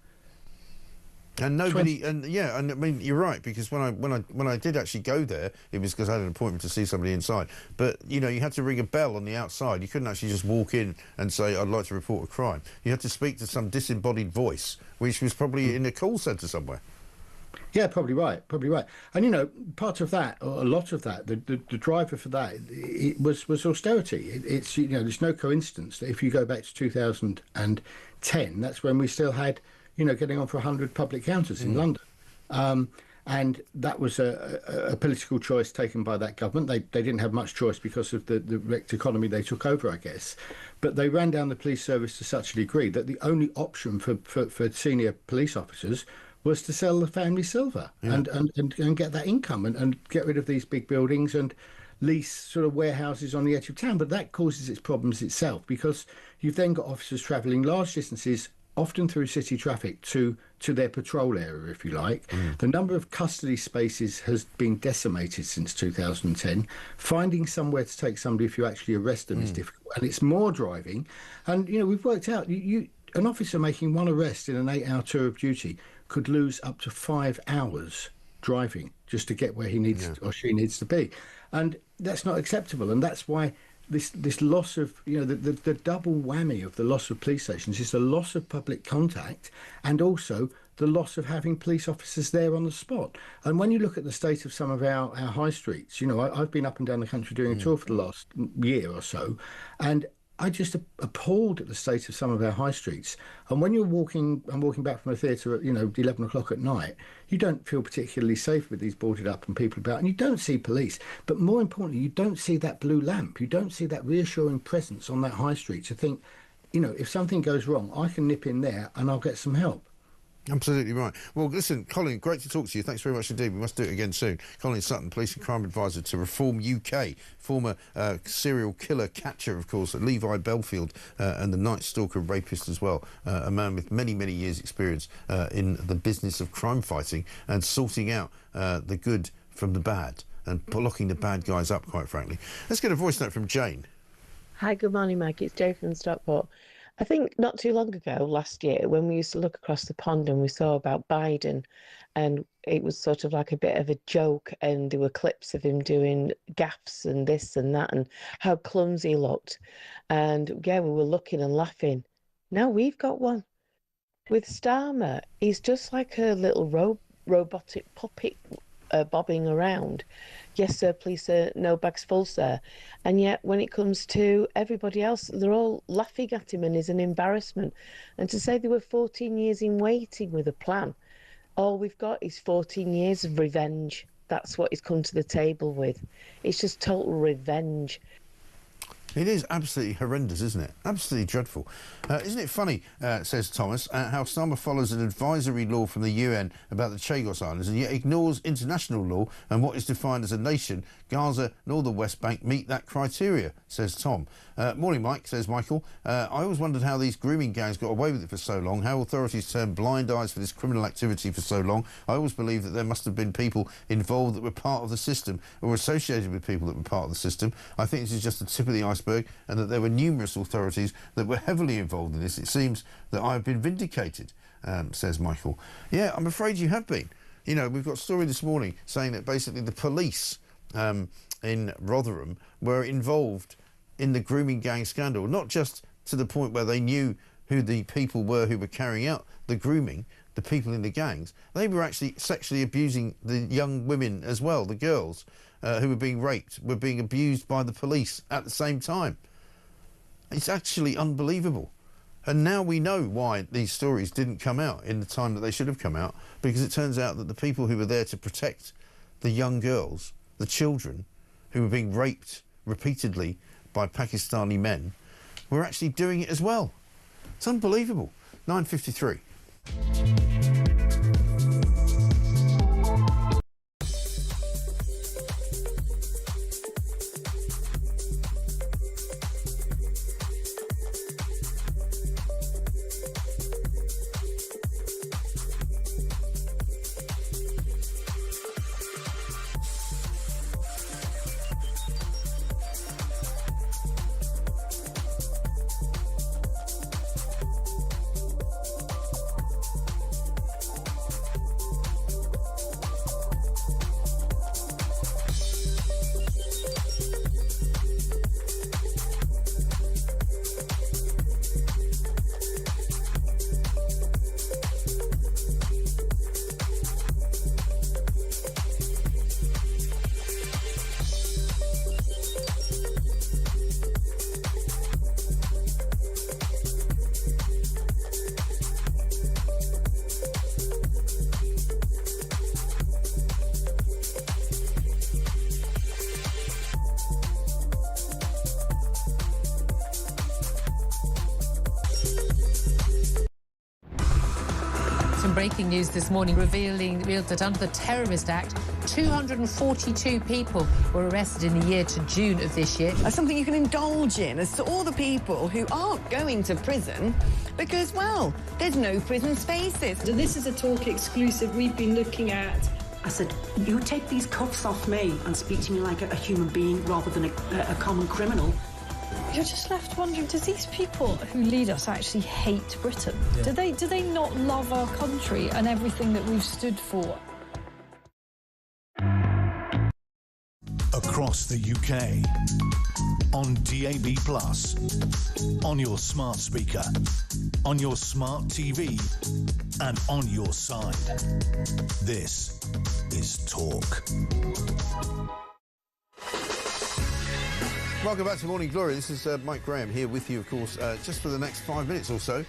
And nobody, and I mean, you're right, because when I did actually go there, it was because I had an appointment to see somebody inside. But you know, you had to ring a bell on the outside. You couldn't actually just walk in and say, "I'd like to report a crime." You had to speak to some disembodied voice, which was probably in a call centre somewhere. Yeah, probably right. And you know, part of that, or a lot of that, the driver for that, it was austerity. It's you know, there's no coincidence that if you go back to 2010, that's when we still had, you know, getting on for 100 public counters in London. And that was a political choice taken by that government. They didn't have much choice because of the wrecked economy they took over, I guess. But they ran down the police service to such a degree that the only option for senior police officers was to sell the family silver and get that income and get rid of these big buildings and lease sort of warehouses on the edge of town. But that causes its problems itself, because you've then got officers travelling large distances, often through city traffic, to their patrol area, if you like. The number of custody spaces has been decimated since 2010. Finding somewhere to take somebody if you actually arrest them is difficult, and it's more driving. And, you know, we've worked out, an officer making one arrest in an 8-hour tour of duty could lose up to 5 hours driving just to get where he needs or she needs to be. And that's not acceptable, and that's why this loss of, you know, the double whammy of the loss of police stations is the loss of public contact and also the loss of having police officers there on the spot. And when you look at the state of some of our high streets, you know, I've been up and down the country doing a tour for the last year or so, and I just appalled at the state of some of our high streets. And when I'm walking back from a theatre at, you know, 11 o'clock at night, you don't feel particularly safe with these boarded up and people about, and you don't see police. But more importantly, you don't see that blue lamp. You don't see that reassuring presence on that high street to think, you know, if something goes wrong, I can nip in there and I'll get some help. Absolutely right. Well, listen, Colin, great to talk to you. Thanks very much indeed. We must do it again soon. Colin Sutton, Police and Crime Advisor to Reform UK, former serial killer catcher, of course, at Levi Belfield, and the Night Stalker rapist as well. A man with many, many years' experience in the business of crime fighting and sorting out the good from the bad and locking the bad guys up, quite frankly. Let's get a voice note from Jane. Hi, good morning, Mike. It's Jane from Stockport. I think not too long ago, last year, when we used to look across the pond and we saw about Biden, and it was sort of like a bit of a joke, and there were clips of him doing gaffes and this and that and how clumsy he looked. And yeah, we were looking and laughing. Now we've got one with Starmer. He's just like a little robotic puppet bobbing around. Yes, sir, please, sir, no bags full, sir. And yet, when it comes to everybody else, they're all laughing at him and he's an embarrassment. And to say they were 14 years in waiting with a plan, all we've got is 14 years of revenge. That's what he's come to the table with. It's just total revenge. It is absolutely horrendous, isn't it? Absolutely dreadful. Isn't it funny, says Thomas, how Starmer follows an advisory law from the UN about the Chagos Islands and yet ignores international law and what is defined as a nation. Gaza nor the West Bank meet that criteria, says Tom. Morning, Mike, says Michael. I always wondered how these grooming gangs got away with it for so long, how authorities turned blind eyes for this criminal activity for so long. I always believed that there must have been people involved that were part of the system or associated with people that were part of the system. I think this is just the tip of the iceberg, and that there were numerous authorities that were heavily involved in this. It seems that I have been vindicated, says Michael. Yeah, I'm afraid you have been. You know, we've got a story this morning saying that basically the police in Rotherham were involved in the grooming gang scandal, not just to the point where they knew who the people were who were carrying out the grooming, the people in the gangs. They were actually sexually abusing the young women as well, the girls who were being raped, were being abused by the police at the same time. It's actually unbelievable. And now we know why these stories didn't come out in the time that they should have come out, because it turns out that the people who were there to protect the young girls, the children, who were being raped repeatedly by Pakistani men, were actually doing it as well. It's unbelievable. 9:53. Breaking news this morning revealed that under the Terrorist Act, 242 people were arrested in the year to June of this year. That's something you can indulge in as to all the people who aren't going to prison because, well, there's no prison spaces. So this is a Talk exclusive we've been looking at. I said, you take these cuffs off me and speak to me like a human being rather than a common criminal. You're just left wondering, does these people who lead us actually hate Britain? Yeah. Do they not love our country and everything that we've stood for? Across the UK, on DAB+, on your smart speaker, on your smart TV, and on your side. This is Talk. Welcome back to Morning Glory. This is Mike Graham here with you, of course, just for the next 5 minutes or so.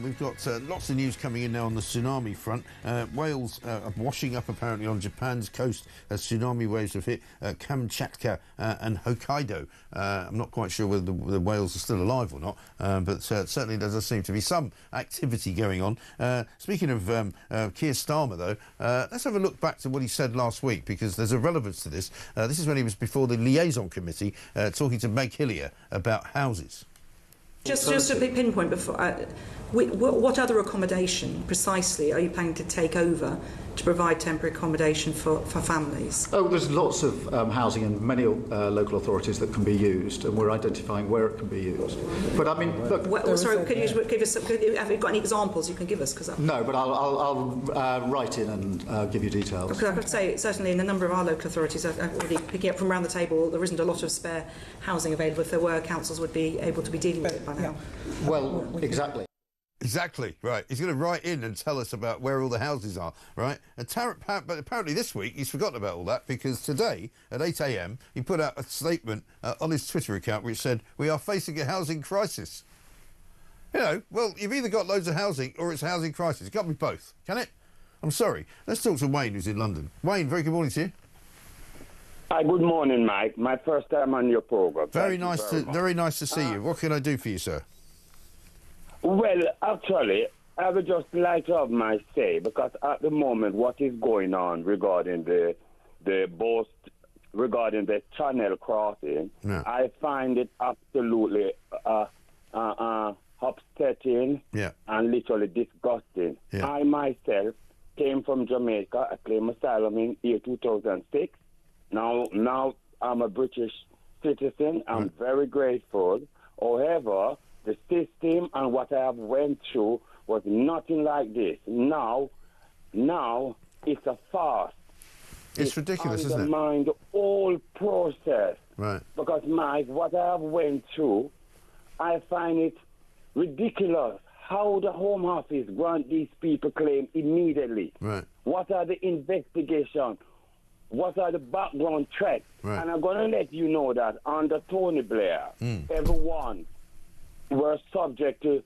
We've got lots of news coming in now on the tsunami front. Whales are washing up apparently on Japan's coast as tsunami waves have hit Kamchatka and Hokkaido. I'm not quite sure whether the whales are still alive or not, but certainly there does seem to be some activity going on. Speaking of Keir Starmer, though, let's have a look back to what he said last week, because there's a relevance to this. This is when he was before the liaison committee talking to Meg Hillier about houses. Just a big pinpoint before. What other accommodation precisely are you planning to take over to provide temporary accommodation for families? Oh, there's lots of housing in many local authorities that can be used, and we're identifying where it can be used. But I mean, look. Sorry, could you give us? Have you got any examples you can give us? No, but I'll write in and give you details. Because I could say certainly in a number of our local authorities, I'm already picking up from around the table, there isn't a lot of spare housing available. If there were, councils would be able to be dealing with it by now. Well, exactly. Exactly, right. He's going to write in and tell us about where all the houses are, right? But apparently this week he's forgotten about all that, because today at 8 a.m. he put out a statement on his Twitter account which said, "We are facing a housing crisis." You know, well, you've either got loads of housing or it's a housing crisis. It can't be both, can it? I'm sorry. Let's talk to Wayne, who's in London. Wayne, very good morning to you. Hi, good morning, Mike. My first time on your program. Very nice to see you. What can I do for you, sir? Well, actually, I would just like to have my say, because at the moment, what is going on regarding the channel crossing, yeah. I find it absolutely upsetting and literally disgusting. Yeah. I myself came from Jamaica. I claimed asylum in year 2006. Now I'm a British citizen. I'm very grateful. However, the system and what I have went through was nothing like this. Now it's a farce. It's ridiculous, isn't it? Undermine the whole process. Right. Because, Mike, what I've went through, I find it ridiculous how the Home Office grant these people claim immediately. Right. What are the investigations? What are the background checks? Right. And I'm going to let you know that under Tony Blair, everyone were subject to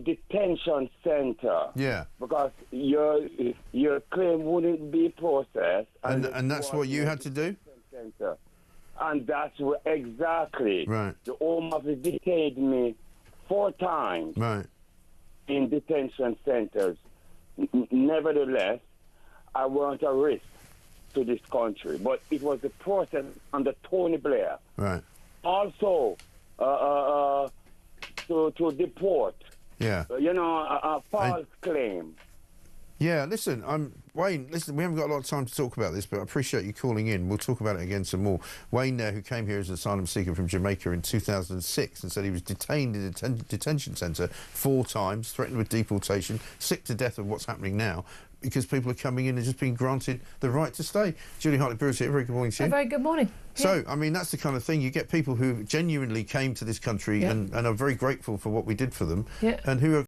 detention center. Yeah. Because your claim wouldn't be processed. And that's what you had to do? Center. And that's what exactly. Right. The Home Office detained me 4 times. Right. In detention centers. Nevertheless, I weren't a risk to this country, but it was the process under Tony Blair. Right. Also, to deport. Yeah. A false claim. Yeah, listen, Wayne, listen, we haven't got a lot of time to talk about this, but I appreciate you calling in. We'll talk about it again some more. Wayne there, who came here as an asylum seeker from Jamaica in 2006 and said he was detained in a detention centre 4 times, threatened with deportation, sick to death of what's happening now, because people are coming in and just being granted the right to stay. Julie Hartley-Brewis here, very good morning to you. A very good morning. So, I mean, that's the kind of thing. You get people who genuinely came to this country and are very grateful for what we did for them, and who are